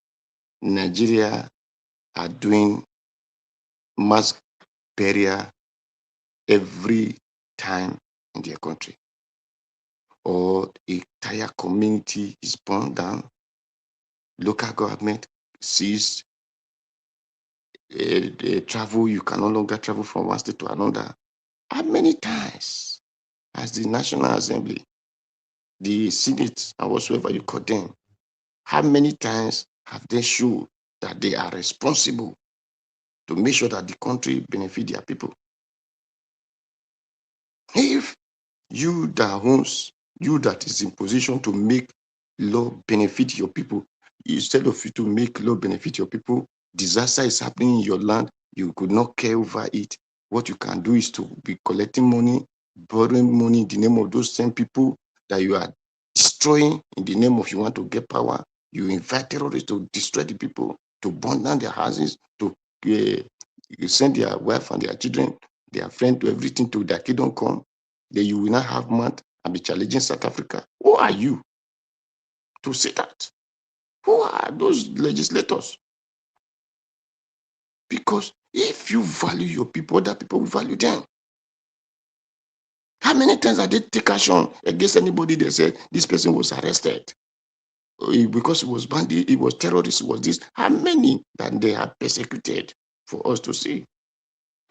Nigeria are doing mass burial every time in their country, or a entire community is burned down, local government sees travel, you can no longer travel from one state to another. How many times has the National Assembly, the Senate, and whatsoever you call them, how many times have they shown that they are responsible to make sure that the country benefit their people? If you that owns, you that is in position to make law benefit your people, instead of you to make law benefit your people, disaster is happening in your land, you could not care over it. What you can do is to be collecting money, borrowing money in the name of those same people that you are destroying in the name of you want to get power. You invite terrorists to destroy the people, to burn down their houses, to send their wife and their children, their friend, to everything to their kingdom come. Then you will not have month and be challenging South Africa. Who are you to say that? Who are those legislators? Because if you value your people, other people will value them. How many times have they taken action against anybody that said this person was arrested because it was bandit, it was terrorist, it was this? How many that they have persecuted for us to see?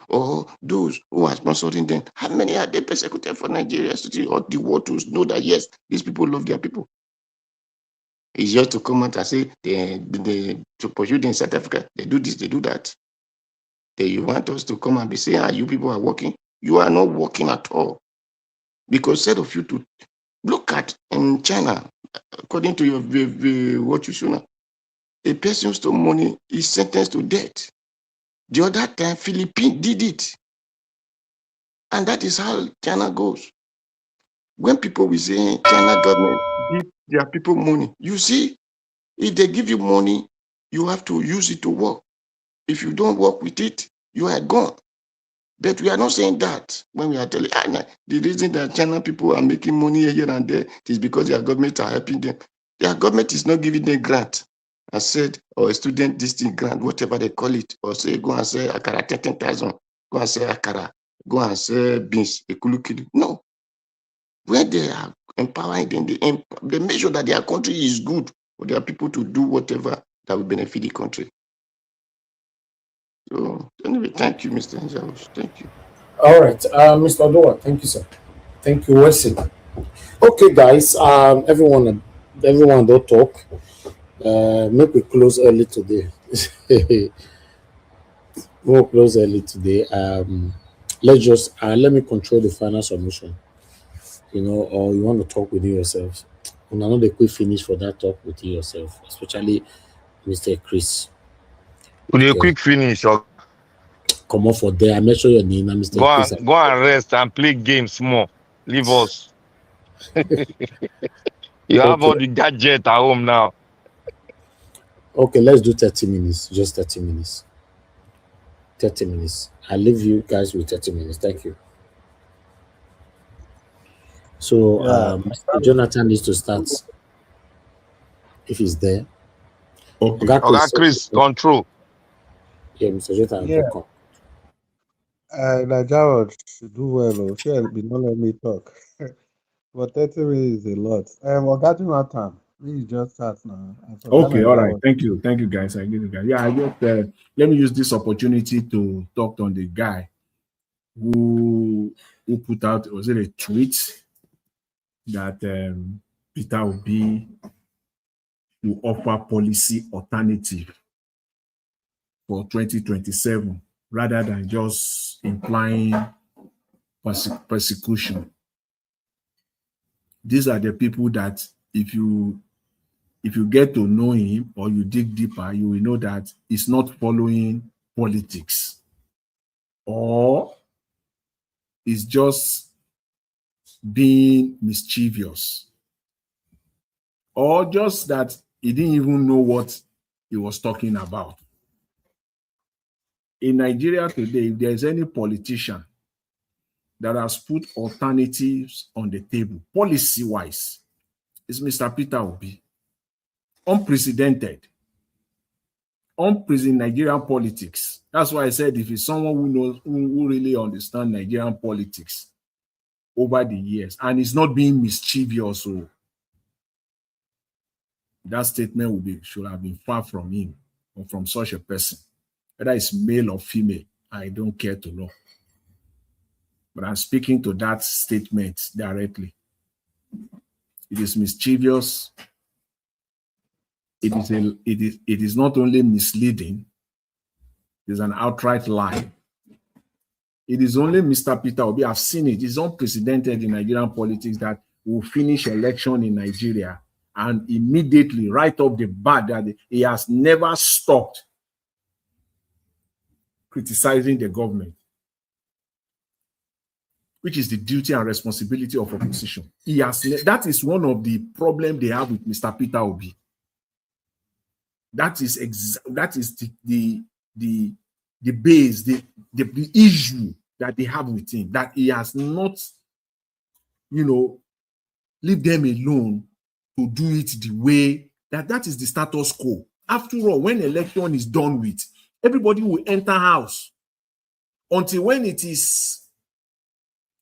Or those who are sponsoring them, how many are they persecuted for Nigeria city or the world to know that yes, these people love their people? It's just to come out and say they to pursue them in South Africa, they do this, they do that. You want us to come and be saying, you people are working? You are not working at all. Because instead of you to look at in China, according to your what you show now, a person stole money is sentenced to death. The other time, Philippines did it. And that is how China goes. When people will say China government give their people money, you see, if they give you money, you have to use it to work. If you don't work with it, you are gone. But we are not saying that when we are telling the reason that China people are making money here and there is because their government are helping them. Their government is not giving them grant. I said, or a student distinct grant, whatever they call it, or say go and say akara 10,000, go and say akara, go and say beans, ekulukili. No. When they are empowering them, they make sure that their country is good for their people to do whatever that will benefit the country. So anyway, thank you, Mr. Njabush. Thank you. All right, Mr. Odoa, thank you, sir. Thank you, Wesley. Okay, guys, everyone don't talk. Make we close early today. We'll close early today. Let me control the final submission. Or you want to talk within yourselves. And I know they quick finish for that talk within yourself, especially Mr. Chris. With a quick finish, or come on for there. I make sure your name, Mr. Chris. go and rest and play games more. Leave us. You have all the gadget at home now. Okay, let's do 30 minutes. Just 30 minutes. 30 minutes. I leave you guys with 30 minutes. Thank you. So Mr. Jonathan needs to start if he's there. Okay. Chris, control. Yeah, Mr. Jonathan. Yeah. Najawa should do well, or she will not let me talk. But 30 minutes is a lot. Oga Jonathan, please just start now. Okay, all right. Thank you, guys. I get it, guys. Yeah, I just let me use this opportunity to talk on the guy who put out, was it a tweet that Peter Obi will offer policy alternative for 2027 rather than just implying persecution. These are the people that if you get to know him or you dig deeper, you will know that he's not following politics, or is just being mischievous, or just that he didn't even know what he was talking about. In Nigeria today, if there's any politician that has put alternatives on the table, policy-wise, it's Mr. Peter Obi. Unprecedented Nigerian politics. That's why I said if it's someone who knows, who really understands Nigerian politics over the years, and it's not being mischievous, so that statement should have been far from him or from such a person. Whether it's male or female, I don't care to know. But I'm speaking to that statement directly. It is mischievous. It is not only misleading, it is an outright lie. It is only Mr. Peter Obi, I've seen it. It's unprecedented in Nigerian politics that we'll finish election in Nigeria and immediately, right off the bat, that he has never stopped criticizing the government, which is the duty and responsibility of opposition. That is one of the problems they have with Mr. Peter Obi. That is the base, the issue that they have with him, that he has not, leave them alone to do it the way that is the status quo. After all, when election is done with, everybody will enter house until when it is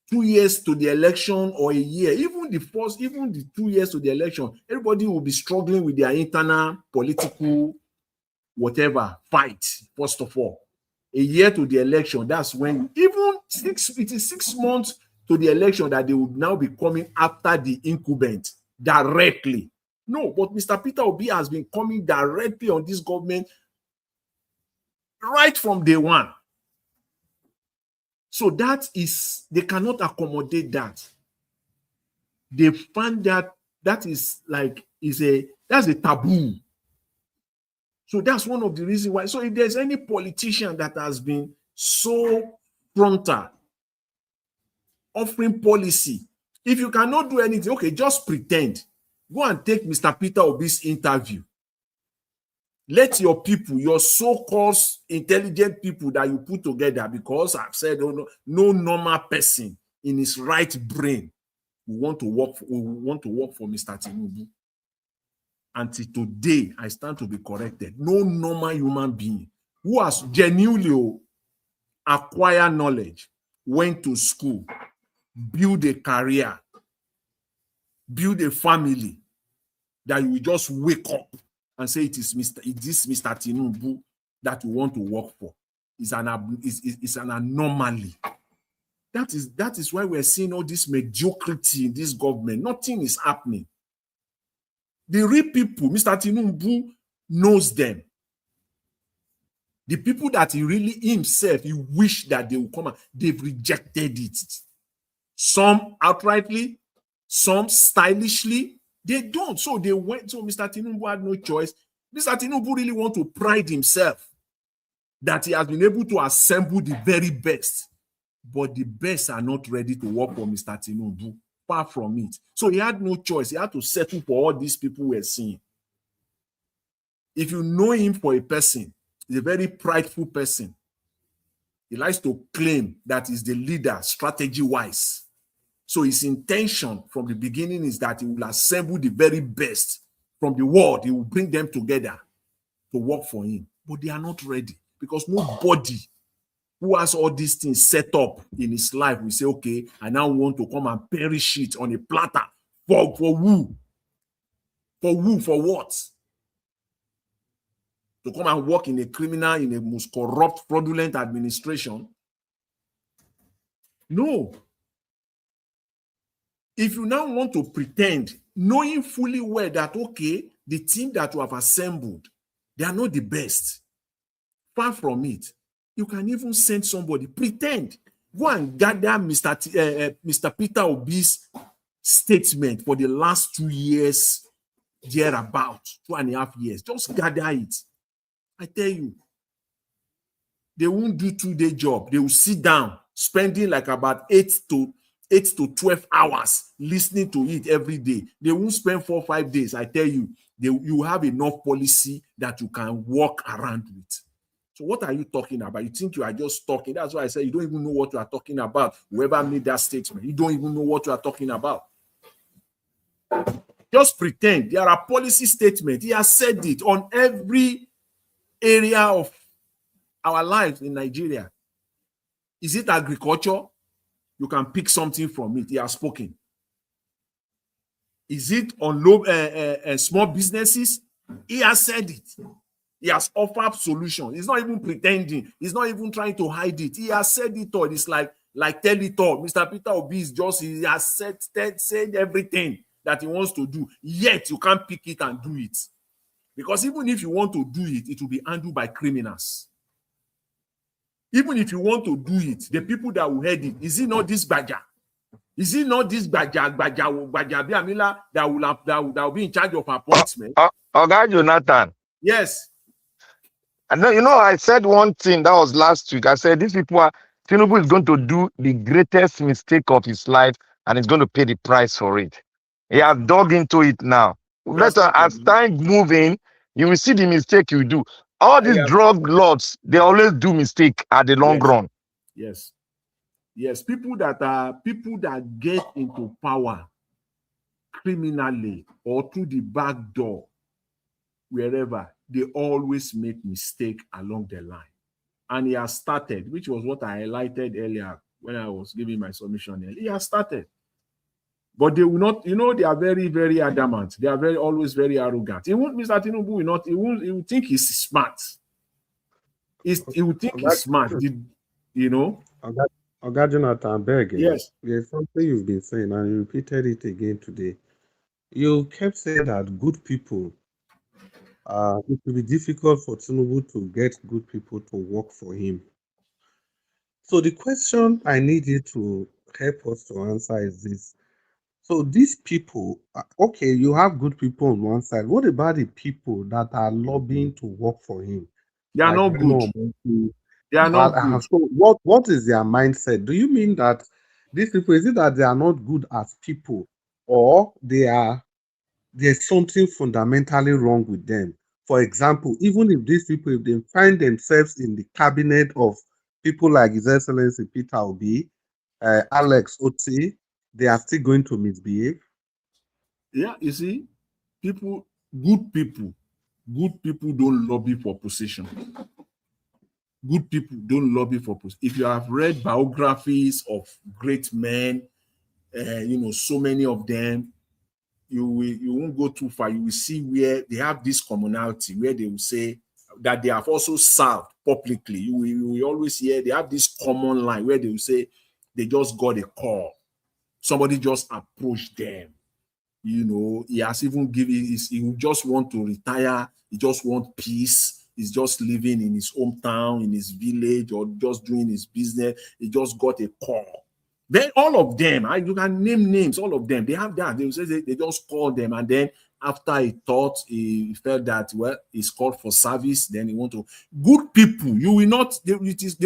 2 years to the election or a year, even the 2 years to the election, everybody will be struggling with their internal political fight, first of all. A year to the election, that's when it is 6 months to the election that they will now be coming after the incumbent directly. No, but Mr. Peter Obi has been coming directly on this government right from day one. So they cannot accommodate that. They find that's a taboo. So that's one of the reasons why. So if there's any politician that has been so frontal, offering policy, if you cannot do anything, okay, just pretend. Go and take Mr. Peter Obi's interview. Let your people, your so-called intelligent people that you put together, because I've said no normal person in his right brain will want to work for Mr. Tinubu. Until today, I stand to be corrected. No normal human being who has genuinely acquired knowledge, went to school, build a career, build a family, that you will just wake up and say it is Mr. Tinubu that you want to work for. It's an anomaly. That is why we're seeing all this mediocrity in this government. Nothing is happening. The real people, Mr. Tinubu knows them. The people that he wish that they would come out, they've rejected it. Some outrightly, some stylishly, they don't. So they went, so Mr. Tinubu had no choice. Mr. Tinubu really want to pride himself that he has been able to assemble the very best. But the best are not ready to work for Mr. Tinubu. Far from it. So he had no choice. He had to settle for all these people we're seeing. If you know him for a person, he's a very prideful person. He likes to claim that he's the leader strategy-wise. So his intention from the beginning is that he will assemble the very best from the world. He will bring them together to work for him. But they are not ready because nobody who has all these things set up in his life will say, okay, I now want to come and perish it on a platter. For who? For who? For what? To come and work in a most corrupt, fraudulent administration? No. If you now want to pretend, knowing fully well that, okay, the team that you have assembled, they are not the best. Far from it. You can even send somebody, pretend, go and gather Mr. Peter Obi's statement for the last 2 years, thereabout, 2.5 years. Just gather it. I tell you, they won't do 2-day job. They will sit down, spending like about 8 to 8 to 12 hours listening to it every day. They won't spend 4 or 5 days. I tell you, you have enough policy that you can walk around with. So what are you talking about? You think you are just talking. That's why I say you don't even know what you are talking about. Whoever made that statement, you don't even know what you are talking about. Just pretend. There are policy statements. He has said it on every area of our lives in Nigeria. Is it agriculture? You can pick something from it. He has spoken. Is it on low small businesses? He has said it. He has offered solutions. He's not even pretending. He's not even trying to hide it. He has said it all. It's like tell it all. Mr. Peter Obi is just, he has said everything that he wants to do. Yet you can't pick it and do it. Because even if you want to do it, it will be handled by criminals. Even if you want to do it, the people that will head it, is it not this Baja? Is it not this Baja Biamila that will be in charge of appointment? Oga Jonathan. Yes. And then, I said one thing that was last week. I said these people Tinubu is going to do the greatest mistake of his life and he's going to pay the price for it. He has dug into it now. As time moving, you will see the mistake you do. All these drug lords, they always do mistake at the long run. Yes. Yes, people that get into power criminally or through the back door, wherever, they always make mistake along the line. And he has started, which was what I highlighted earlier when I was giving my submission. He has started. But they will not, they are very, very adamant. They are always very arrogant. Mr. Tinubu will not, he will think he's smart. He will think he's smart, Oga Jonathan Bergen. Yes. There's something you've been saying, and you repeated it again today. You kept saying that good people, it will be difficult for Tinubu to get good people to work for him. So the question I need you to help us to answer is this. So these people, okay, you have good people on one side. What about the people that are lobbying to work for him? They are not good. They are not good. So what is their mindset? Do you mean that these people, is it that they are not good as people, or there's something fundamentally wrong with them? For example, even if these people, if they find themselves in the cabinet of people like His Excellency Peter Obi, Alex Oti, they are still going to misbehave? Yeah, you see, good people don't lobby for position. Good people don't lobby for position. If you have read biographies of great men, so many of them, you won't go too far. You will see where they have this commonality, where they will say that they have also served publicly. You will always hear they have this common line where they will say they just got a call. Somebody just approached them. He has even he just want to retire. He just want peace. He's just living in his hometown, in his village, or just doing his business. He just got a call. Then all of them, you can name names, all of them, they have that. They will say they just call them, and then after he thought, he felt that, well, he's called for service, then he want to. Good people, they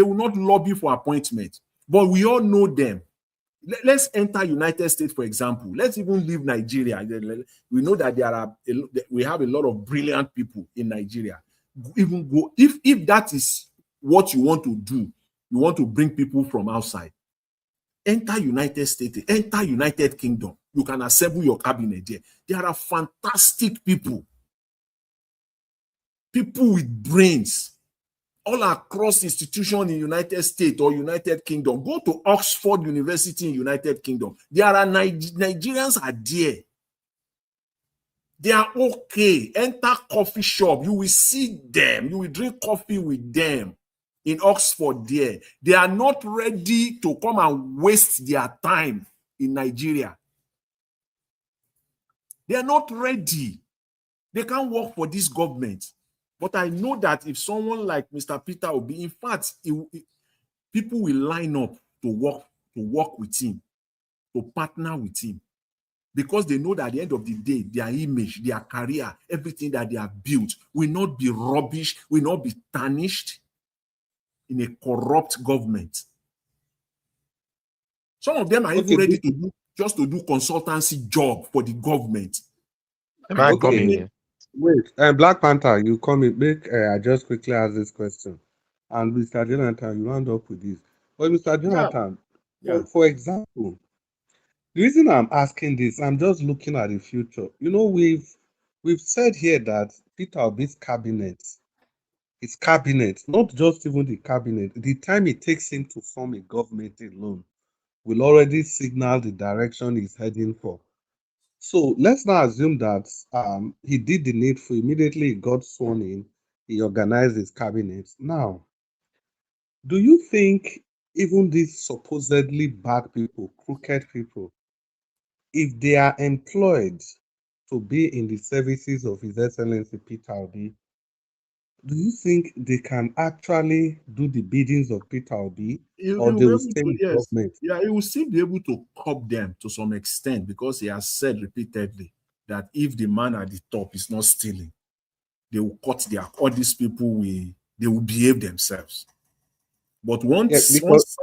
will not lobby for appointment, but we all know them. Let's enter United States, for example. Let's even leave Nigeria. We know that we have a lot of brilliant people in Nigeria. Even go, if that is what you want to do, you want to bring people from outside, enter United States, enter United Kingdom. You can assemble your cabinet there. There are fantastic people with brains all across institutions in United States or United Kingdom. Go to Oxford University in United Kingdom. There are Nigerians are there. They are okay. Enter coffee shop. You will see them. You will drink coffee with them in Oxford there. They are not ready to come and waste their time in Nigeria. They are not ready. They can't work for this government. But I know that if someone like Mr. Peter Obi, in fact, people will line up to work with him, to partner with him, because they know that at the end of the day, their image, their career, everything that they have built will not be rubbish, will not be tarnished in a corrupt government. Some of them are Okay, even ready to do consultancy job for the government. Am I okay. coming here? Wait, Black Panther, you come in. Make I just quickly ask this question, and Mr. Jonathan, you round up with this. But Mr. Jonathan, Yeah. for example, the reason I'm asking this, I'm just looking at the future. You know, we've said here that Peter Obi's cabinet, his cabinet, not just even the cabinet, the time it takes him to form a government alone will already signal the direction he's heading for. So let's now assume that he did the needful. Immediately he got sworn in, he organized his cabinet. Now, do you think even these supposedly bad people, crooked people, if they are employed to be in the services of His Excellency Peter Obi, do you think they can actually do the biddings of Peter Obi, or He'll they be will able stay to, in yes. government? Yeah, he will still be able to curb them to some extent because he has said repeatedly that if the man at the top is not stealing, they will cut all these people they will behave themselves. But Yeah, because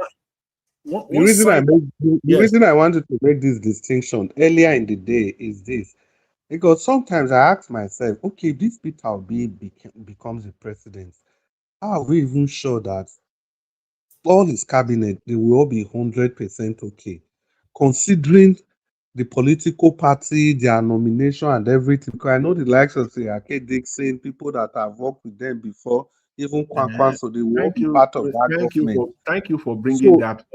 the reason I made the yes, reason I wanted to make this distinction earlier in the day is this. Because sometimes I ask myself, okay, if this Peter Obi becomes the president, how are we even sure that all his cabinet they will all be 100% okay? Considering the political party, their nomination and everything. Because I know the likes of say Ake Dixon, people that have worked with them before, even Kwankwan, so they will all be part of that government. thank you for bringing So that up.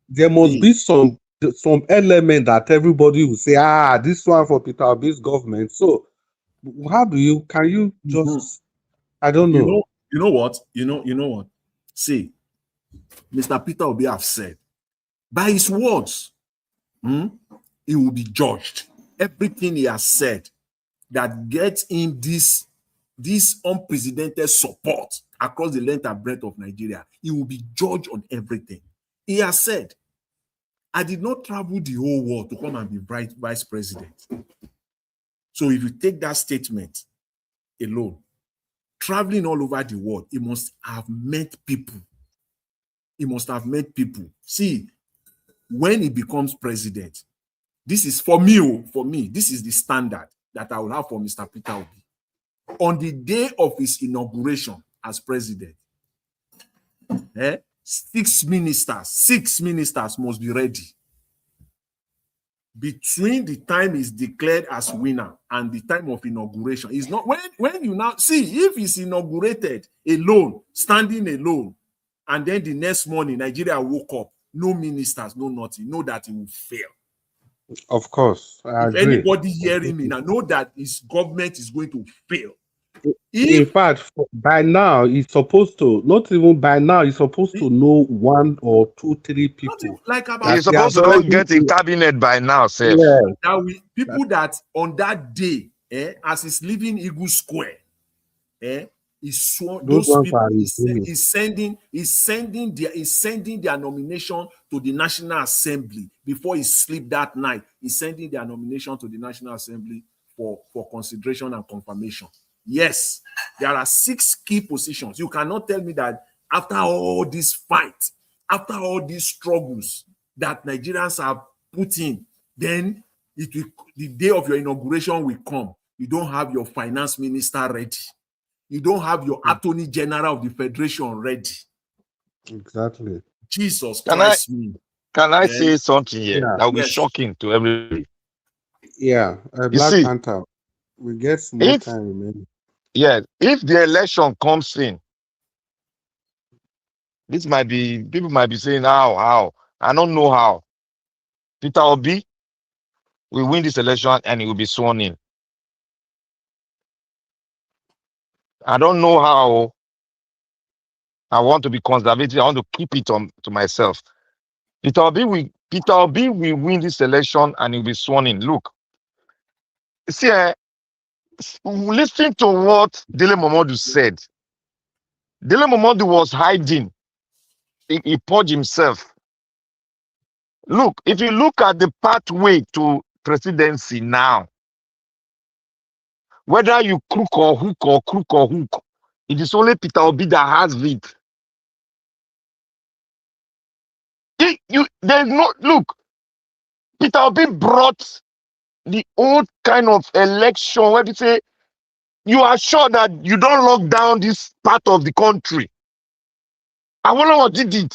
there must See, be some element that everybody will say, this one for Peter Obi's government. So how do you can you just I don't know. you know what? You know what? See, Mr. Peter Obi have said, by his words, he will be judged. Everything he has said that gets him this unprecedented support across the length and breadth of Nigeria, he will be judged on everything. He has said, I did not travel the whole world to come and be vice president. So if you take that statement alone, traveling all over the world, he must have met people. He must have met people. See, when he becomes president, this is for me, this is the standard that I will have for Mr. Peter Obi. On the day of his inauguration as president, 6 ministers must be ready. Between the time he's declared as winner and the time of inauguration, is not when you now see if he's inaugurated alone, standing alone, and then the next morning Nigeria woke up, no ministers, no nothing, know that he will fail. Of course, I if agree. anybody hearing me now, know that his government is going to fail. In fact, by now he's supposed to not even by now he's supposed to know 1 or 2, 3 people. Like about that He's he has supposed to already get a cabinet by now, Seth. people that on that day, as he's leaving Eagle Square, he's sworn Those those ones people are resuming. he's sending their nomination to the National Assembly before he sleep that night. He's sending their nomination to the National Assembly for consideration and confirmation. Yes, there are 6 key positions. You cannot tell me that after all this fight, after all these struggles that Nigerians have put in, then the day of your inauguration will come. You don't have your finance minister ready. You don't have your attorney general of the federation ready. Exactly. Jesus Can Christ. Can I say something here Yeah. that will be shocking to everybody? Yeah, You Black see, Panther. We get more if time remaining. if the election comes in, people might be saying how. I don't know how. Peter Obi will win this election and he will be sworn in. I don't know how. I want to be conservative. I want to keep it to myself. Peter Obi will win this election and he'll be sworn in. Look, see, listening to what Dele Momodu said, Dele Momodu was hiding. He purged himself. Look, if you look at the pathway to presidency now, whether you crook or hook, it is only Peter Obi that has it. There's no look. Peter Obi brought the old kind of election where they say you are sure that you don't lock down this part of the country. I wonder what he did.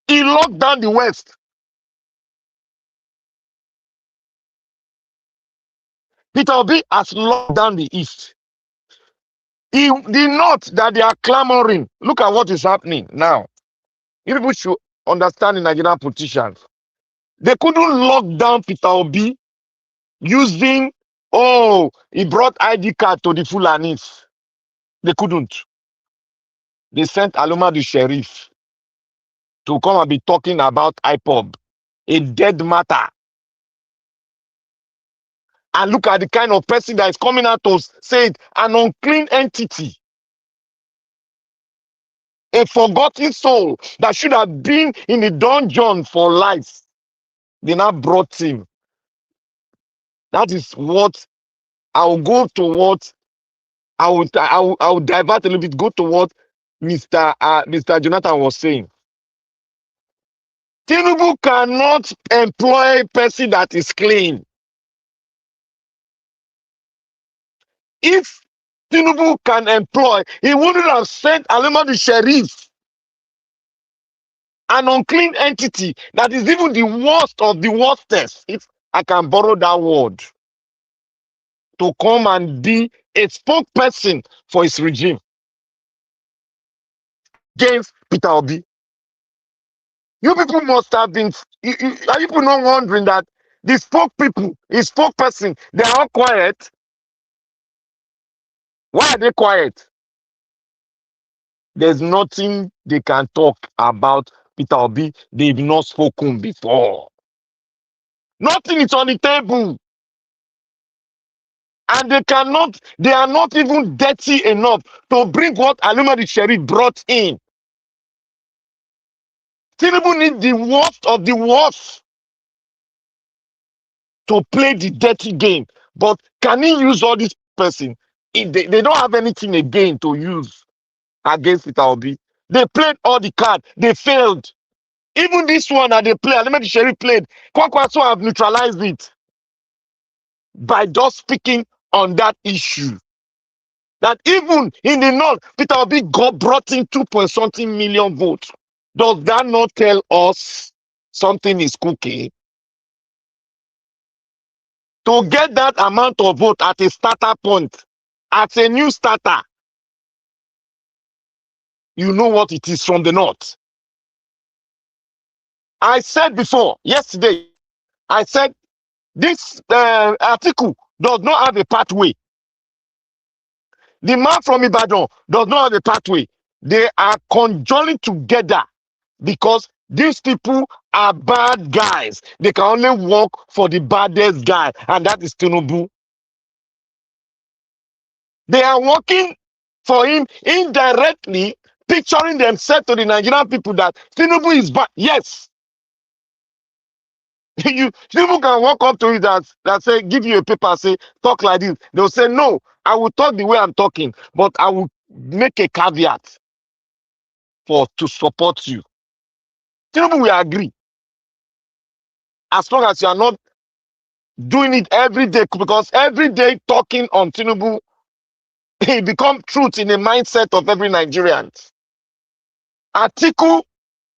He locked down the West. Peter Obi has locked down the East. The North that they are clamoring. Look at what is happening now. You people should understand the Nigerian politicians. They couldn't lock down Peter Obi using, oh, he brought ID card to the Fulanis. They couldn't. They sent Al1ve the sheriff to come and be talking about IPOB, a dead matter. And look at the kind of person that is coming out to say it, an unclean entity, a forgotten soul that should have been in the dungeon for life. They now brought him. That is what I'll go to what I will divert a little bit, go to what Mr. Jonathan was saying. Tinubu cannot employ a person that is clean. If Tinubu can employ, he wouldn't have sent Al1ve the sheriff, an unclean entity that is even the worst of the worstest, if I can borrow that word, to come and be a spokesperson for his regime against Peter Obi. You people must have been, are you people not wondering that the spokesperson, they are all quiet? Why are they quiet? There's nothing they can talk about Peter Obi they've not spoken before. Nothing is on the table. And they are not even dirty enough to bring what Al1ve the sheriff brought in. Tinubu needs the worst of the worst to play the dirty game. But can he use all this person? They don't have anything again to use against Peter Obi. They played all the cards. They failed. Even this one that they play, Al1ve the sheriff played, Kwakwaso have neutralized it by just speaking on that issue. That even in the north, Peter Obi brought in 2.something million votes. Does that not tell us something is cooking? To get that amount of vote at a starter point, at a new starter, you know what it is from the north. I said before, yesterday, I said this article does not have a pathway. The man from Ibadan does not have a pathway. They are conjoining together because these people are bad guys. They can only work for the baddest guy, and that is Tinubu. They are working for him indirectly, picturing themselves to the Nigerian people that Tinubu is bad. Yes. Tinubu can walk up to you that say, give you a paper, say, talk like this. They'll say, no, I will talk the way I'm talking, but I will make a caveat to support you. Tinubu will agree. As long as you are not doing it every day, because every day talking on Tinubu, it becomes truth in the mindset of every Nigerian. Atiku,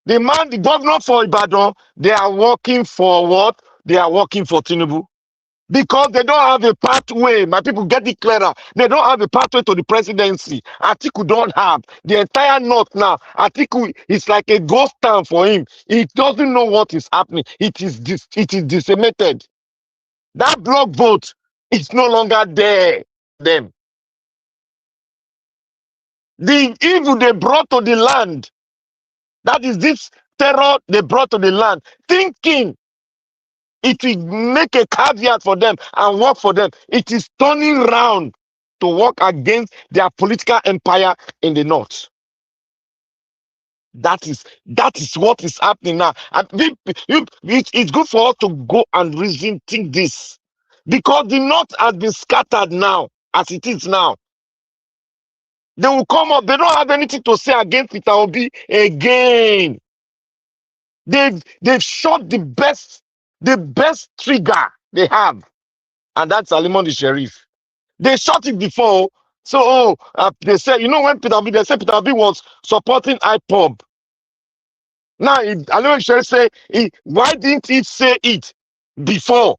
the governor for Ibadan, they are working for what? They are working for Tinubu. Because they don't have a pathway. My people, get it clearer. They don't have a pathway to the presidency. Atiku don't have. The entire north now, Atiku is like a ghost town for him. He doesn't know what is happening. It is disseminated. That block vote is no longer there. Them. The evil they brought to the land, that is this terror they brought to the land, thinking it will make a caveat for them and work for them. It is turning round to work against their political empire in the north. That is what is happening now. And it's good for us to go and reason, think this. Because the north has been scattered now, as it is now. They will come up. They don't have anything to say against Peter Obi again. They've shot the best trigger they have, and that's Alimony Sheriff. They shot it before. So they said, when Peter Obi, they said Peter Obi was supporting IPOB. Now Alimony Sheriff say, why didn't he say it before?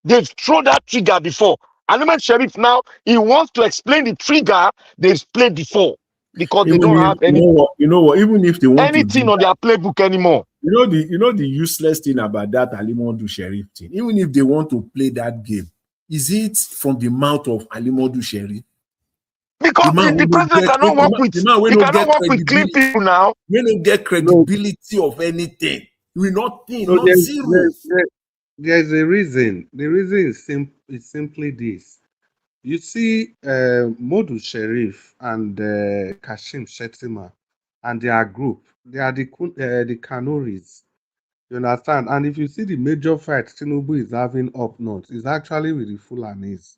They've thrown that trigger before. Alimony Sheriff now he wants to explain the trigger they've played before because they Even don't if have any you know what, even if they want to anything do on their playbook anymore. you know the useless thing about that Alimodu Sheriff thing. Even if they want to play that game, is it from the mouth of Alimodu Sheriff? Because the president cannot work with clean people now. We don't get credibility of anything. We nothing, No, not zero. there's a reason. The reason is simply this. You see, Modu Sharif and Kashim Shettima and their group, they are the Kanuris. You understand? And if you see the major fight Tinubu is having up north, is actually with the Fulanis.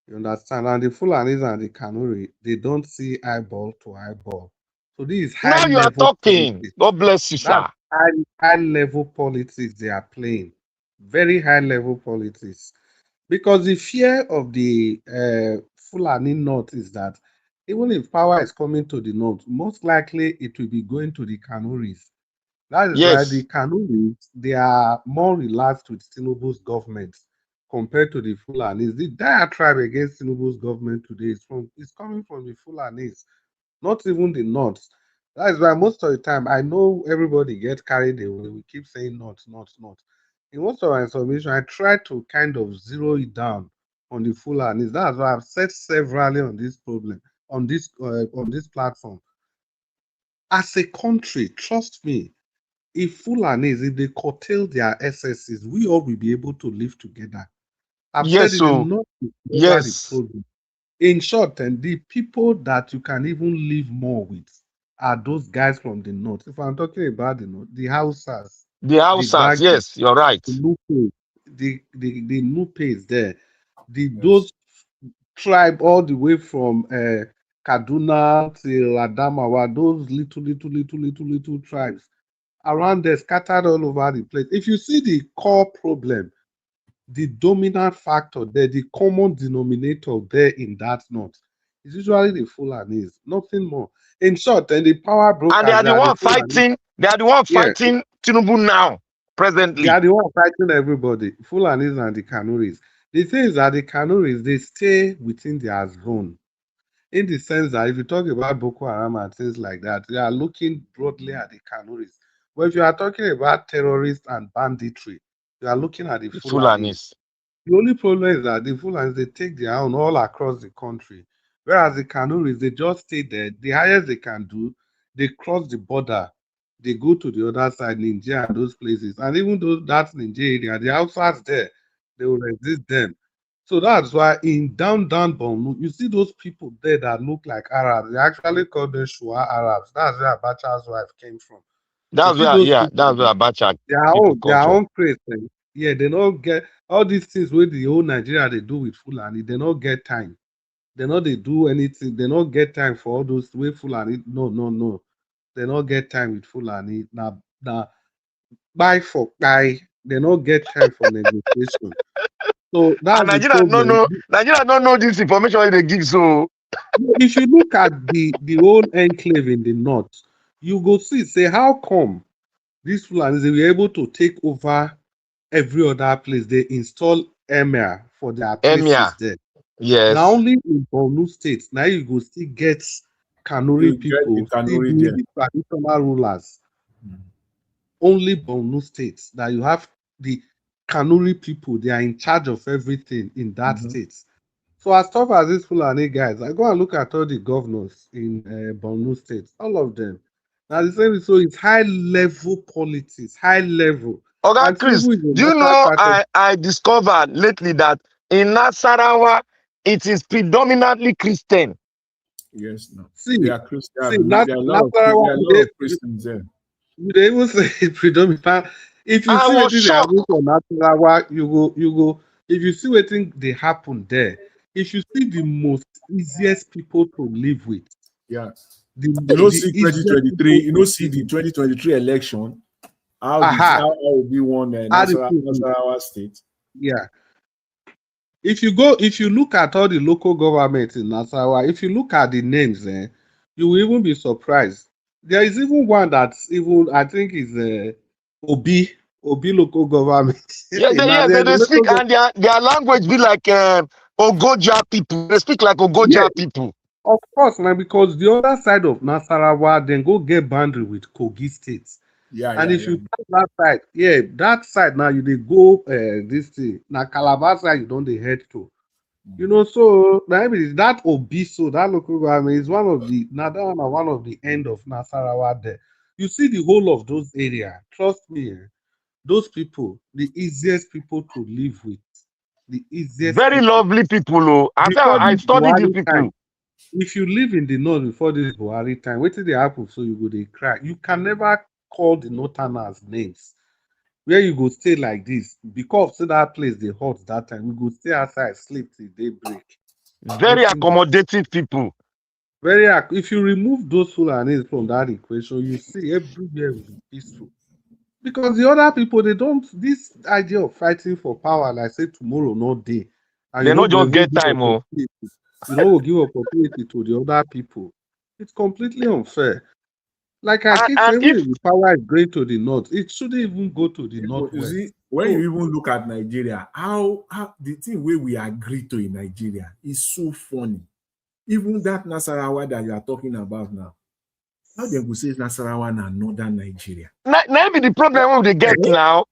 You understand? And the Fulanis and the Kanuri, they don't see eyeball to eyeball. So this is high Now you are level talking. politics. God bless you, That's sir. high level politics they are playing. Very high level politics. Because the fear of the Fulani North is that even if power is coming to the North, most likely it will be going to the Kanuris. That is why the Yes. Kanuris, they are more relaxed with Tinubu's government compared to the Fulanis. The diatribe against Tinubu's government today is coming from the Fulanis, not even the North. That is why most of the time, I know everybody gets carried away. We keep saying North, North, North. In most of my information, I try to kind of zero it down on the Fulanis. That's why I've said severally on this problem, on this platform. As a country, trust me, if Fulanis, if they curtail their excesses, we all will be able to live together. I've said Yes, it, the so North is never the yes. problem. In short, and the people that you can even live more with are those guys from the North. If I'm talking about the North, the Hausas, The the Hausas, Gbagi, yes, you're right. the Nupe, the Nupe is there. Those tribe all the way from Kaduna till Adamawa, those little tribes around there scattered all over the place. If you see the core problem, the dominant factor there, the common denominator there in that north is usually the Fulanis, nothing more. In short, and the power And they brokers, are they the are the one Fulanis. fighting. They are the one Yeah, fighting Tinubu now, they presently. are the one fighting everybody, Fulanis and the Kanuris. The thing is that the Kanuris, they stay within their zone. In the sense that if you talk about Boko Haram and things like that, they are looking broadly at the Kanuris. But if you are talking about terrorists and banditry, you are looking at the Fulanis. Fulanis. The only problem is that the Fulanis, they take their own all across the country. Whereas the Kanuris, they just stay there. The highest they can do, they cross the border. They go to the other side, Nigeria and those places. And even though that's Nigeria, the outside there, they will resist them. So that's why in down Borno, you see those people there that look like Arabs. They actually call them Shua Arabs. That's where Abacha's wife came from. You That's see where, those yeah, people, that's where Abacha people their culture. own place. Yeah, they don't get all these things with the whole Nigeria they do with Fulani. They don't get time. They know they do anything. They don't get time for all those way Fulani. No. They don't get time with Fulani. Now, buy for buy. They don't get time for negotiation. So And that's the Nigeria don't know this information they give. So if you look at the whole enclave in the north, you go see, say, how come these Fulanis they were able to take over every other place? They install emir for their places Emia, there. Now yes. only in Borno State, now you go still get You Kanuri get the people still Kanuri being there. the traditional rulers. Only Borno State that you have the Kanuri people, they are in charge of everything in that state. So as tough as these Fulani guys, I go and look at all the governors in Borno State, all of them. Now the same, so it's high level politics, high level. Okay, And Chris, Tinubu is a do you better know strategy. I discovered lately that in Nasarawa it is predominantly Christian. Yes, no. See, There are Christians. Nasarawa, There are a lot of Christians there. you dey even say it's predominant. If you I see was wetin dey happen shocked. for Nasarawa, you go. If you see wetin dey happen there, if you see the most easiest people to live with. Yeah. The, You know, the see easiest 2023, people you to know, see live the with. 2023 election, how Aha. Al1ve won Nasarawa state. Yeah. If you look at all the local governments in Nasarawa, if you look at the names, you will even be surprised. There is even one that's even, I think, is Obi local government. Yeah, they speak, and their language be like Ogoja people. They speak like Yeah, Ogoja people. of course, man, because the other side of Nasarawa then go get boundary with Kogi State. And if you pass that side, that side now you they go this thing. Now Calabar side you don't they head to. You know, so maybe that Obiso, that local government is one of the now that one of the end of Nasarawa there. You see the whole of those areas. Trust me, those people, the easiest people to live with. The easiest Very people. lovely people. Oh, Before I this study these Buhari time, people. if you live in the north before this Buhari time, wait till they happen so you go they cry. You can never call the northerners names. Where you go stay like this, because say that place they hot that time, you go stay outside, sleep till daybreak. Very accommodating people. If you remove those Fulanis from that equation, you see everywhere will be peaceful. Because the other people, they don't, this idea of fighting for power, like say tomorrow, not day, and They you know, not go just even get give time. Oh, opportunity, you know, give opportunity to the other people. It's completely unfair. Like I keep and saying, when the power is going to the north, it shouldn't even go to the But you northwest. see, when So, you even look at Nigeria, how the thing where we agree to in Nigeria is so funny. Even that Nasarawa that you are talking about now, how they go say Nasarawa and northern Nigeria? maybe the problem they get now.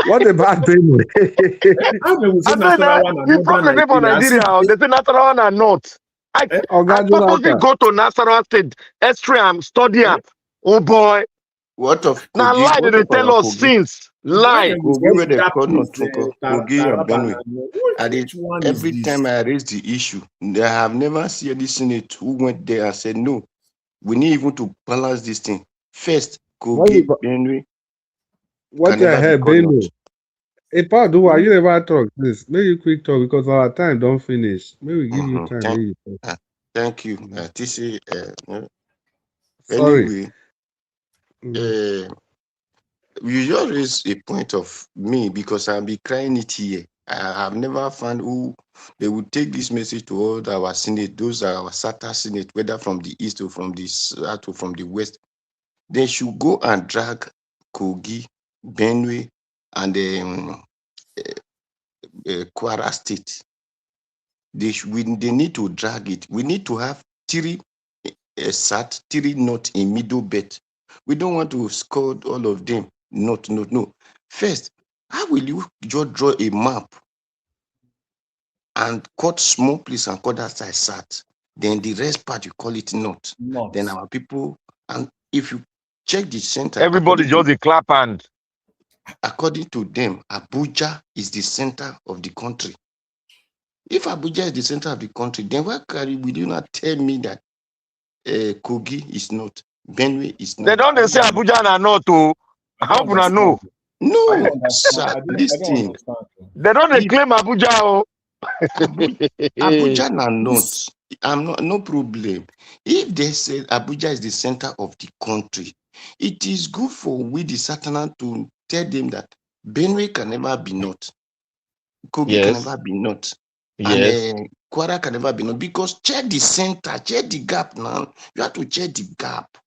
What about Benue? How they go say I say Nasarawa and the northern problem for Nigeria? Nigeria, they say Nasarawa are not. I purposely go to Nasarawa State, Estriam, study am. Oh boy. What of Now Kogi? lie What they of tell our us Kogi? since. Lie. Kogi where they that call place, not Kogi and Taraba. Benue. Which one is Every this? time I raise the issue, they have never seen any Senate who went there and said, no, we need even to balance this thing. First, Kogi, Benue what can your never be hair, called not. Benue? Hey, Paul, do you never talk this? Make you quick talk because our time don't finish. May we give you time. May you talk. Thank you. TC, Sorry. anyway, you just raise a point of me because I'll be crying it here. I have never found who they would take this message to all our Senate, those are our SATA Senate, whether from the east or from the south or from the west. They should go and drag Kogi, Benue, and Kwara State. They need to drag it. We need to have three south, three north in middle belt. We don't want to score all of them. No. First, how will you just draw a map and cut small place and cut that side south? Then the rest part you call it north. Then our people, and if you check the center, Everybody just a clap hand. According to them, Abuja is the center of the country. If Abuja is the center of the country, then why will you not tell me that Kogi is not, Benue is not? They don't say Abuja and not to. How can I know? No, sir, listen. They don't claim Abuja. Oh. Abuja are not. I'm not, no problem. If they say Abuja is the center of the country, it is good for we the Satanan to tell them that Benue can never be not. Kogi can never be not. And Kwara can never be not. Because check the center, check the gap now. You have to check the gap.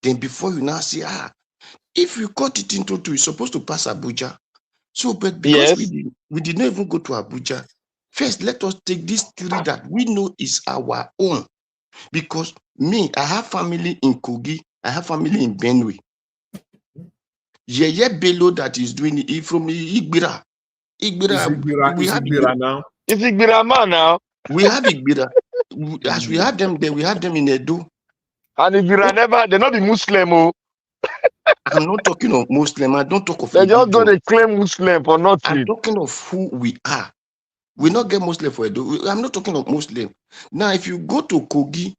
Then before you now say, if you cut it into two, you're supposed to pass Abuja. So, but because we did not even go to Abuja, first, let us take these three that we know is our own. Because me, I have family in Kogi, I have family in Benue. Yeye Bello that is doing it from Igbira. We have Igbira now. It's Igbira man now. We have Igbira. As we have them there, we have them in Edo. And Igbira they're not the Muslim. Oh. I'm not talking of Muslim. I don't talk of they religion. just go to claim Muslim for nothing. I'm talking of who we are. We not get Muslim for Edo. I'm not talking of Muslim. Now, if you go to Kogi,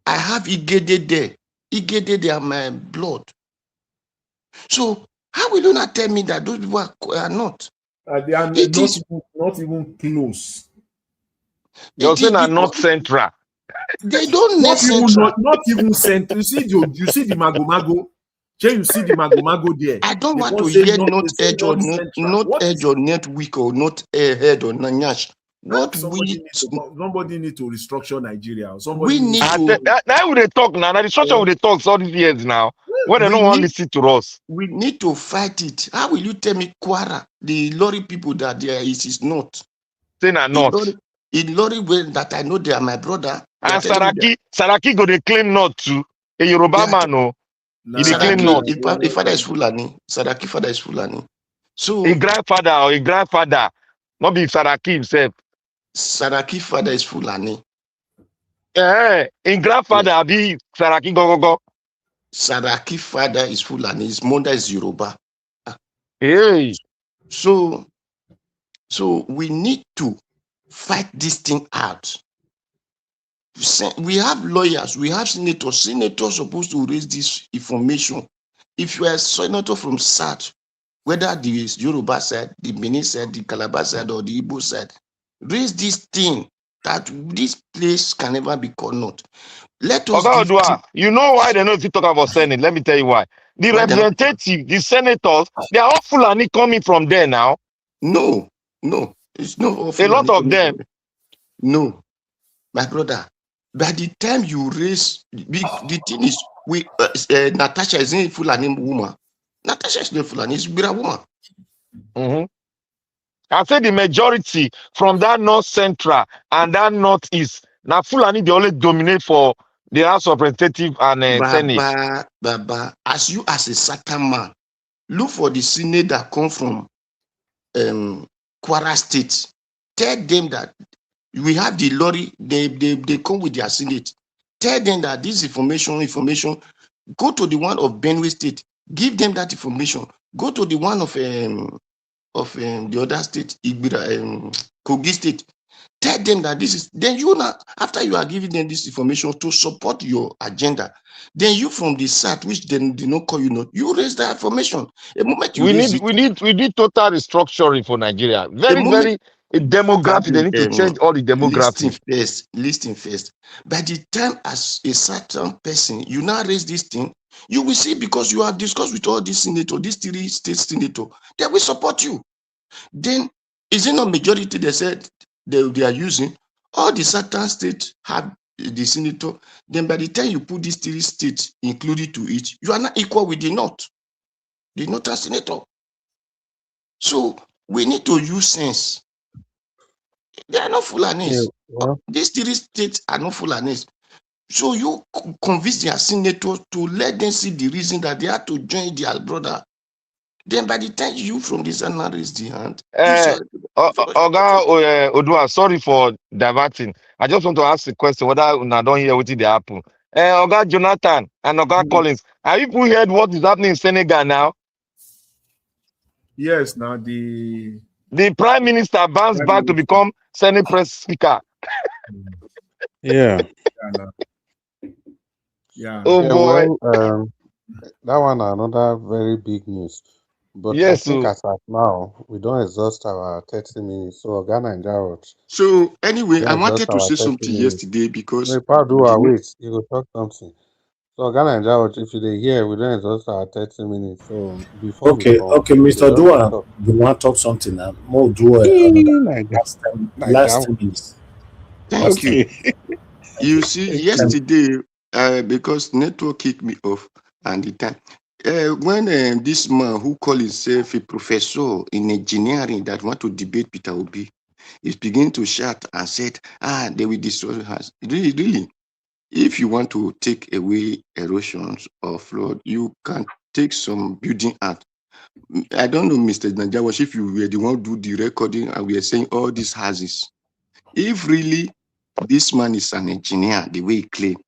I have Igede there. Igede, they are my blood. So how will you not tell me that those people are not? They are not even close. You're saying are not central. They don't Not need even central. not even central. You see the mago. Jay, you see the mago there. I don't They want can't to say hear not, not they say edge or not not central. What edge is or not weak or not head or nyash. What somebody need to restructure Nigeria. Somebody we need to Now we they talk now. Now the structure we they talk all these years now. When they we don't want to need listen to us. we need to fight it. How will you tell me Kwara, the lorry people that there is not? Saying are not. In lorry way that I know they are my brother. And Saraki go they claim not to. A Yoruba man, no. He they claim not. If father is Fulani, Saraki father is Fulani. So a grandfather or a grandfather, not be Saraki himself. Saraki father is Fulani. In grandfather yeah. Be Saraki go. Saraki father is Fulani. His mother is Yoruba. Hey. So we need to fight this thing out. We have lawyers, we have senators. Senators supposed to raise this information. If you are a senator from South, whether the Yoruba side, the Benin side, the Calabar side, or the Igbo side, raise this thing that this place can never be cornered. Let us Govt, you know why they know if you talk about Senate? Let me tell you why. The representative, the senators, they are all Fulani coming from there now. No, it's not all Fulani. A lot of them. No, my brother. By the time you raise, the thing is, Natasha is a Fulani woman. Natasha is not Fulani, she's a woman. Mm-hmm. I say the majority from that north central and that northeast. Now Fulani they only dominate for the House of Representatives and Senate. Baba, as a certain man, look for the Senate that come from Kwara State. Tell them that we have the lorry, they come with their Senate. Tell them that this information, go to the one of Benue State, give them that information. Go to the one of the other state, Kogi State. Tell them that this is, then you now, after you are giving them this information to support your agenda, then you from the south, which then did not call you not, you raise that information. A moment you we raise need total restructuring for Nigeria. Very demographic. They need to change all the demographic. Listen first. By the time as a certain person, you now raise this thing, you will see, because you have discussed with all these senators, these 3 state senators, they will support you. Then is it not majority they said they are using? All the certain states have the senator. Then by the time you put these 3 states included to it, you are not equal with the northern senator. So we need to use sense. They are not Fulanis. These 3 states are not Fulanis. So you convince their senator to let them see the reason that they have to join their brother. Then by the time you from this and raise the hand, Oga Odua, sorry for diverting. I just want to ask a question whether I don't hear what they happen. Oga Jonathan and Oga Collins, have you heard what is happening in Senegal now? Yes, now the Prime Minister bounced back to become Senate Press Speaker. Yeah. Yeah. Oh boy. Well, that one another very big news. But yes, I think as at now, we don't exhaust our 30 minutes. So Ghana and Jarrett. So anyway, I wanted to say something yesterday because wait, you will talk something. So Ghana and Jarrett, if you hear, we don't exhaust our 30 minutes. So before okay, Mr. Dua, you want to talk something now? More Dua, last 2 minutes. Thank you. You see, yesterday, because network kicked me off, and the time when this man who called himself a professor in engineering that want to debate Peter Obi is beginning to shout and said, they will destroy us. Really, if you want to take away erosions or flood, you can take some building out. I don't know, Mr. Najawash, if you were the one who do the recording and we are saying all these houses. If really this man is an engineer, the way he claimed,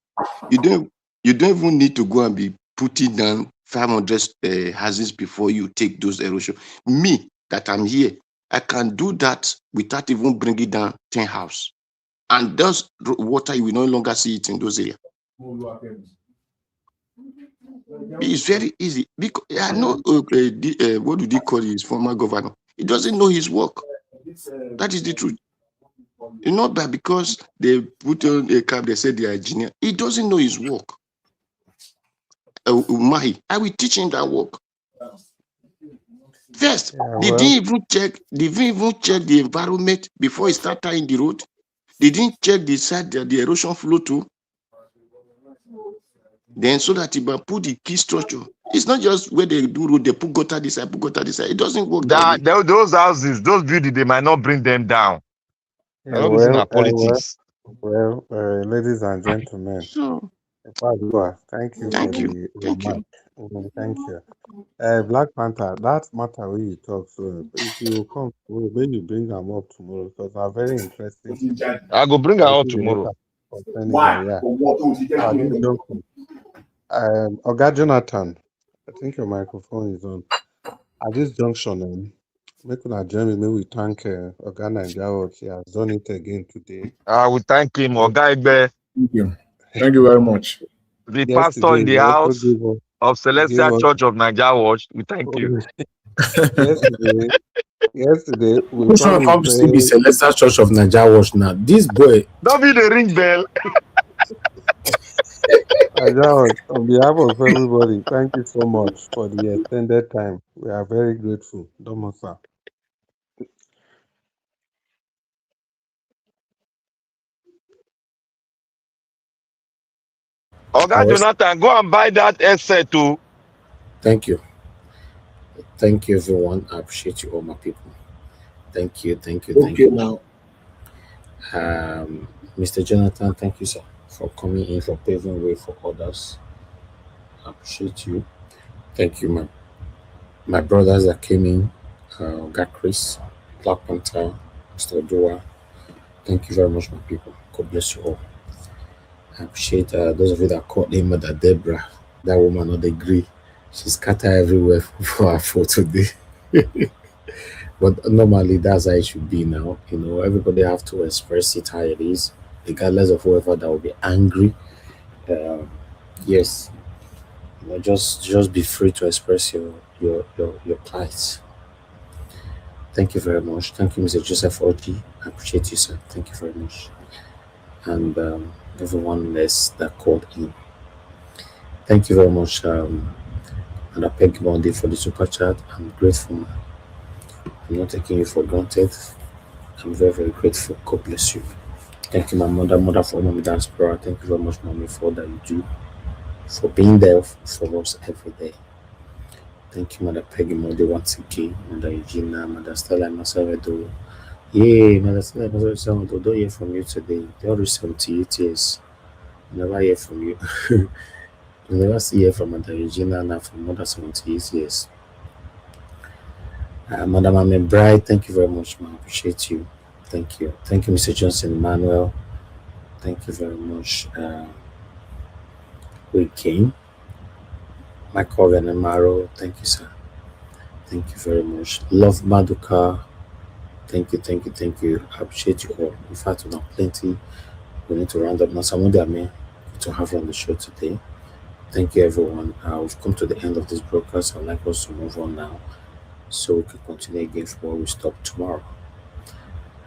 you don't even need to go and be putting down 500 houses before you take those erosion. Me, that I'm here, I can do that without even bringing down 10 houses. And those water, you will no longer see it in those areas. It's very easy. Because I know, what do they call his former governor? He doesn't know his work. That is the truth. It's not that because they put on a cap, they say they are engineer. He doesn't know his work. Umahi, I will teach him that work. First, Yeah, they well, didn't even check the environment before he start tying the road. They didn't check the side that the erosion flow to. Then so that he can put the key structure. It's not just where they do road, they put gutter this side, put gutter this side. It doesn't work that way. Those houses, those buildings, they might not bring them down. I yeah, know this is well, not politics. ladies and gentlemen, So thank you for thank you. the Thank remark. you. Thank you. Black Panther, that matter where you talk, so if you come tomorrow, maybe you bring them up tomorrow because are very interesting. I go bring her out tomorrow. Concerning yeah. This junction, Oga Jonathan, I think your microphone is on. At this junction, make una join me, may we thank Oga Naija. He has done it again today. I will thank him, Oga. Thank you. Thank you very much. The pastor in the house of Celestial Church of Nigeria Watch, we thank you. Yesterday, we Which one comes to be Celestial Church of Nigeria Watch now? This boy. Don't be the ring bell. On behalf of everybody, thank you so much for the extended time. We are very grateful. Domosa. Oga Jonathan, go and buy that headset too. Thank you. Thank you, everyone. I appreciate you, all my people. Thank you. Thank you. Now, Mr. Jonathan, thank you, sir, for coming in, for paving way for others. I appreciate you. Thank you, my brothers that came in, got Chris, Black Panther, Mr. Odoa. Thank you very much, my people. God bless you all. I appreciate those of you that caught name Mother Deborah. That woman not agree. She's scattered everywhere for her for today. But normally that's how it should be now. You know, everybody have to express it how it is, regardless of whoever that will be angry. Yes, you know, just be free to express your plight. Thank you very much. Thank you, Mr. Joseph Oji. I appreciate you, sir. Thank you very much. And everyone else that called in. Thank you very much. And I thank you Monday for the super chat. I'm grateful. I'm not taking you for granted. I'm very, very grateful. God bless you. Thank you, my mother for Mommy Diaspora. Thank you very much, Mommy, for all that you do, for being there for us every day. Thank you, Mother Peggy Monday once again, Mother Eugenia, Mother Stella, and myself. Yay, Mother Stella, myself. Don't hear from you today. They already 78 years. Never hear from you. You never see hear from Mother Eugenia now for more than 78 years. Madam Amen Bride, thank you very much, man. I appreciate you. Thank you. Thank you, Mr. Johnson Emmanuel. Thank you very much. We came. Michael and Amaro, thank you, sir. Thank you very much. Love Maduka. Thank you. I appreciate you all. In fact, we have plenty. We need to round up now. Someone that may to have you on the show today. Thank you, everyone. We've come to the end of this broadcast. I'd like us to move on now, so we can continue again from where we stop tomorrow.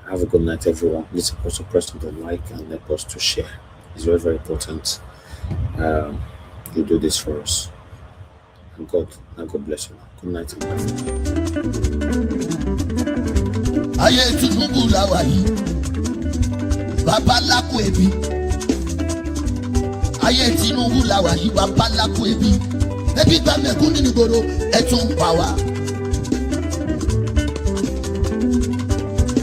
Have a good night, everyone. Please also press on the like and let us to share. It's very, very important. You do this for us. And God bless you. Good night. Ayé Tinubu la wà yìí, bàbá lákò ẹbí. Ayé Tinubu la wà yìí, bàbá lákò ẹbí. Ẹbí gba mẹ̀kún nínú ìgboro, ẹ tún pa wá.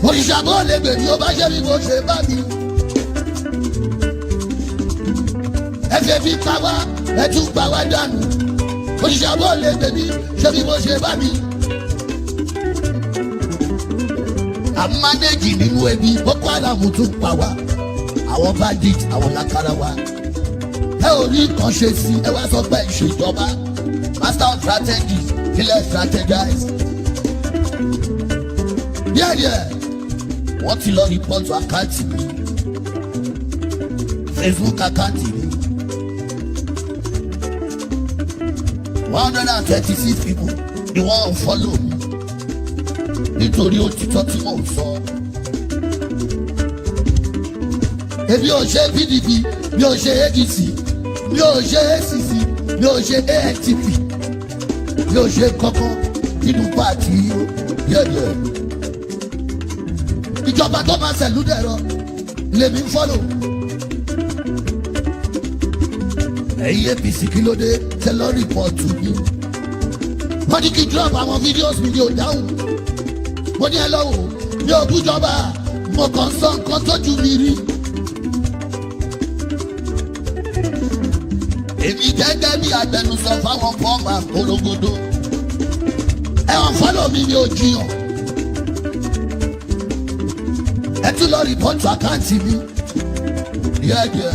Òrìṣàbọ̀ lè gbèrú ó bá ṣe bí mo ṣe bá mi. Ẹ fẹ́ fi pa wá, ẹ tún pa wá dànù. Òrìṣàbọ̀ lè gbèrú ṣe bí mo ṣe bá mi. Àmánéjì nínú ẹbí Boko Haram tún pa wá. Àwọn bandit, àwọn lákàrà wa. Ẹ ò rí nǹkan ṣe sí, ẹ wá sọ pé ìṣèjọba. Master of strategy, kílẹ̀ strategize. Díẹ̀díẹ̀, wọ́n ti lọ rìpọ́tù àkáǹtì mi. Facebook àkáǹtì mi. 136 people ni wọ́n follow mi. Nítorí òtítọ́ tí mò ń sọ. èmi ò ṣe PDP mi ò ṣe ADC mi ò ṣe ACC mi ò ṣe ANTP mi ò ṣe kankan nínú pàtì yẹ̀yẹ̀. ìjọba tó máa ṣẹ̀lú dẹ̀rọ lèmi ń fọ́lò. ẹ̀yin APC kí ló dé tẹ́lọ̀ rìpọ́ọ̀tù mi. wọ́n ní kí drop àwọn fídíòs mi ní ò dáhùn. mo ní ẹ lọ́wọ́ mi ò bújọba mo kàn sọ nǹkan tójú mi rí. èmi gẹ́gẹ́ bí agbẹnusọ fáwọn fọ́ọ̀mà korogodo. ẹ̀wọ̀n fọ́lọ̀ mi ni ò jiyàn. ẹ tún lọ rìpọ́ọ̀tù àkáǹtì mi. yẹ́yẹ́.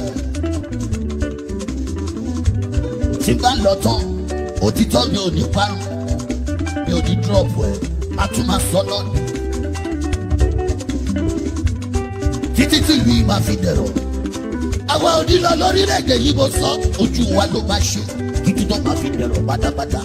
tí bá ń lọ tán òtítọ́ mi ò ní parun mi ò ní drop ẹ̀ a tún máa sọ lọ́nà. títí tí ìlú yìí máa fi dẹ̀rọ̀. àwa ò ní lọ lórílẹ̀‐èdè yìí mo sọ ojú wa ló máa ṣe títí tó máa fi dẹ̀rọ̀ pátápátá.